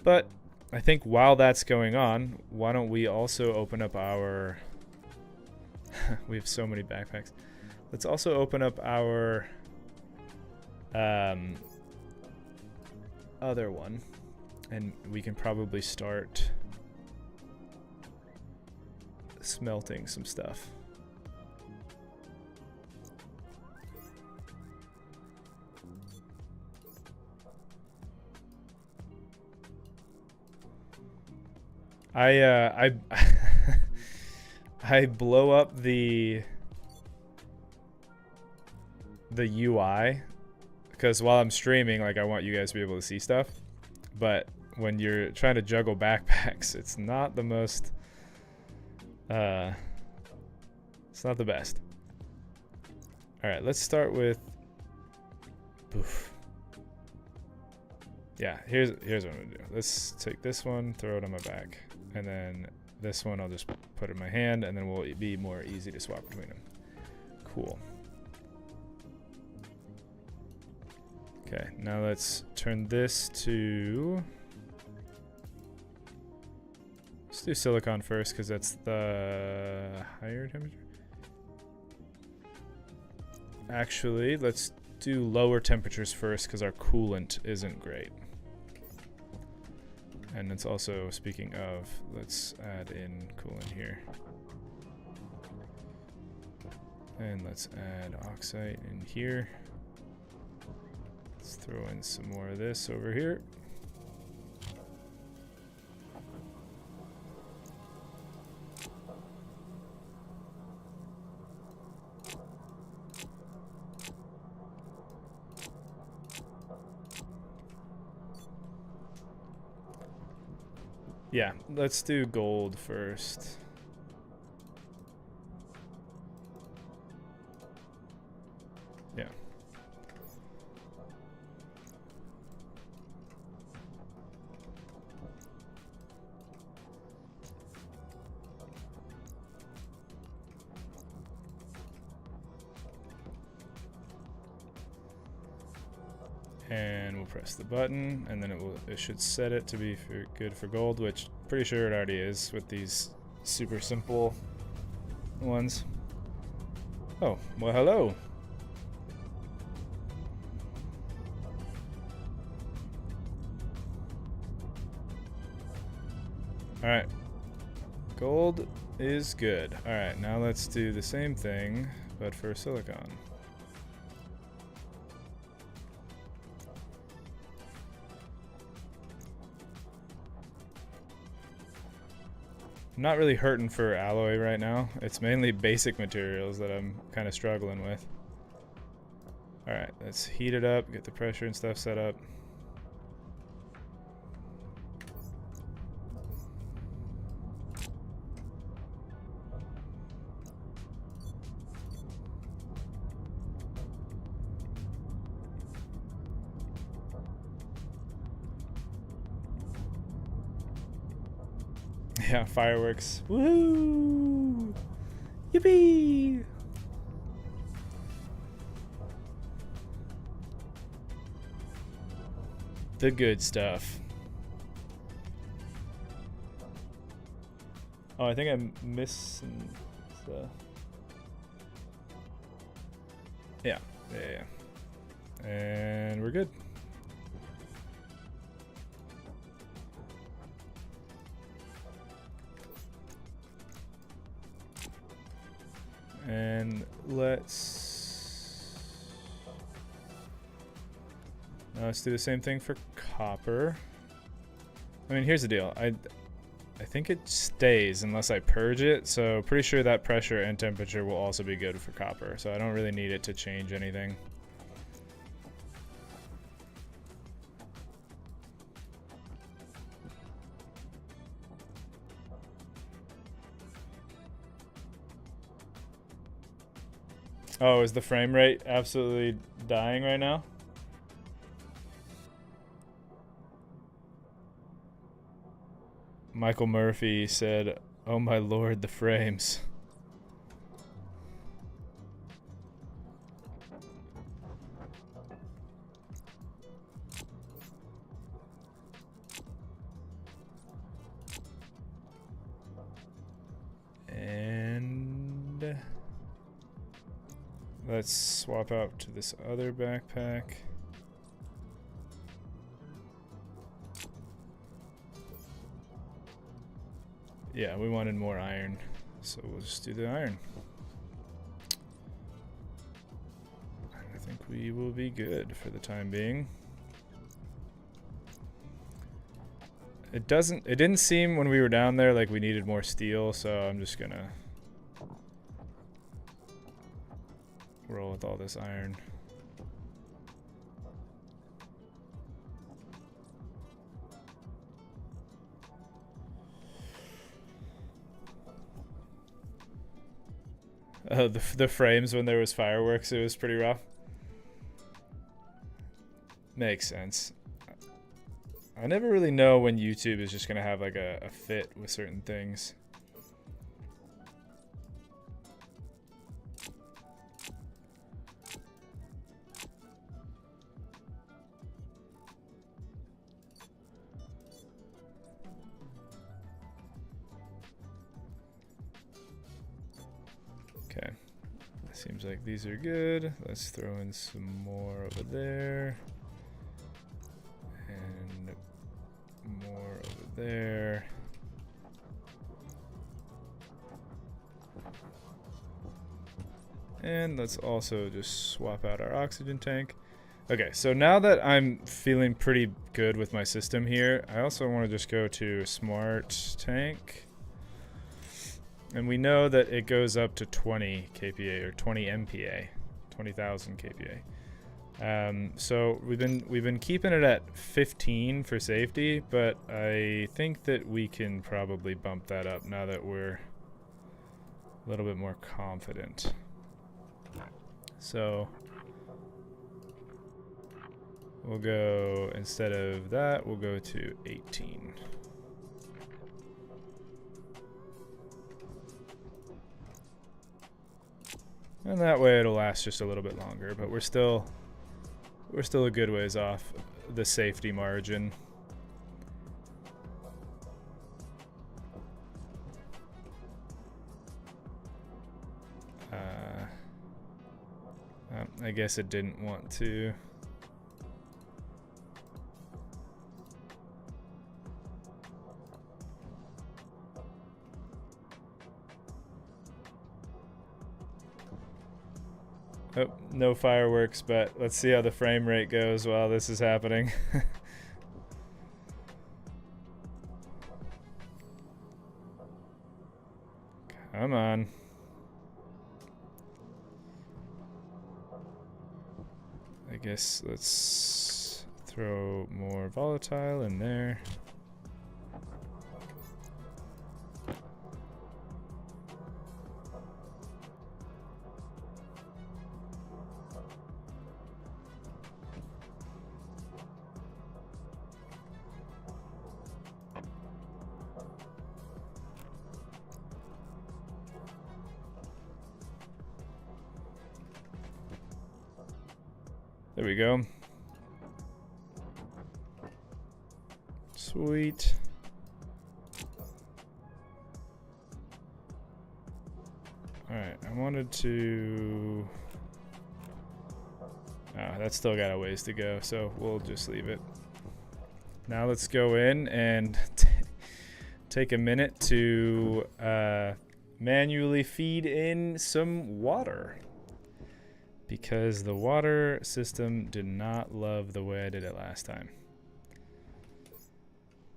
But I think while that's going on, why don't we also open up our... we have so many backpacks. Let's also open up our... other one, and we can probably start smelting some stuff. I blow up the UI because while I'm streaming, like, I want you guys to be able to see stuff, but when you're trying to juggle backpacks, it's not the most it's not the best. All right, let's start with yeah, here's what I'm gonna do. Let's take this one, throw it on my back, and then this one I'll just put in my hand, and then we'll be more easy to swap between them. Cool. Okay, now let's turn this to... Let's do silicon first, because that's the higher temperature. Actually, let's do lower temperatures first, because our coolant isn't great. And it's also, speaking of, let's add in coolant here. And let's add oxide in here. Let's throw in some more of this over here. Yeah, let's do gold first. Yeah. And we'll press the button, and then it should set it to be good for gold, which pretty sure it already is with these super simple ones. Oh, well, hello. All right, gold is good. All right, now let's do the same thing, but for silicon. I'm not really hurting for alloy right now. It's mainly basic materials that I'm kind of struggling with. All right, let's heat it up, get the pressure and stuff set up. Yeah, fireworks. Woohoo! Yippee! The good stuff. Oh, I think I'm missing the... Yeah. And we're good. And let's do the same thing for copper. I mean, here's the deal. I think it stays unless I purge it, so pretty sure that pressure and temperature will also be good for copper, so I don't really need it to change anything. Oh, is the frame rate absolutely dying right now? Michael Murphy said, "Oh my lord, the frames." And let's swap out to this other backpack. Yeah, we wanted more iron, so we'll just do the iron. I think we will be good for the time being. It didn't seem when we were down there like we needed more steel, so I'm just gonna roll with all this iron. The frames when there was fireworks, it was pretty rough. Makes sense. I never really know when YouTube is just gonna have like a fit with certain things. Okay, seems like these are good. Let's throw in some more over there. And more over there. And let's also just swap out our oxygen tank. Okay, so now that I'm feeling pretty good with my system here, I also want to just go to smart tank. And we know that it goes up to 20 kPa or 20 MPa, 20,000 kPa. So we've been keeping it at 15 for safety, but I think that we can probably bump that up now that we're a little bit more confident. So we'll go, instead of that, we'll go to 18. And that way it'll last just a little bit longer, but we're still we're still a good ways off the safety margin. I guess it didn't want to. Oh, no fireworks, but let's see how the frame rate goes while this is happening. Come on. I guess let's throw more volatile in there. There we go. Sweet. Alright, I wanted to... that's still got a ways to go, so we'll just leave it. Now let's go in and take a minute to manually feed in some water. Because the water system did not love the way I did it last time.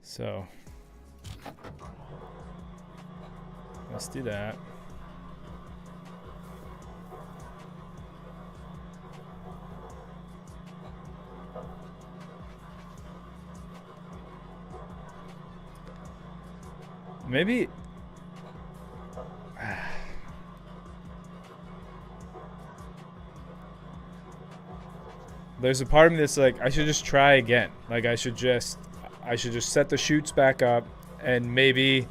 So, let's do that. Maybe... There's a part of me that's like, I should just try again. Like, I should just set the chutes back up, and maybe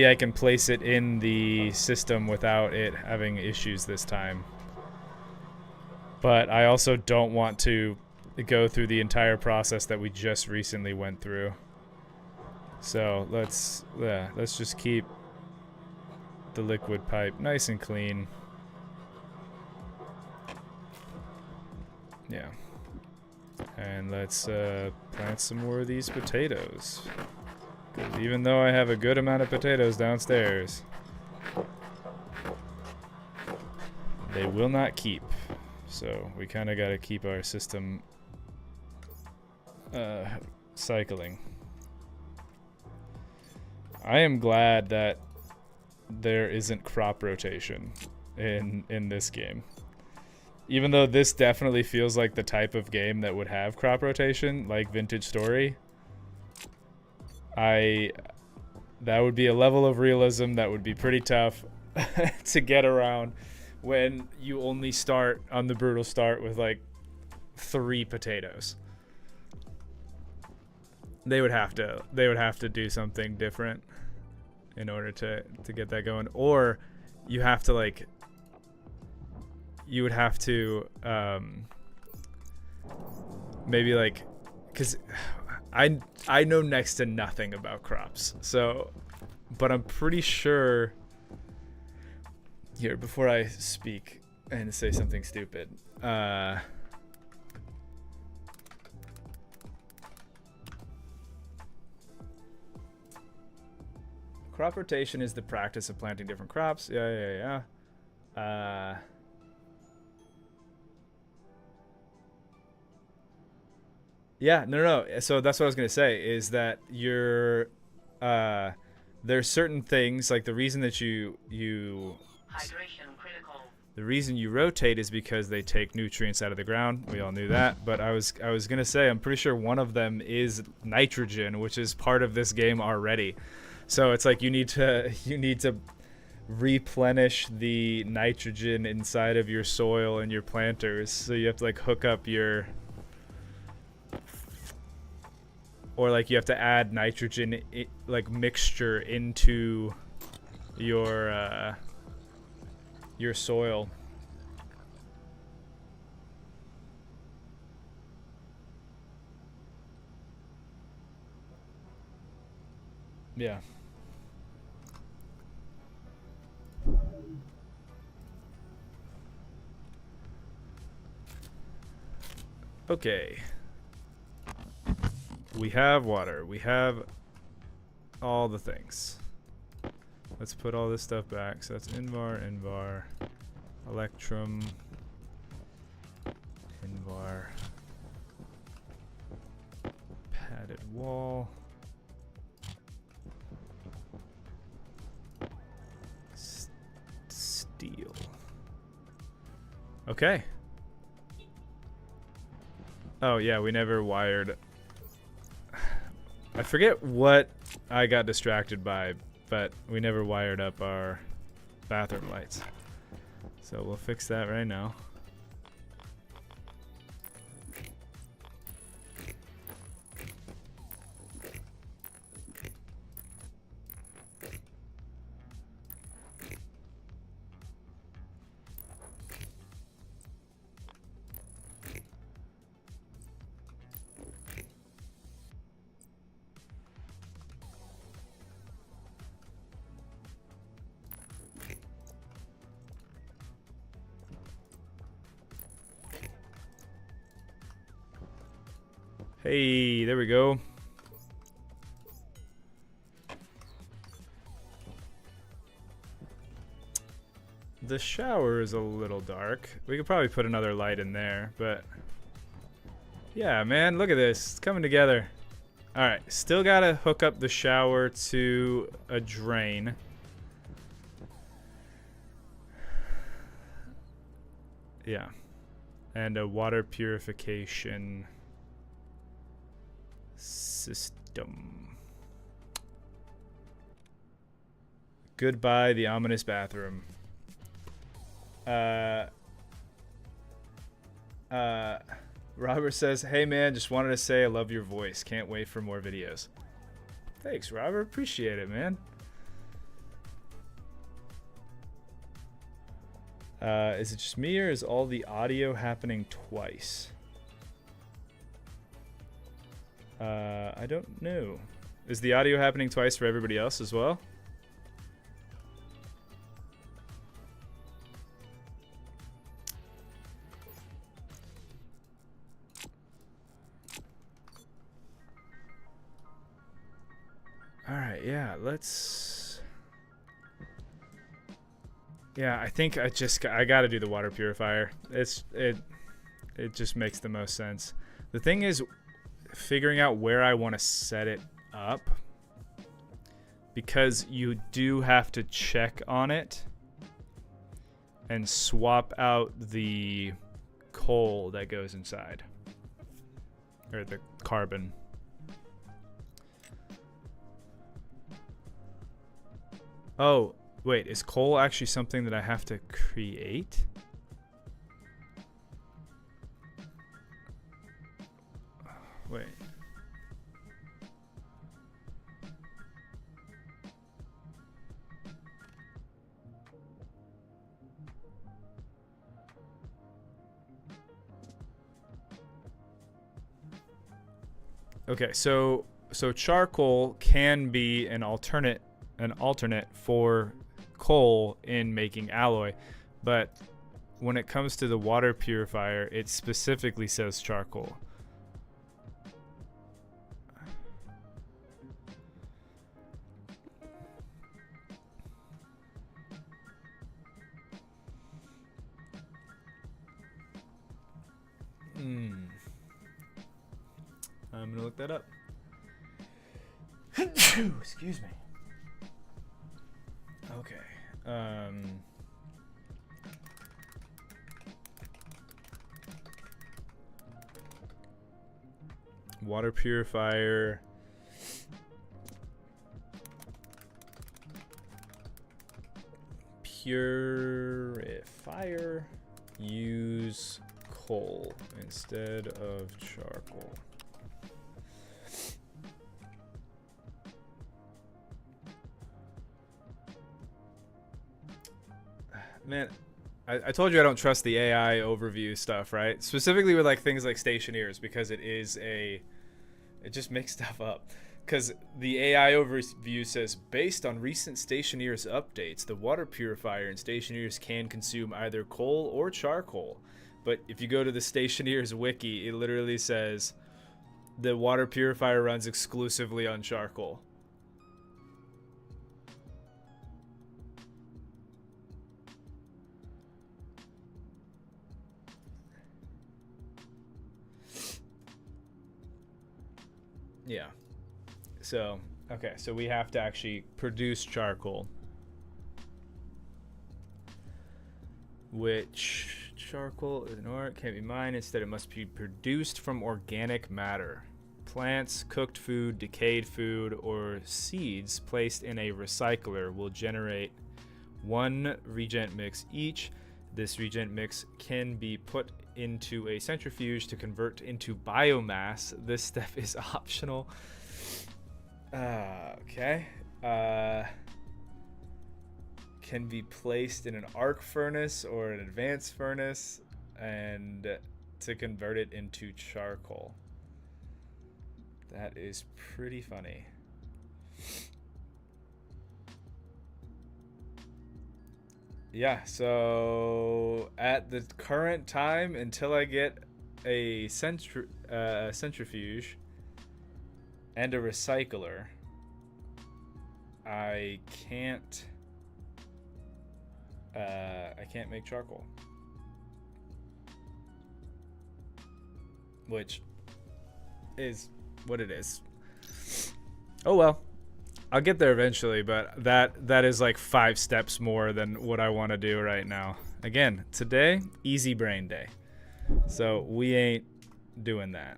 I can place it in the system without it having issues this time. But I also don't want to go through the entire process that we just recently went through. So let's just keep the liquid pipe nice and clean. Yeah. And let's plant some more of these potatoes. 'Cause even though I have a good amount of potatoes downstairs, they will not keep. So we kind of got to keep our system cycling. I am glad that there isn't crop rotation in this game. Even though this definitely feels like the type of game that would have crop rotation, like Vintage Story, that would be a level of realism that would be pretty tough to get around when you only start on the brutal start with like 3 potatoes. They would have to do something different in order to get that going, or you have to like. You would have to maybe like, because I know next to nothing about crops, so, but I'm pretty sure here, before I speak and say something stupid, crop rotation is the practice of planting different crops. Yeah. Yeah, no. So that's what I was gonna say is that there's certain things like the reason that you Hydration critical. the reason you rotate is because they take nutrients out of the ground. We all knew that, but I was gonna say I'm pretty sure one of them is nitrogen, which is part of this game already. So it's like you need to replenish the nitrogen inside of your soil and your planters. So you have to like hook up your. Or like you have to add nitrogen like mixture into your soil. Yeah. Okay. We have water. We have all the things. Let's put all this stuff back. So that's Invar, Electrum, Invar, padded wall, steel. Okay. Oh yeah, we never wired. I forget what I got distracted by, but we never wired up our bathroom lights. So we'll fix that right now. Hey, there we go. The shower is a little dark. We could probably put another light in there, but yeah, man, look at this. It's coming together. All right, still gotta hook up the shower to a drain. Yeah, and a water purification system. Goodbye, the ominous bathroom. Robert says, hey man, just wanted to say I love your voice. Can't wait for more videos. Thanks, Robert. Appreciate it, man. Is it just me or is all the audio happening twice? I don't know. Is the audio happening twice for everybody else as well? Alright, yeah, let's... Yeah, I think I gotta do the water purifier. It just makes the most sense. The thing is, figuring out where I want to set it up, because you do have to check on it and swap out the coal that goes inside, or the carbon. Oh, wait, is coal actually something that I have to create? Wait. Okay, so charcoal can be an alternate for coal in making alloy, but when it comes to the water purifier, it specifically says charcoal. I'm gonna look that up. Excuse me. Okay. Water purifier. Purifier. Use coal instead of charcoal. Man, I told you I don't trust the AI overview stuff, right? Specifically with like things like Stationeers, because it just makes stuff up. because the AI overview says, based on recent Stationeers updates, the water purifier in Stationeers can consume either coal or charcoal. But if you go to the Stationeers wiki, it literally says the water purifier runs exclusively on charcoal. Yeah. So, okay, so we have to actually produce charcoal. Which charcoal is an ore, it can't be mined. Instead, it must be produced from organic matter. Plants, cooked food, decayed food, or seeds placed in a recycler will generate one reagent mix each. This reagent mix can be put into a centrifuge to convert into biomass. This step is optional. Okay. Can be placed in an arc furnace or an advanced furnace and to convert it into charcoal. That is pretty funny. Yeah, so at the current time, until I get a centrifuge and a recycler, I can't make charcoal, which is what it is. Oh well, I'll get there eventually, but that is like 5 steps more than what I want to do right now. Again, today, easy brain day, so we ain't doing that.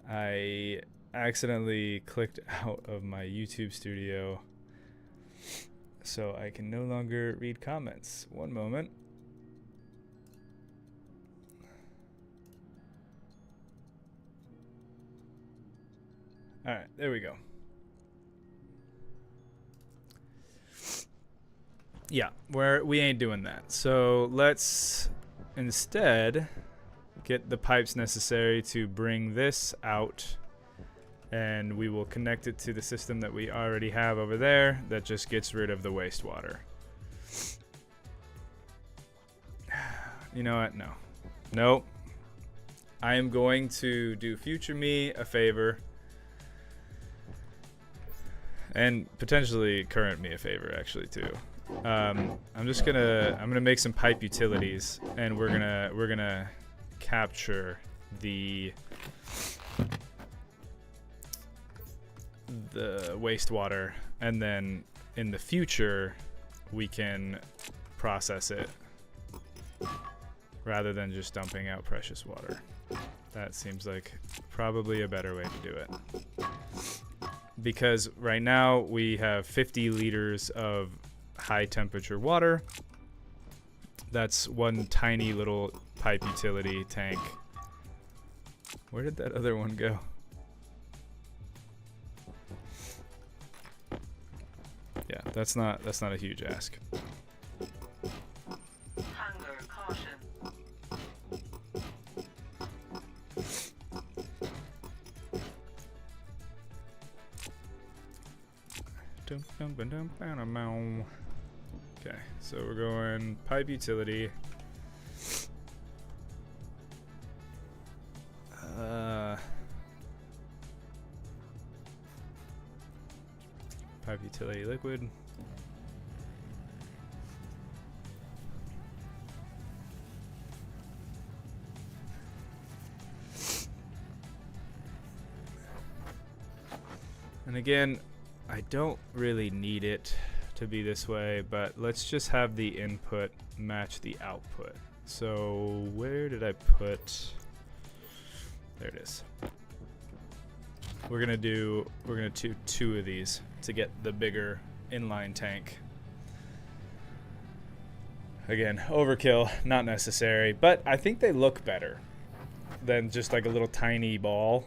I accidentally clicked out of my YouTube studio, so I can no longer read comments. One moment. All right, there we go. Yeah, we ain't doing that. So let's instead get the pipes necessary to bring this out, and we will connect it to the system that we already have over there that just gets rid of the wastewater. You know what? No. Nope. I am going to do future me a favor, and potentially current me a favor actually too. I'm gonna make some pipe utilities, and we're gonna capture the wastewater, and then in the future we can process it rather than just dumping out precious water. That seems like probably a better way to do it, because right now we have 50 liters of high temperature water. That's one tiny little pipe utility tank. Where did that other one go? Yeah, that's not a huge ask. Hunger caution. Okay, so we're going pipe utility. Pipe utility liquid. And again, I don't really need it to be this way, but let's just have the input match the output. So where did I put? There it is. We're gonna do two of these to get the bigger inline tank. Again, overkill, not necessary, but I think they look better than just like a little tiny ball.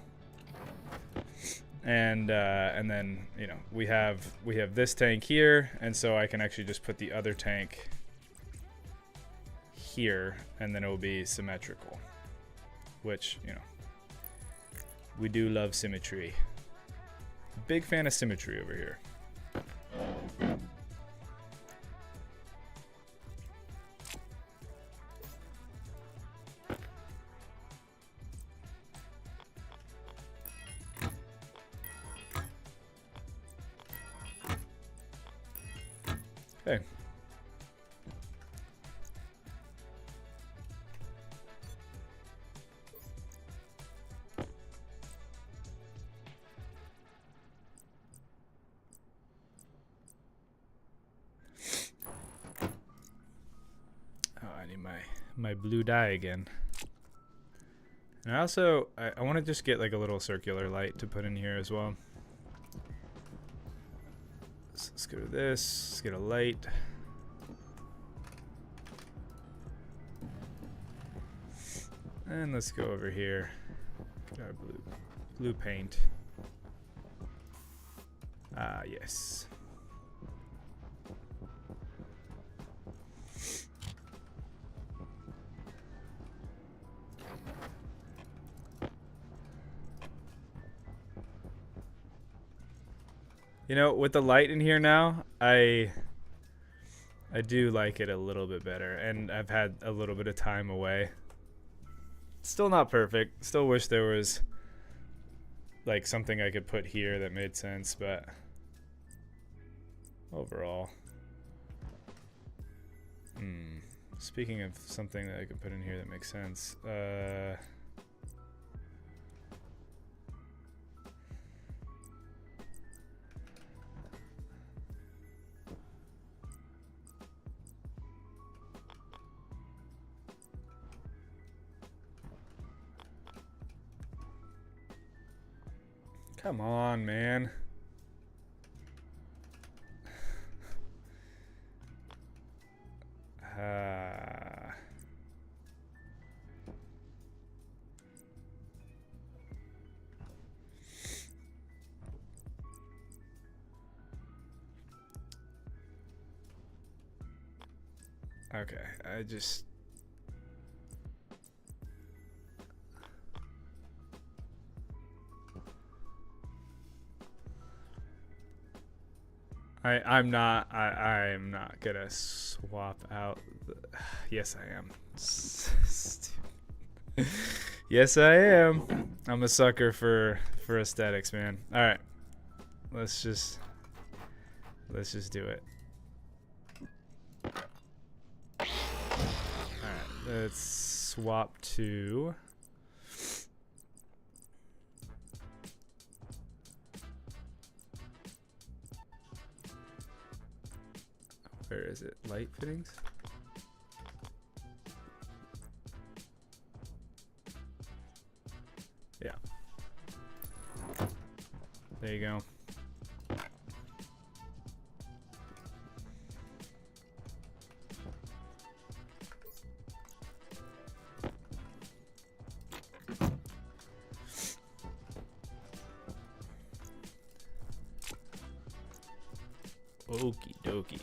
And then, you know, we have this tank here, and so I can actually just put the other tank here, and then it will be symmetrical, which, you know, we do love symmetry. Big fan of symmetry over here. Okay. Oh, I need my blue dye again. And I also, I want to just get like a little circular light to put in here as well. So let's go to this, let's get a light. And let's go over here, get our blue paint. Ah, yes. You know, with the light in here now, I do like it a little bit better, and I've had a little bit of time away. Still not perfect. Still wish there was like something I could put here that made sense, but overall. Speaking of something that I could put in here that makes sense, come on, man. Okay, I'm not gonna swap out yes I am. Yes I am. I'm a sucker for aesthetics, man. Alright. Let's just do it. Alright, let's swap to where is it? Light fittings? Yeah. There you go. Okie dokie.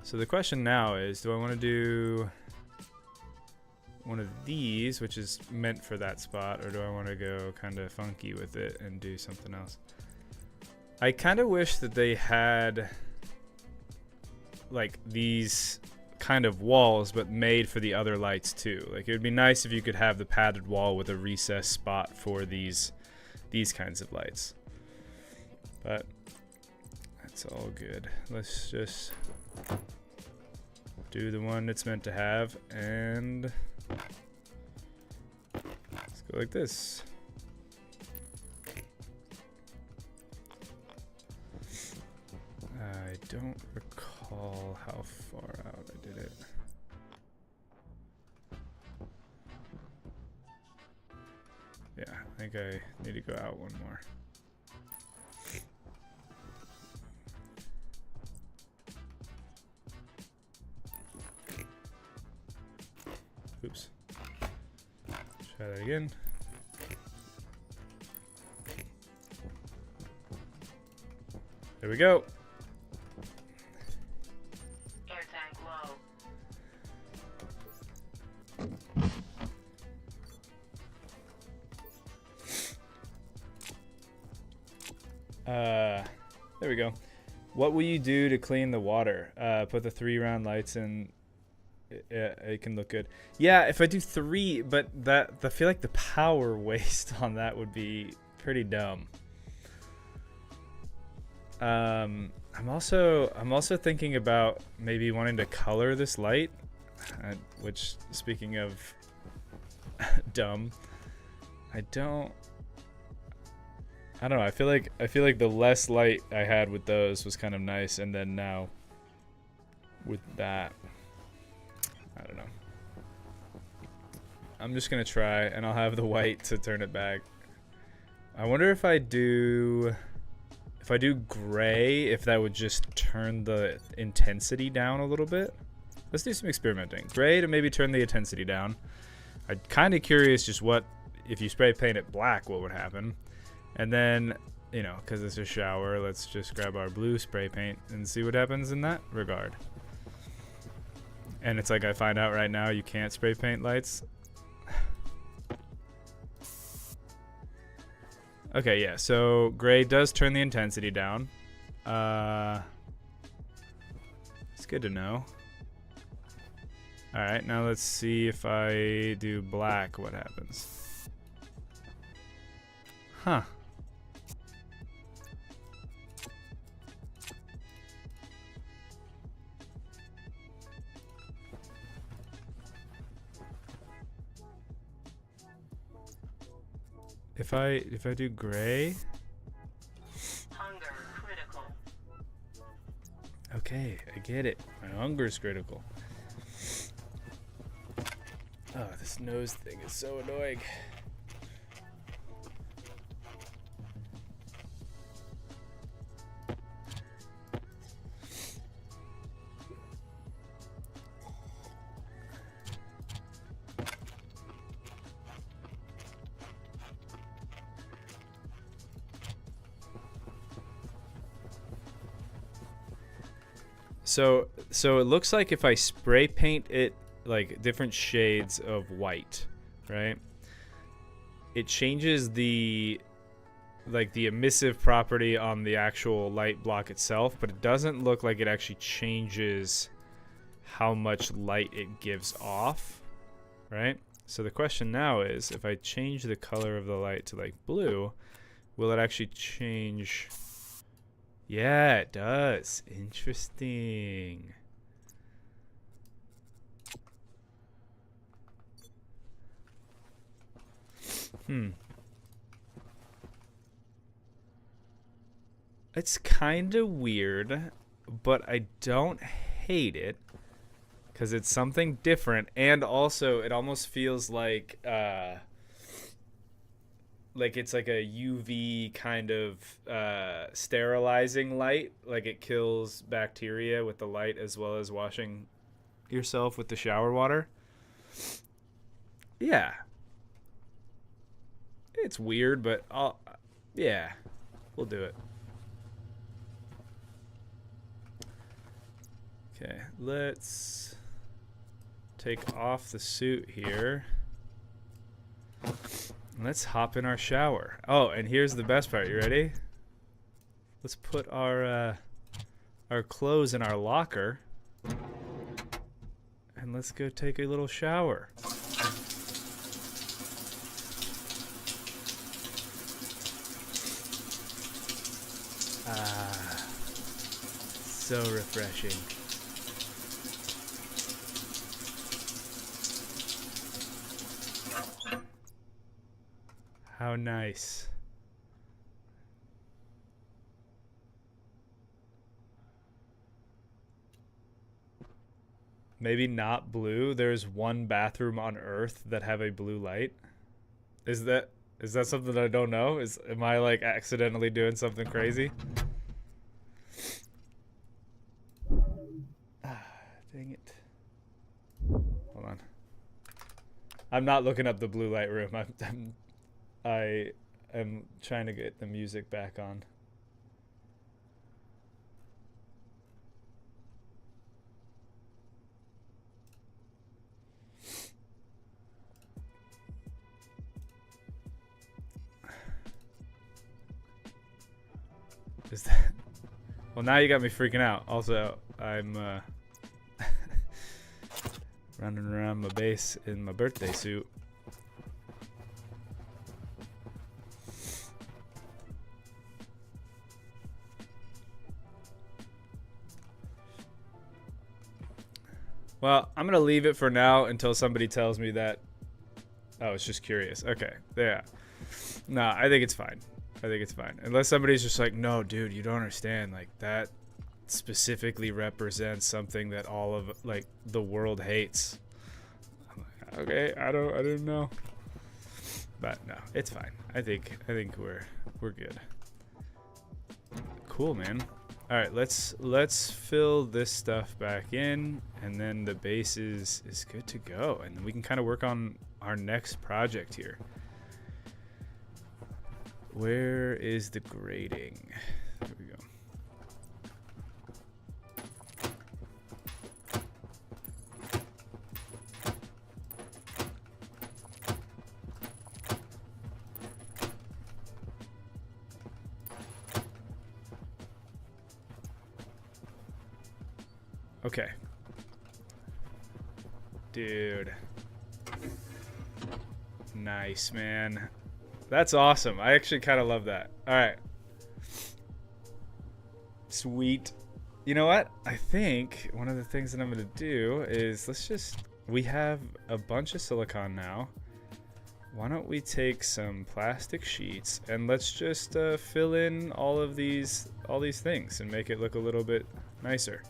So the question now is, do I want to do one of these, which is meant for that spot, or do I want to go kind of funky with it and do something else? I kind of wish that they had like these kind of walls, but made for the other lights too. Like it would be nice if you could have the padded wall with a recessed spot for these kinds of lights. But that's all good. Let's just do the one it's meant to have, and let's go like this. I don't recall how far out I did it. Yeah, I think I need to go out one more. Oops. Try that again. There we go. Air tank low. There we go. What will you do to clean the water? Put the 3-round lights in. It can look good. Yeah, if I do 3, but I feel like the power waste on that would be pretty dumb. I'm also thinking about maybe wanting to color this light, which, speaking of dumb, I don't know. I feel like the less light I had with those was kind of nice, and then now with that, I don't know. I'm just gonna try, and I'll have the white to turn it back. I wonder if I do gray, if that would just turn the intensity down a little bit. Let's do some experimenting. Gray to maybe turn the intensity down. I'm kind of curious just what, if you spray paint it black, what would happen. And then, you know, because it's a shower, let's just grab our blue spray paint and see what happens in that regard. And it's like I find out right now you can't spray paint lights. Okay, yeah, so gray does turn the intensity down. It's good to know. Alright, now let's see if I do black, what happens. Huh. If I do gray. Hunger critical. Okay, I get it. My hunger is critical. Oh, this nose thing is so annoying. So it looks like if I spray paint it like different shades of white, right? It changes the emissive property on the actual light block itself, but it doesn't look like it actually changes how much light it gives off, right? So the question now is, if I change the color of the light to like blue, will it actually change? Yeah, it does. Interesting. It's kind of weird, but I don't hate it because it's something different, and also it almost feels like it's like a UV kind of sterilizing light. Like it kills bacteria with the light as well as washing yourself with the shower water. Yeah. It's weird, but yeah, we'll do it. Okay, let's take off the suit here. Let's hop in our shower. Oh, and here's the best part. You ready? Let's put our clothes in our locker. And let's go take a little shower. Ah, so refreshing. How nice. Maybe not blue. There's one bathroom on Earth that have a blue light. Is that something that I don't know? Am I like accidentally doing something crazy? Dang it. Hold on. I'm not looking up the blue light room. I am trying to get the music back on. Well, now you got me freaking out. Also, I'm running around my base in my birthday suit. Well, I'm going to leave it for now until somebody tells me that. Oh, it's just curious. Okay. Yeah. No, I think it's fine. I think it's fine. Unless somebody's just like, no, dude, you don't understand. Like, that specifically represents something that all of, like, the world hates. I'm like, okay, I don't know. But no, it's fine. I think we're good. Cool, man. All right, let's fill this stuff back in, and then the base is good to go, and we can kind of work on our next project here. Where is the grading? There we go. Okay. Dude. Nice, man. That's awesome. I actually kind of love that. All right. Sweet. You know what? I think one of the things that I'm going to do is we have a bunch of silicone now. Why don't we take some plastic sheets and let's just fill in all these things and make it look a little bit nicer.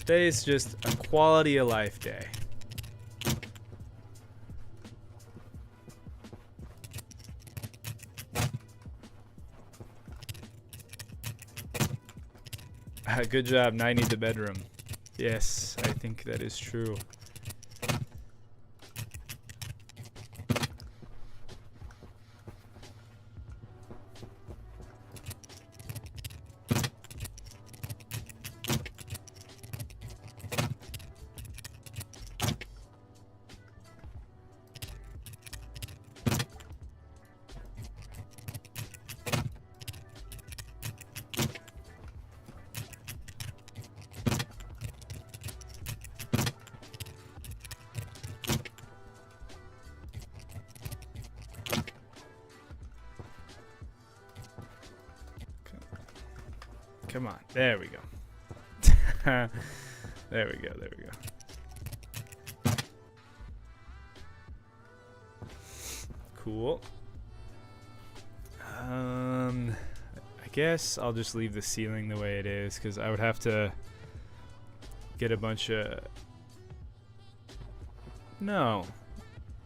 Today is just a quality of life day. Good job. Now I need the bedroom. Yes, I think that is true. Come on. There we go. There we go. There we go. Cool. I guess I'll just leave the ceiling the way it is because I would have to get a bunch of... No.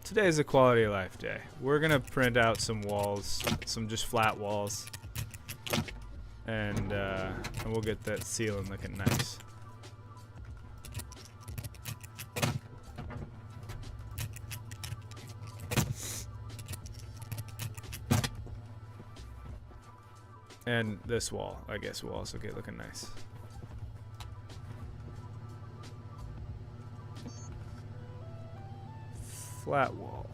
Today is a quality of life day. We're going to print out some walls, some just flat walls. And we'll get that ceiling looking nice. And this wall, I guess, will also get looking nice. Flat wall.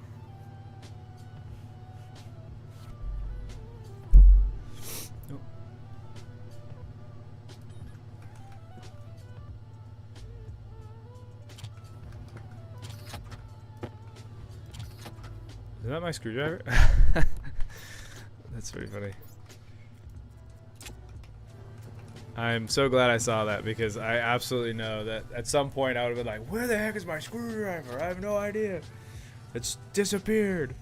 Is that my screwdriver? That's pretty funny. I'm so glad I saw that because I absolutely know that at some point I would have been like, where the heck is my screwdriver? I have no idea. It's disappeared.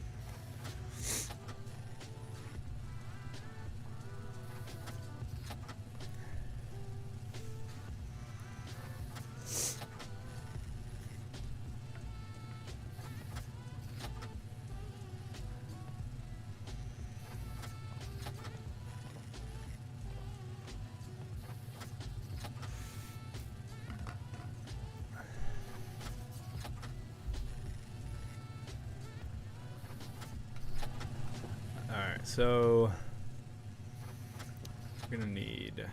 So we're gonna need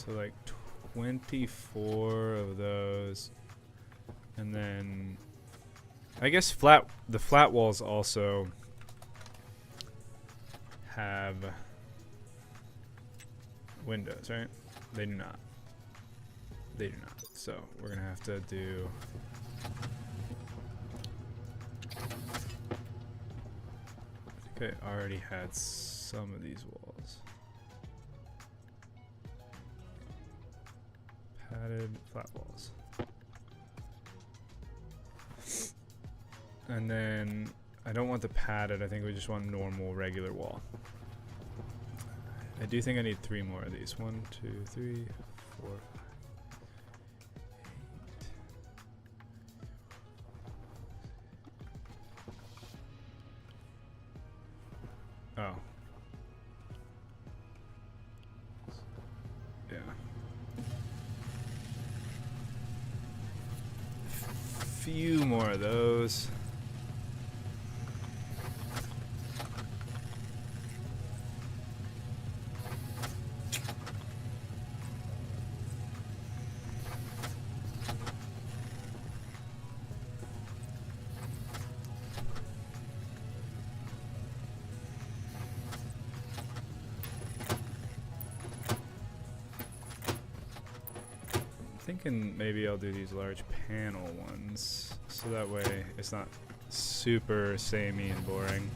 like 24 of those, and then I guess the flat walls also have windows, right? They do not. They do not. So we're gonna have to do I think I already had some of these walls. Padded flat walls. And then I don't want the padded, I think we just want normal regular wall. I do think I need 3 more of these. 1, 2, 3, 4, 5, 8. Oh. Yeah. Few more of those. Thinking maybe I'll do these large panel ones so that way it's not super samey and boring.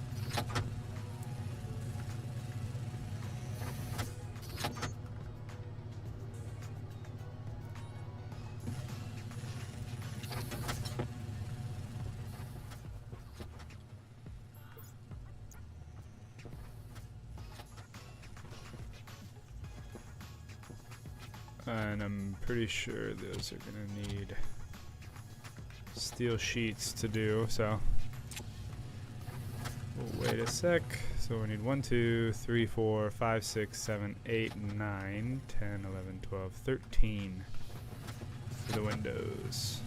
And I'm pretty sure those are gonna need steel sheets to do, so we'll wait a sec. So we need 1, 2, 3, 4, 5, 6, 7, 8, 9, 10, 11, 12, 13 for the windows.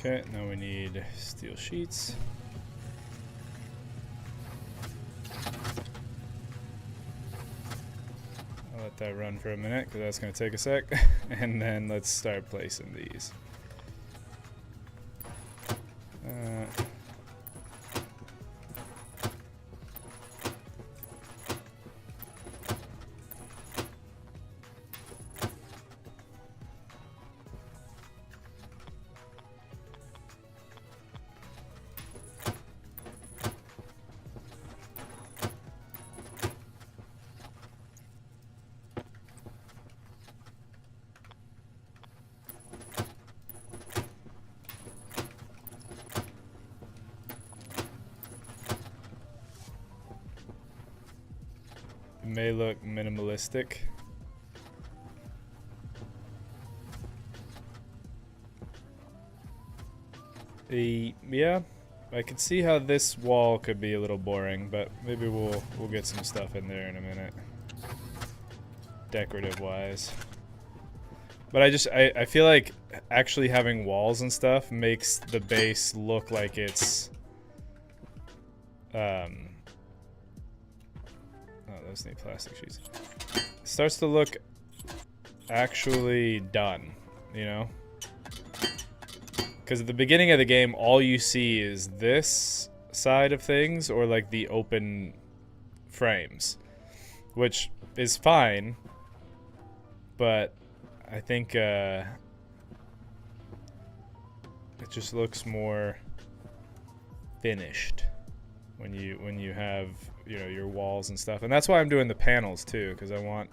Okay, now we need steel sheets. I'll let that run for a minute because that's going to take a sec. And then let's start placing these. It may look minimalistic. Yeah, I could see how this wall could be a little boring, but maybe we'll get some stuff in there in a minute, decorative wise. But I feel like actually having walls and stuff makes the base look like it's oh, those need plastic sheets. It starts to look actually done, you know? Because at the beginning of the game, all you see is this side of things or like the open frames, which is fine, but I think it just looks more finished when you have, you know, your walls and stuff. And that's why I'm doing the panels too, because I want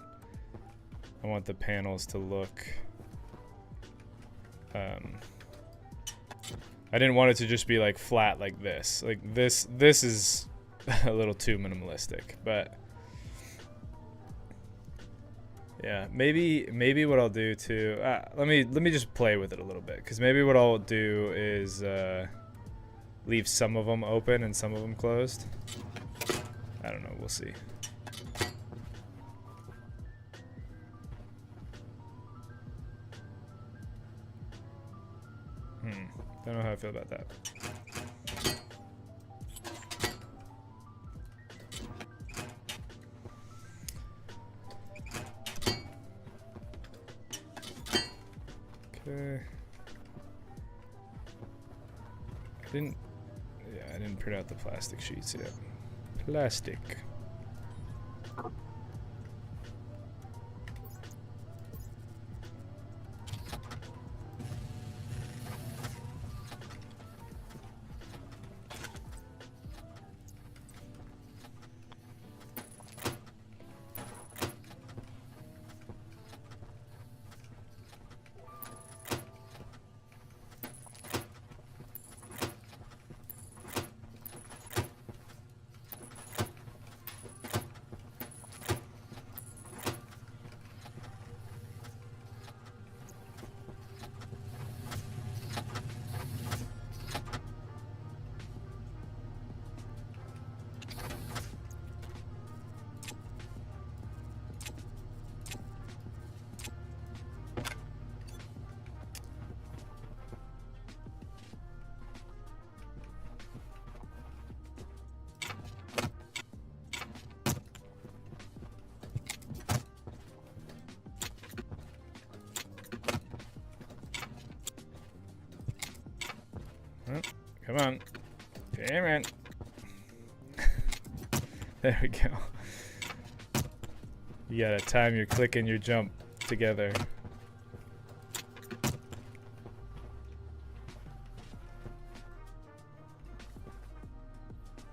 the panels to look I didn't want it to just be like flat like this. Like this is a little too minimalistic, but yeah, maybe what I'll do too. Let me just play with it a little bit, because maybe what I'll do is leave some of them open and some of them closed. I don't know. We'll see. Don't know how I feel about that. Okay. I didn't print out the plastic sheets yet. Plastic. Oh, come on. Damn it. There we go. You gotta time your click and your jump together.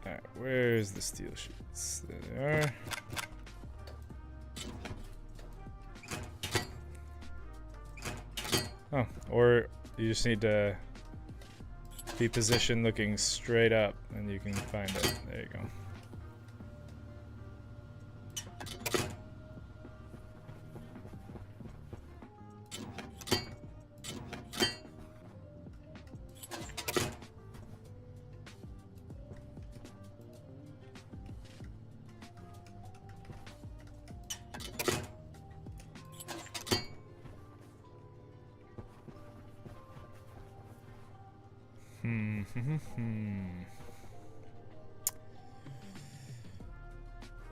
Alright, where's the steel sheets? There they are. Oh, or you just need to be positioned looking straight up and you can find it. There you go.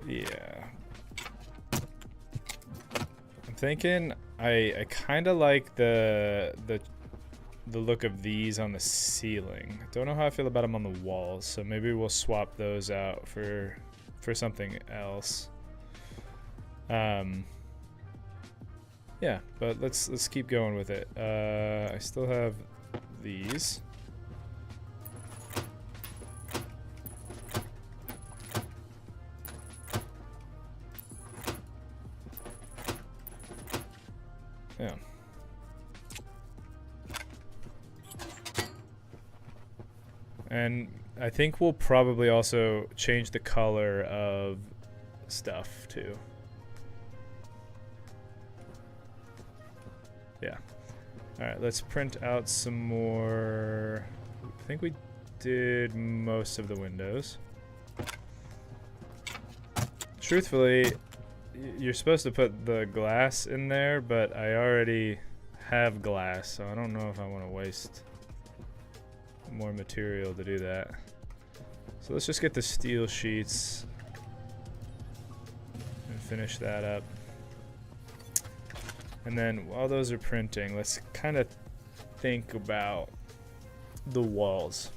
Yeah. I'm thinking I kind of like the look of these on the ceiling. Don't know how I feel about them on the walls, so maybe we'll swap those out for something else. Yeah, but let's keep going with it. I still have these. Yeah. And I think we'll probably also change the color of stuff too. Yeah. All right, let's print out some more. I think we did most of the windows. Truthfully, you're supposed to put the glass in there, but I already have glass, so I don't know if I want to waste more material to do that. So let's just get the steel sheets and finish that up. And then while those are printing, let's kind of think about the walls.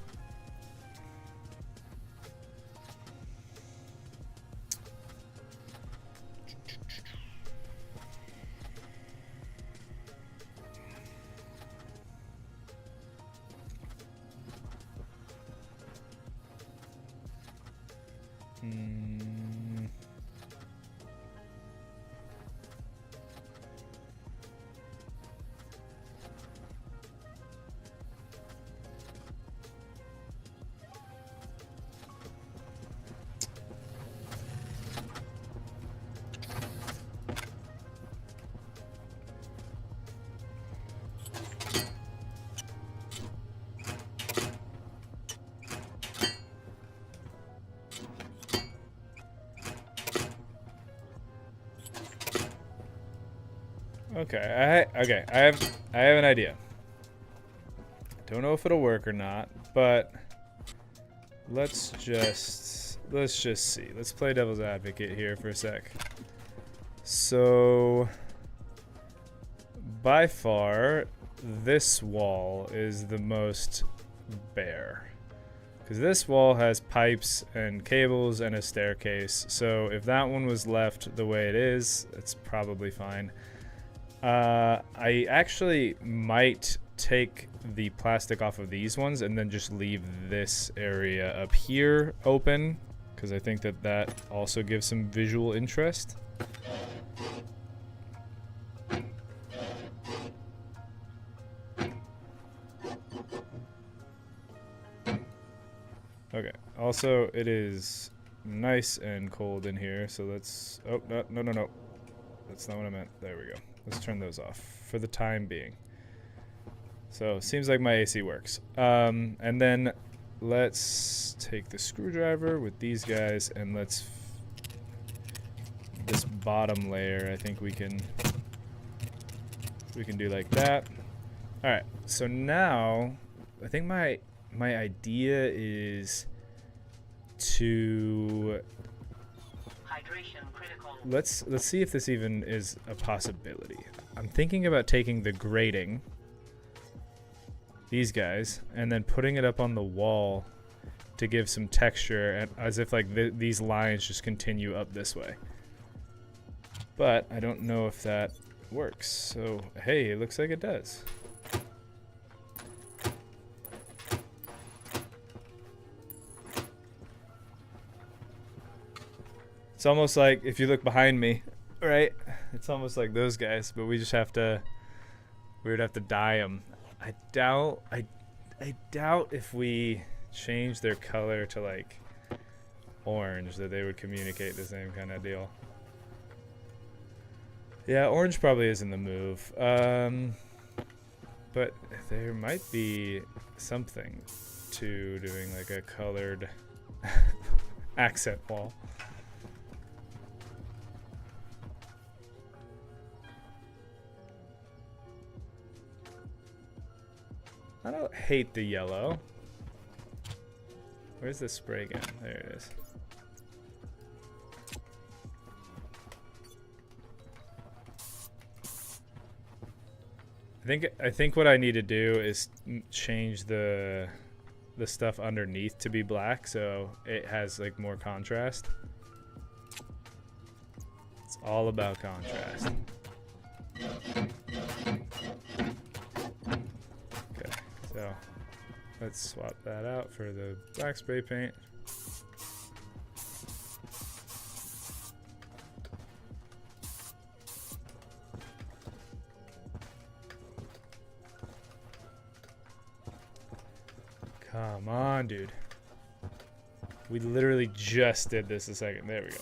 Okay, I have an idea. Don't know if it'll work or not, but let's just see. Let's play devil's advocate here for a sec. So by far this wall is the most bare, because this wall has pipes and cables and a staircase. So if that one was left the way it is, it's probably fine. I actually might take the plastic off of these ones and then just leave this area up here open, because I think that that also gives some visual interest. Okay, also it is nice and cold in here, so let's, oh, no. That's not what I meant. There we go. Let's turn those off for the time being. So, seems like my AC works. And then let's take the screwdriver with these guys, and let's, this bottom layer, I think we can do like that. All right, so now I think my idea is to, Hydration critical. let's see if this even is a possibility. I'm thinking about taking the grating, these guys, and then putting it up on the wall to give some texture, and as if like these lines just continue up this way. But I don't know if that works. So hey, it looks like it does. It's almost like, if you look behind me, right? It's almost like those guys, but we just have to, we would have to dye them. I doubt if we change their color to like orange that they would communicate the same kind of deal. Yeah, orange probably isn't the move. But there might be something to doing like a colored accent wall. I don't hate the yellow. Where's the spray gun? There it is. I think what I need to do is change the stuff underneath to be black, so it has like more contrast. It's all about contrast. Okay, so let's swap that out for the black spray paint. Come on, dude. We literally just did this a second. There we go.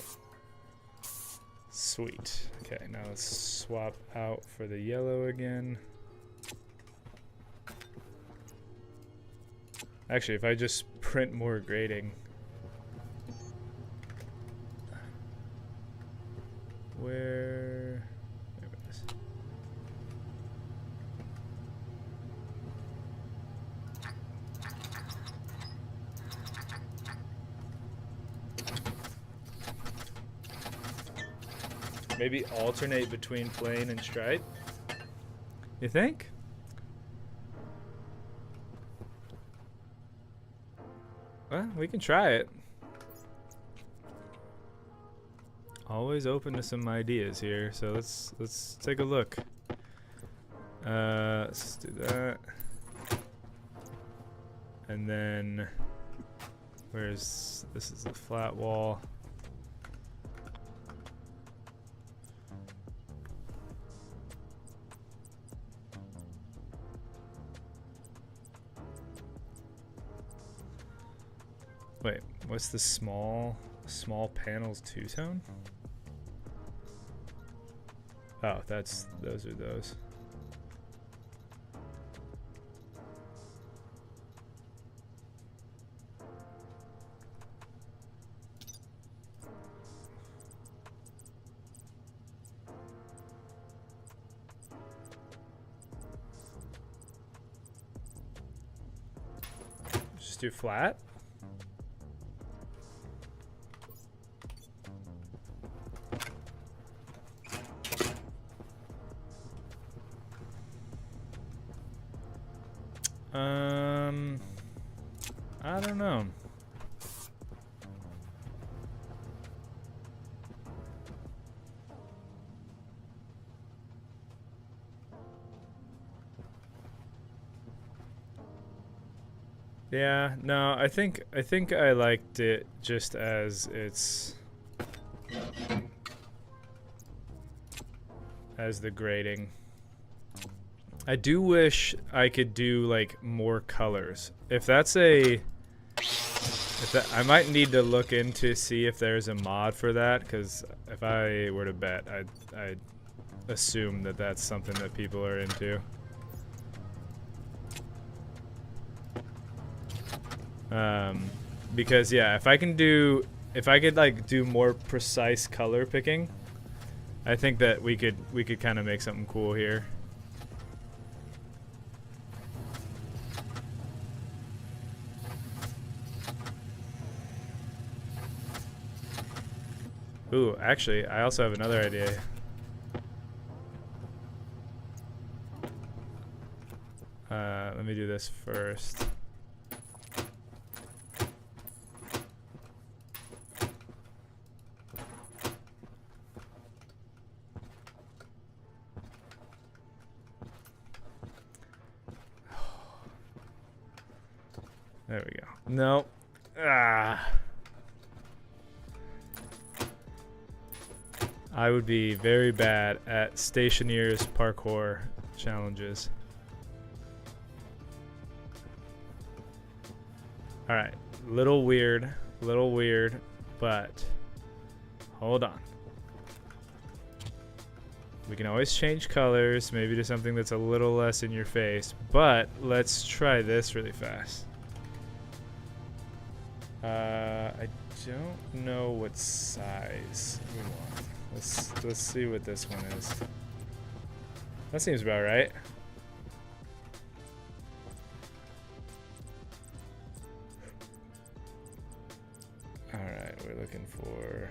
Sweet. Okay, now let's swap out for the yellow again. Actually, if I just print more grading. Where it is. Maybe alternate between plain and stripe? You think? Well, we can try it. Always open to some ideas here, so let's take a look. Let's do that. And then this is the flat wall. Wait, what's the small panels two-tone? Oh, those are those. Just do flat. I don't know. Yeah, no, I think I liked it just as it's as the grading. I do wish I could do like more colors. If that's a I might need to look into see if there's a mod for that, because if I were to bet, I'd assume that that's something that people are into. Because yeah, if I could like do more precise color picking, I think that we could kind of make something cool here. Ooh, actually, I also have another idea. Let me do this first. There we go. No. Ah. I would be very bad at Stationeers parkour challenges. Alright, little weird, but hold on. We can always change colors, maybe to something that's a little less in your face, but let's try this really fast. I don't know what size we want. Let's see what this one is. That seems about right. Alright, we're looking for...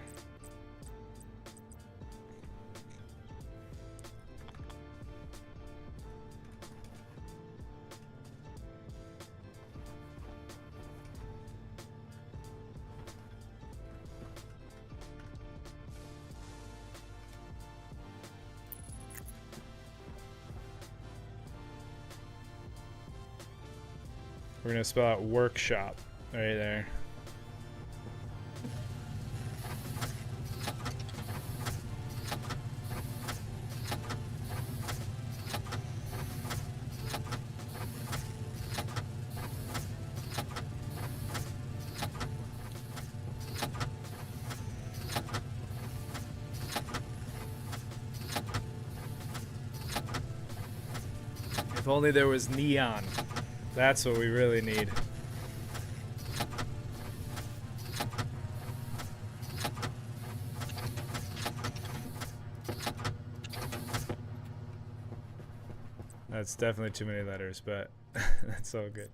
We're gonna spell out workshop right there. If only there was neon. That's what we really need. That's definitely too many letters, but that's all good.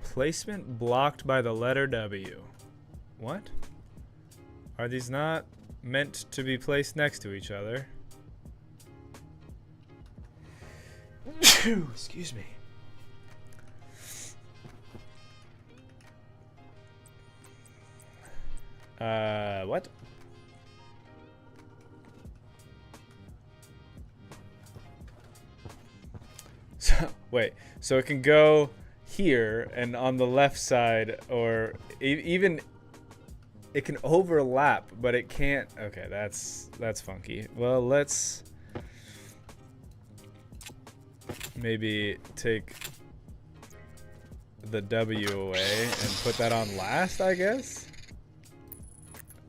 Placement blocked by the letter W. What? Are these not meant to be placed next to each other? Excuse me. What? So, wait, so it can go here and on the left side, or even it can overlap, but it can't. Okay, that's funky. Well, let's maybe take the W away and put that on last, I guess.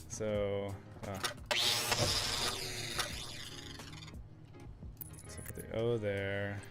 So, so put the O there.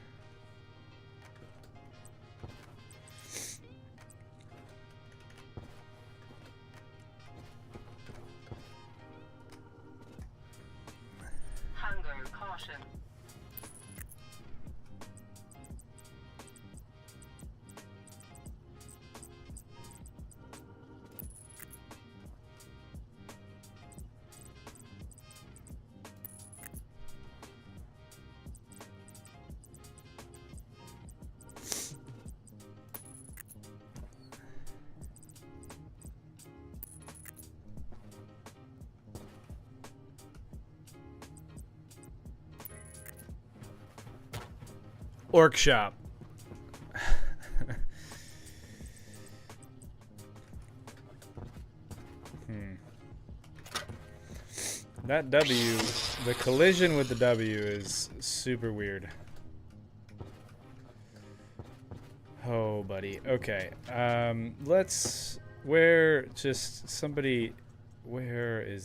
Orc shop. That W, the collision with the W is super weird. Oh, buddy. Okay. Let's, where is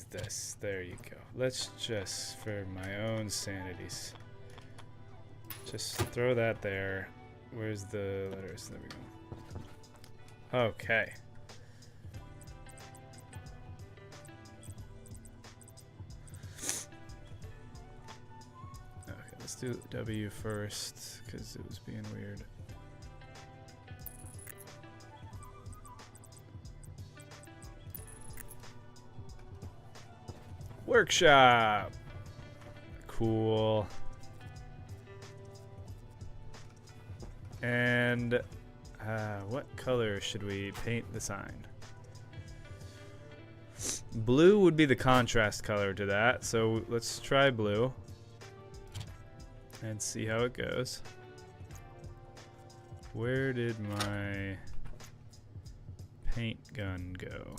this? There you go. Let's just, for my own sanities, just throw that there. Where's the letters? There we go. Okay. Let's do W first, because it was being weird. Workshop! Cool. And what color should we paint the sign? Blue would be the contrast color to that, so let's try blue. And see how it goes. Where did my paint gun go?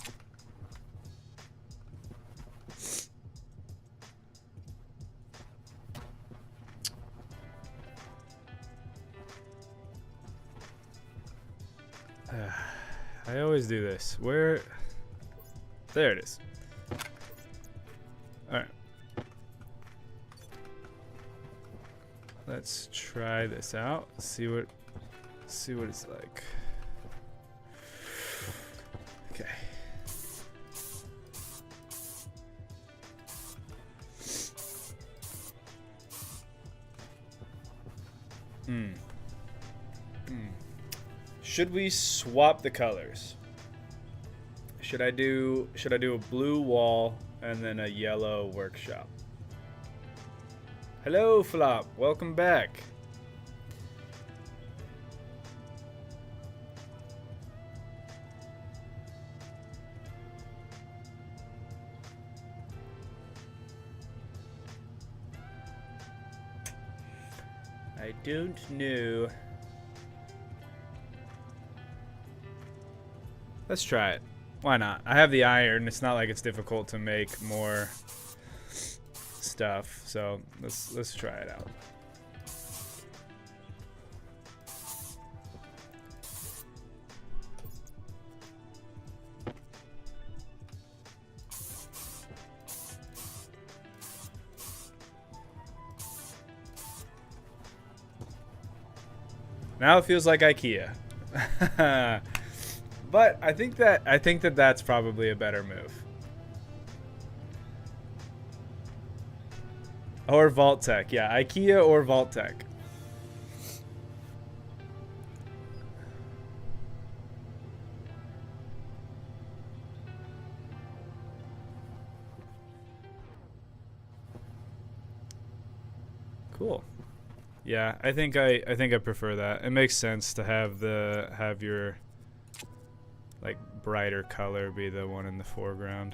I always do this. Where? There it is. All right. Let's try this out. See what it's like. Okay. Should we swap the colors? Should I do a blue wall and then a yellow workshop? Hello, Flop. Welcome back. I don't know. Let's try it. Why not? I have the iron. It's not like it's difficult to make more stuff, so let's try it out. Now it feels like IKEA. But I think that that's probably a better move. Or Vault-Tec. Yeah, IKEA or Vault-Tec. Cool. Yeah, I think I prefer that. It makes sense to have your like brighter color be the one in the foreground.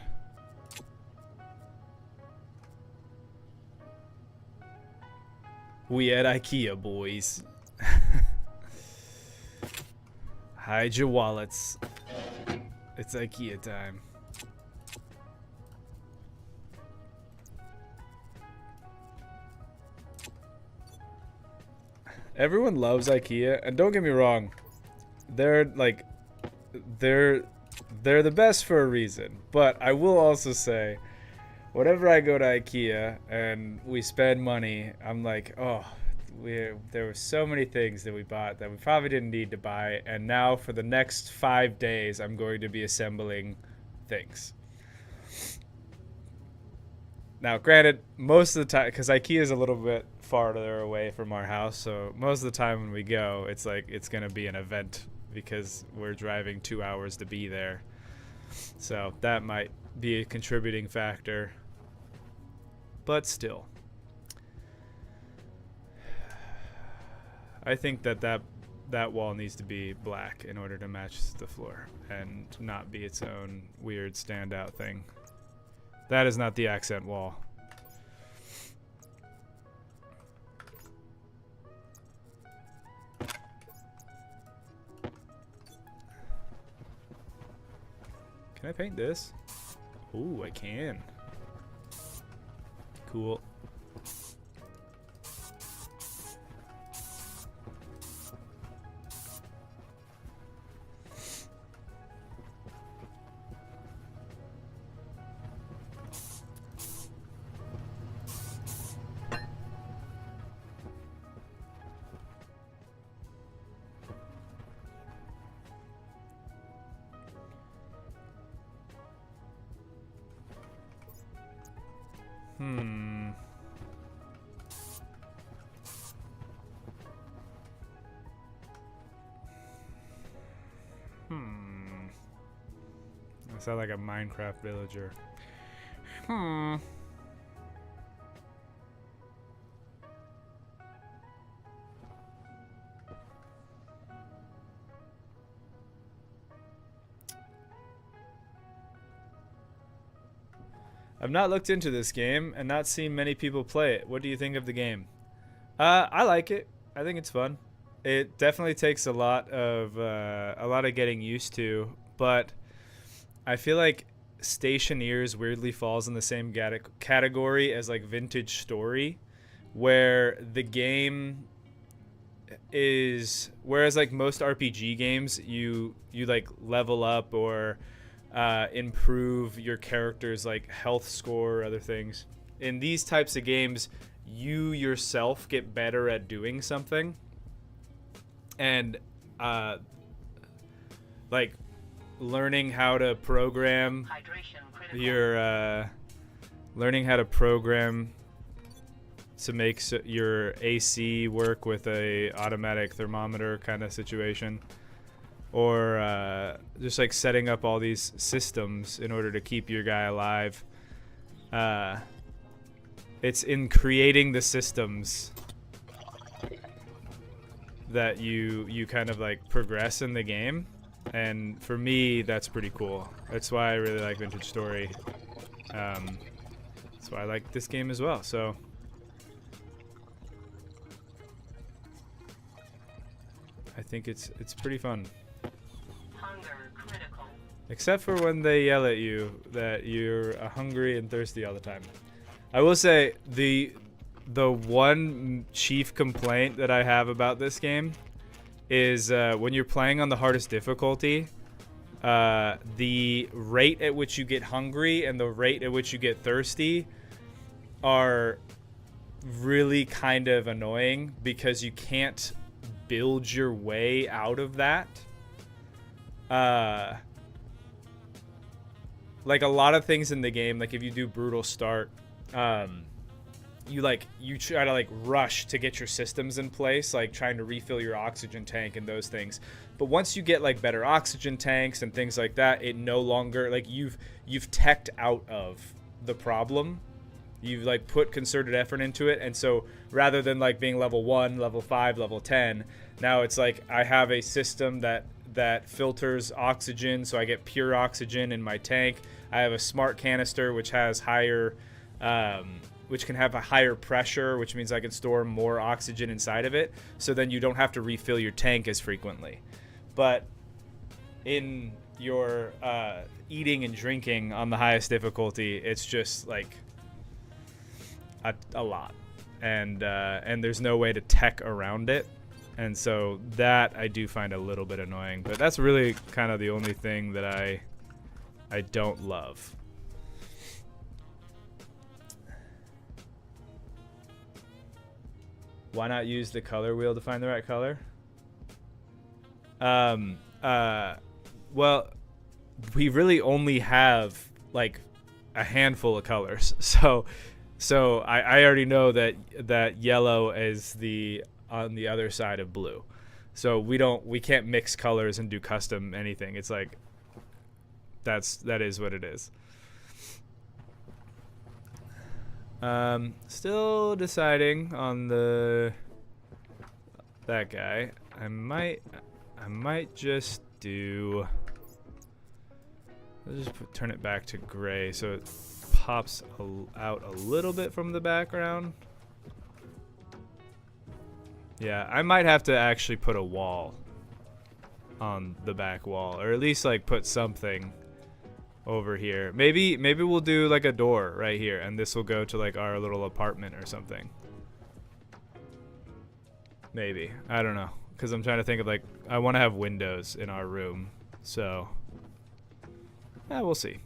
We at IKEA, boys. Hide your wallets. It's IKEA time. Everyone loves IKEA, and don't get me wrong, they're the best for a reason. But I will also say, whenever I go to IKEA and we spend money, I'm like, oh, there were so many things that we bought that we probably didn't need to buy, and now for the next 5 days, I'm going to be assembling things. Now, granted, most of the time, because IKEA is a little bit farther away from our house, so most of the time when we go, it's like it's going to be an event because we're driving 2 hours to be there. So that might be a contributing factor. But still, I think that wall needs to be black in order to match the floor and not be its own weird standout thing. That is not the accent wall. Can I paint this? Ooh, I can. Cool. I sound like a Minecraft villager. I've not looked into this game and not seen many people play it. What do you think of the game? I like it. I think it's fun. It definitely takes a lot of getting used to, but I feel like Stationeers weirdly falls in the same category as like Vintage Story, where the game is, whereas like most RPG games, you like level up or improve your character's like health score or other things. In these types of games, you yourself get better at doing something, and like learning how to program your learning how to program to make your AC work with a automatic thermometer kind of situation, or just like setting up all these systems in order to keep your guy alive. It's in creating the systems that you kind of like progress in the game, and for me that's pretty cool. That's why I really like Vintage Story. That's why I like this game as well. So I think it's pretty fun. Hunger critical. Except for when they yell at you that you're hungry and thirsty all the time. I will say the one chief complaint that I have about this game is when you're playing on the hardest difficulty, the rate at which you get hungry and the rate at which you get thirsty are really kind of annoying because you can't build your way out of that. Like a lot of things in the game, like if you do brutal start, you try to like rush to get your systems in place, like trying to refill your oxygen tank and those things. But once you get like better oxygen tanks and things like that, it no longer, like you've teched out of the problem. You've like put concerted effort into it, and so rather than like being level 1, level 5, level 10, now it's like I have a system that filters oxygen, so I get pure oxygen in my tank. I have a smart canister which has higher which can have a higher pressure, which means I can store more oxygen inside of it, so then you don't have to refill your tank as frequently. But in your eating and drinking on the highest difficulty, it's just like a lot, and there's no way to tech around it, and so that I do find a little bit annoying. But that's really kind of the only thing that I don't love. Why not use the color wheel to find the right color? Well, we really only have like a handful of colors, so I already know that yellow is on the other side of blue, so we can't mix colors and do custom anything. It's like that is what it is. Still deciding on that guy. I might just do. Let's just turn it back to gray so it pops out a little bit from the background. Yeah, I might have to actually put a wall on the back wall, or at least like put something over here. Maybe we'll do like a door right here, and this will go to like our little apartment or something. Maybe. I don't know. Because I'm trying to think of like, I want to have windows in our room. So, yeah, we'll see.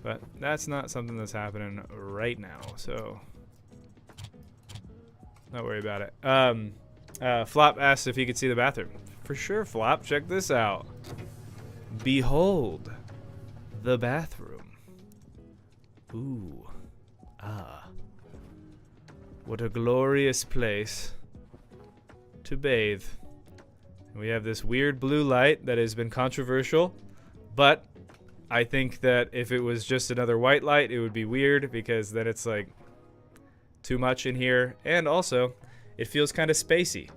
But that's not something that's happening right now. So, not worry about it. Flop asked if he could see the bathroom. For sure, Flop. Check this out. Behold, the bathroom. Ooh. Ah. What a glorious place to bathe. We have this weird blue light that has been controversial, but I think that if it was just another white light, it would be weird because then it's like too much in here, and also it feels kind of spacey.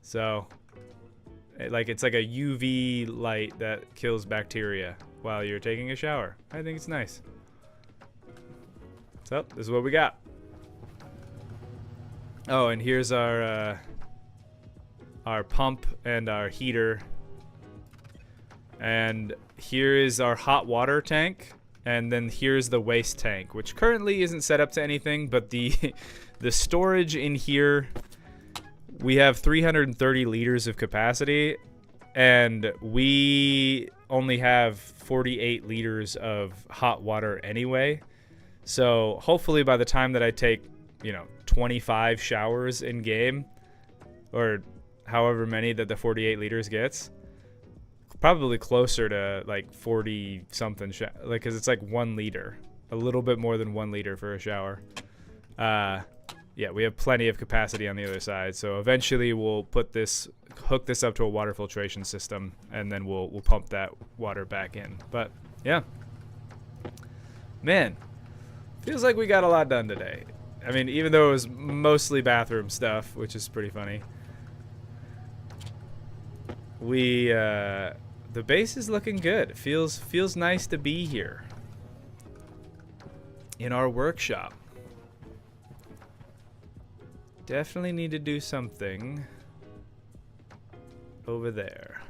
So it's like a UV light that kills bacteria while you're taking a shower. I think it's nice. So this is what we got. Oh, and here's our pump and our heater. And here is our hot water tank. And then here's the waste tank, which currently isn't set up to anything, but the storage in here, we have 330 liters of capacity, and we only have 48 liters of hot water anyway. So hopefully by the time that I take, 25 showers in game, or however many that the 48 liters gets, probably closer to like 40 something, because it's like 1 liter, a little bit more than 1 liter for a shower. Yeah, we have plenty of capacity on the other side, so eventually we'll hook this up to a water filtration system, and then we'll pump that water back in. But yeah, man, feels like we got a lot done today. I mean, even though it was mostly bathroom stuff, which is pretty funny. The base is looking good. It feels nice to be here in our workshop. Definitely need to do something over there.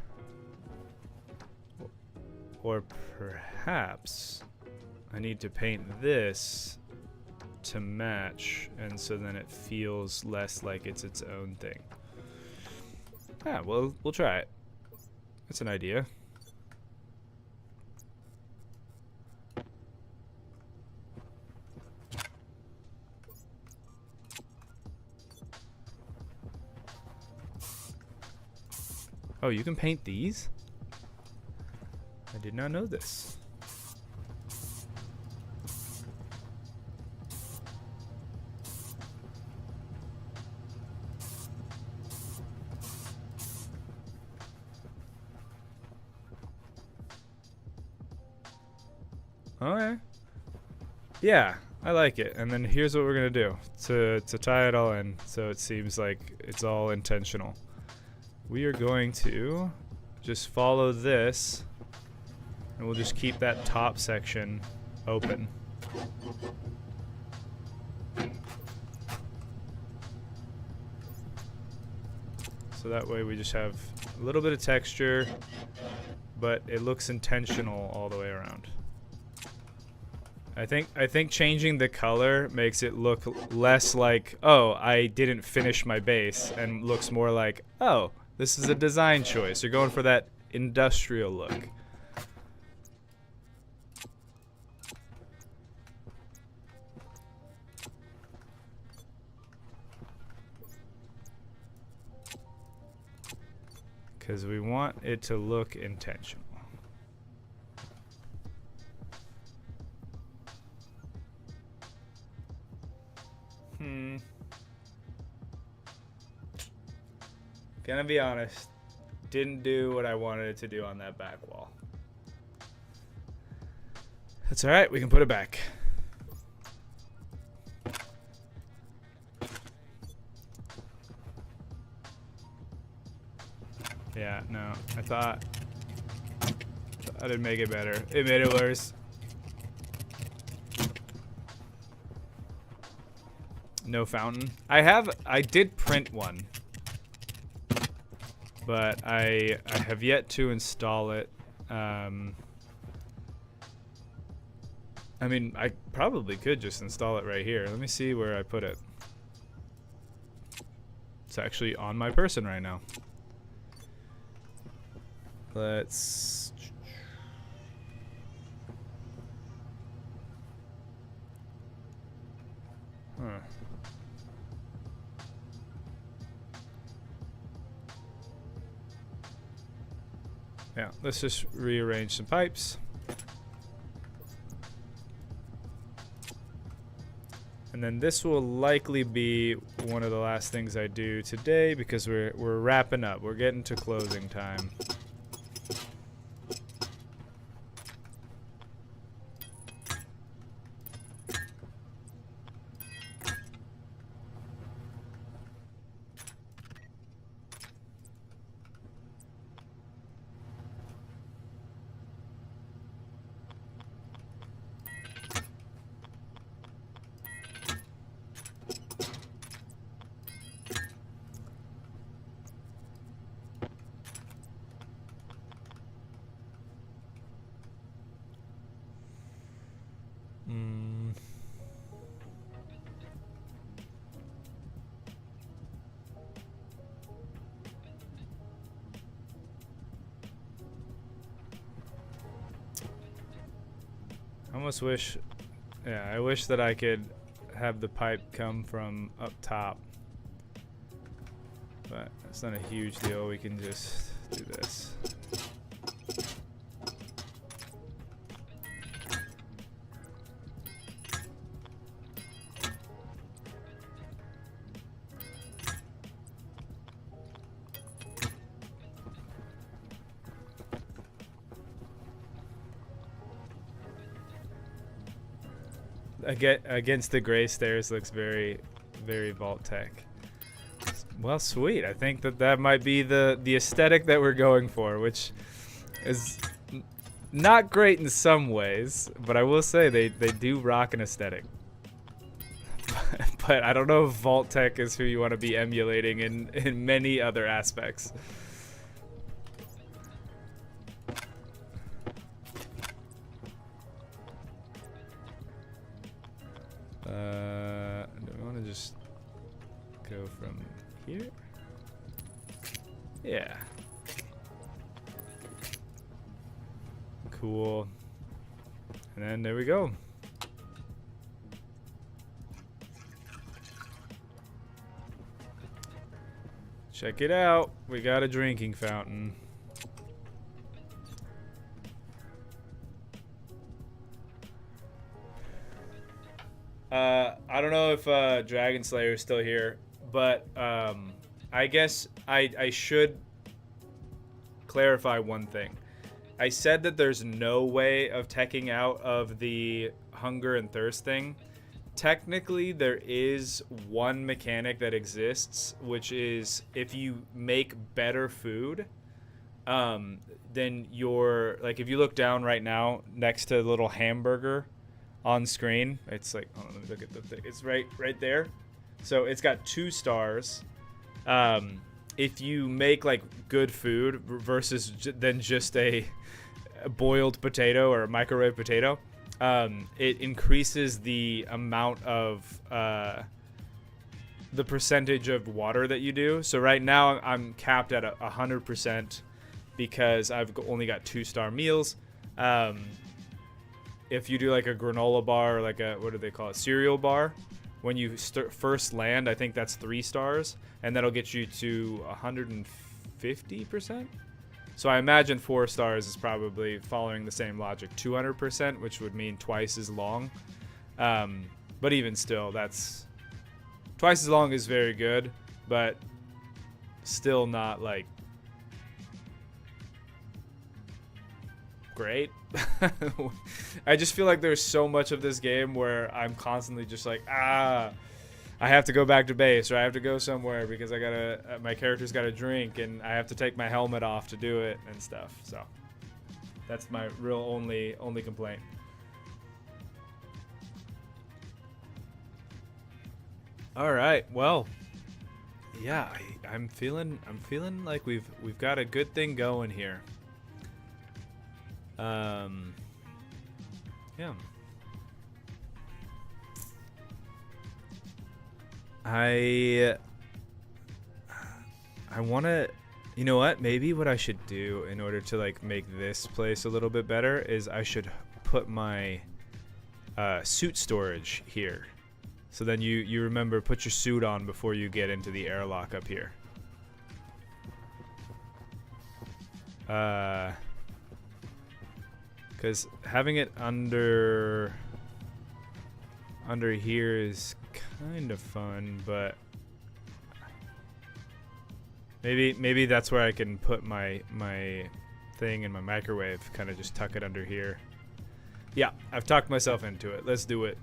Or perhaps I need to paint this to match, and so then it feels less like it's its own thing. Ah, well, we'll try it. That's an idea. Oh, you can paint these? I did not know this. Okay. Yeah, I like it. And then here's what we're gonna do to tie it all in, so it seems like it's all intentional. We are going to just follow this, and we'll just keep that top section open. So that way we just have a little bit of texture, but it looks intentional all the way around. I think changing the color makes it look less like, oh, I didn't finish my base, and looks more like, oh, this is a design choice. You're going for that industrial look. Because we want it to look intentional. Gonna be honest, didn't do what I wanted it to do on that back wall. That's alright, we can put it back. Yeah, no, I thought it'd make it better. It made it worse. No fountain. I did print one, but I have yet to install it. I mean, I probably could just install it right here. Let me see where I put it. It's actually on my person right now. Let's... Huh. Yeah, let's just rearrange some pipes. And then this will likely be one of the last things I do today because we're wrapping up. We're getting to closing time. I almost wish, yeah, I wish that I could have the pipe come from up top. But it's not a huge deal. We can just do this. Against the gray stairs looks very, very Vault Tech. Well, sweet. I think that might be the aesthetic that we're going for, which is not great in some ways, but I will say they do rock an aesthetic. But I don't know if Vault Tech is who you want to be emulating in many other aspects. Do we want to just go from here? Yeah. Cool. And then there we go. Check it out. We got a drinking fountain. I don't know if Dragon Slayer is still here, but I guess I should clarify one thing. I said that there's no way of teching out of the hunger and thirst thing. Technically, there is one mechanic that exists, which is if you make better food, then you're, like, if you look down right now next to the little hamburger on screen, it's like, oh, let me look at the thing. It's right there. So it's got 2 stars. If you make like good food versus than just a boiled potato or a microwave potato, it increases the amount of the percentage of water that you do. So right now I'm capped at 100% because I've only got 2-star meals. If you do like a granola bar or like a, what do they call it, cereal bar, when you first land, I think that's 3 stars, and that'll get you to 150%. So I imagine 4 stars is probably following the same logic, 200%, which would mean twice as long. But even still, that's twice as long is very good, but still not like great. I just feel like there's so much of this game where I'm constantly just like, I have to go back to base, or I have to go somewhere because I gotta, my character's got to drink, and I have to take my helmet off to do it and stuff. So that's my real only complaint. All right, well, yeah, I'm feeling like we've got a good thing going here. Yeah. I want to, you know what? Maybe what I should do in order to like make this place a little bit better is I should put my suit storage here. So then you remember, put your suit on before you get into the airlock up here. Because having it under here is kind of fun, but maybe that's where I can put my thing in my microwave. Kind of just tuck it under here. Yeah, I've talked myself into it. Let's do it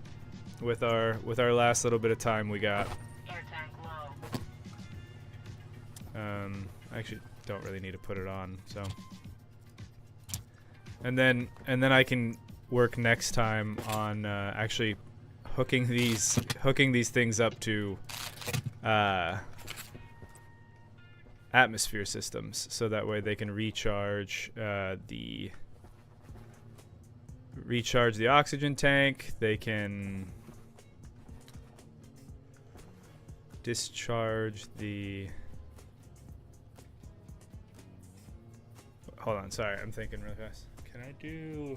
with our last little bit of time we got. Air tank low. I actually don't really need to put it on, so. And then I can work next time on actually hooking these things up to atmosphere systems, so that way they can recharge the oxygen tank. They can discharge the. Hold on, sorry, I'm thinking really fast. Can I do?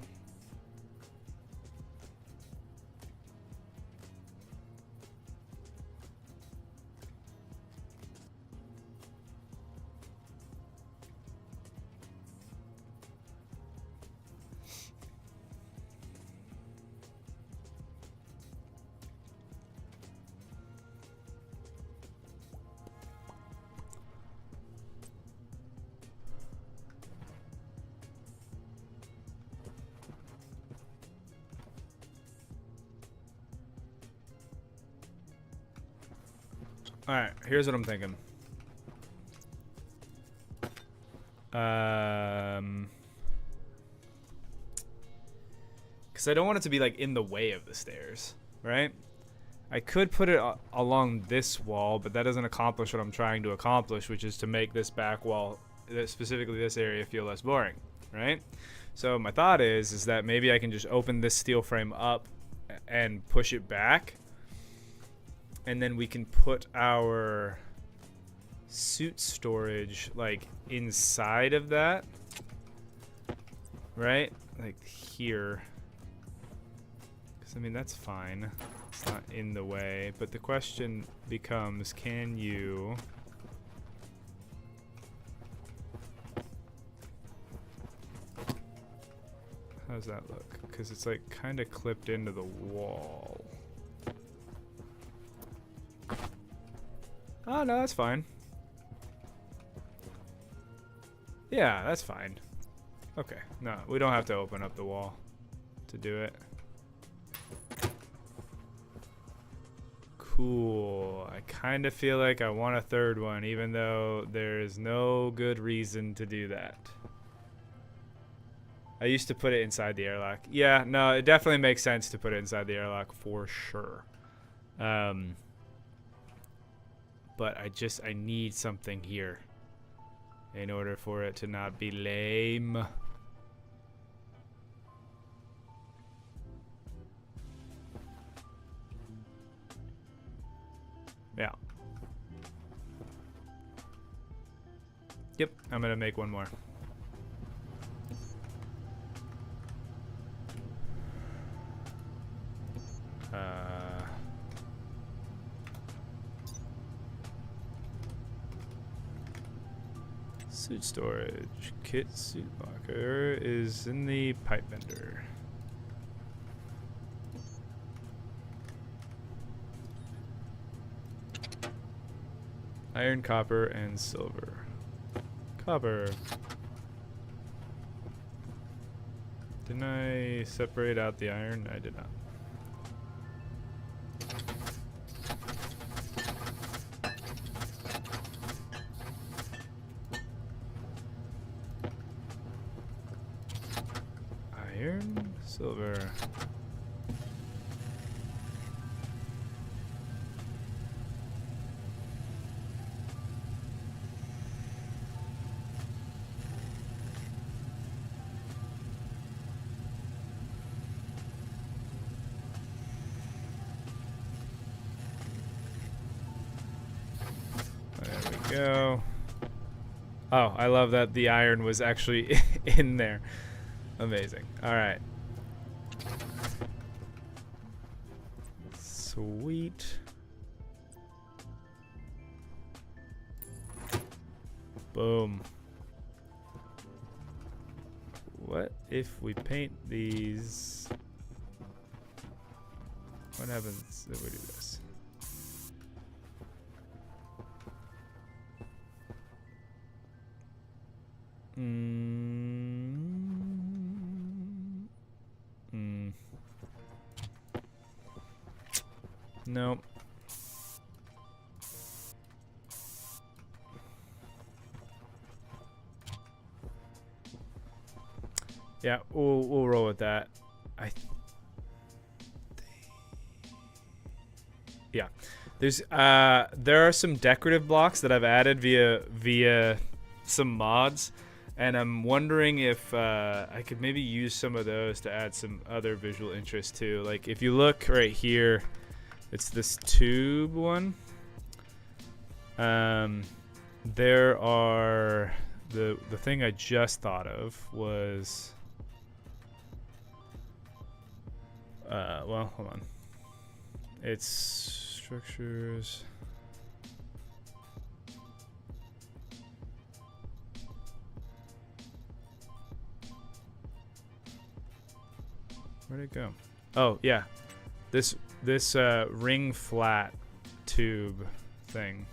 Alright, here's what I'm thinking. Because I don't want it to be like in the way of the stairs, right? I could put it along this wall, but that doesn't accomplish what I'm trying to accomplish, which is to make this back wall, specifically this area, feel less boring, right? So my thought is that maybe I can just open this steel frame up and push it back, and then we can put our suit storage like inside of that, right? Like here. Because I mean, that's fine. It's not in the way. But the question becomes, can you... How's that look? Because it's like kind of clipped into the wall. Oh, no, that's fine. Yeah, that's fine. Okay, no, we don't have to open up the wall to do it. Cool. I kind of feel like I want a third one, even though there is no good reason to do that. I used to put it inside the airlock. Yeah, no, it definitely makes sense to put it inside the airlock for sure. But I need something here in order for it to not be lame. Yeah. Yep, I'm gonna make one more. Suit storage. Kit suit locker is in the pipe vendor. Iron, copper, and silver. Copper. Didn't I separate out the iron? I did not. Iron, silver. go. Oh, I love that the iron was actually in there. Amazing. All right. Sweet. Boom. What if we paint these? What happens if we do this? Nope. Yeah, we'll roll with that. Yeah. There are some decorative blocks that I've added via some mods, and I'm wondering if I could maybe use some of those to add some other visual interest too. Like if you look right here, it's this tube one. There are the thing I just thought of was well, hold on. It's structures. Where'd it go? Oh, yeah. This ring flat tube thing.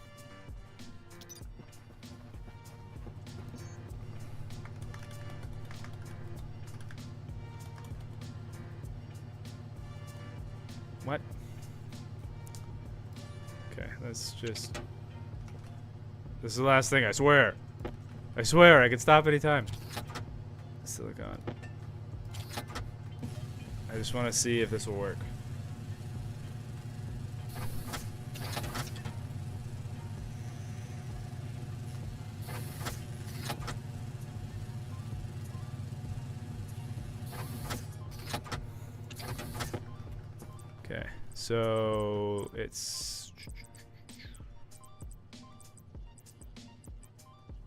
What? Okay, let's just... This is the last thing, I swear. I swear, I can stop anytime. Silicon. I just want to see if this will work. Okay, so it's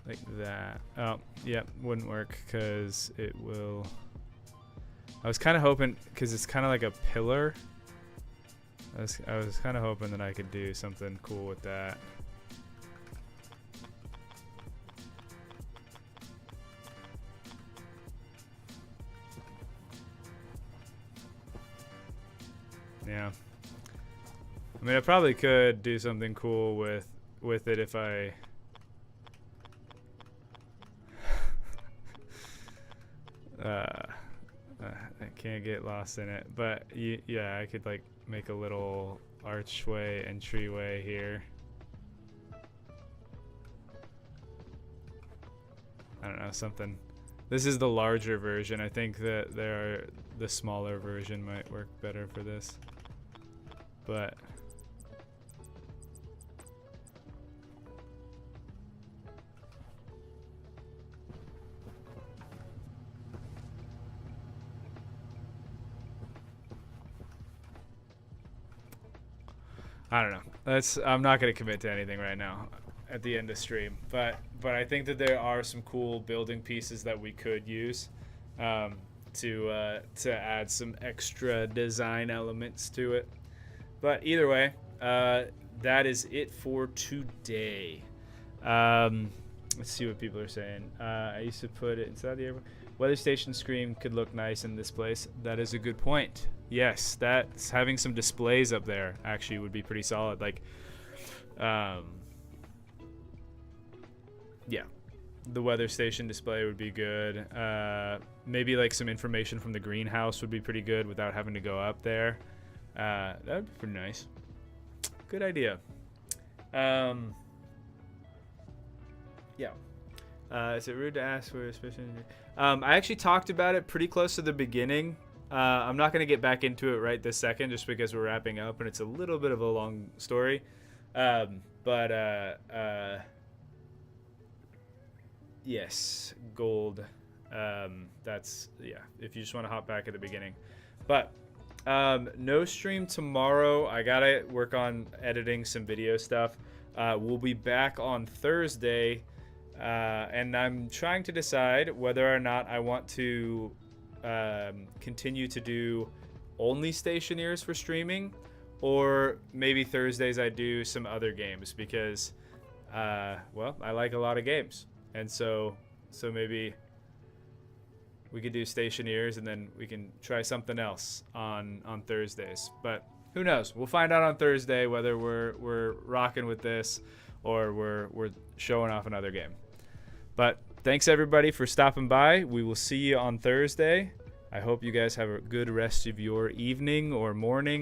like that. Oh, yeah, wouldn't work because it will. I was kind of hoping, because it's kind of like a pillar. I was kind of hoping that I could do something cool with that. Yeah. I mean, I probably could do something cool with it if I... I can't get lost in it, but yeah, I could like make a little archway, entryway here. I don't know, something. This is the larger version. I think that the smaller version might work better for this, but I don't know. I'm not going to commit to anything right now at the end of stream, but I think that there are some cool building pieces that we could use to add some extra design elements to it. But either way, that is it for today. Let's see what people are saying. I used to put it inside the airport. Weather station screen could look nice in this place. That is a good point. Yes, that's having some displays up there actually would be pretty solid. Like, yeah, the weather station display would be good. Maybe like some information from the greenhouse would be pretty good without having to go up there. That would be pretty nice. Good idea. Yeah. Is it rude to ask for a special? I actually talked about it pretty close to the beginning. I'm not going to get back into it right this second just because we're wrapping up and it's a little bit of a long story. Yes, gold. That's, yeah, if you just want to hop back at the beginning. But no stream tomorrow. I got to work on editing some video stuff. We'll be back on Thursday, and I'm trying to decide whether or not I want to continue to do only Stationeers for streaming, or maybe Thursdays I do some other games because, well, I like a lot of games, and so maybe we could do Stationeers and then we can try something else on Thursdays. But who knows? We'll find out on Thursday whether we're rocking with this or we're showing off another game. But thanks everybody for stopping by. We will see you on Thursday. I hope you guys have a good rest of your evening or morning.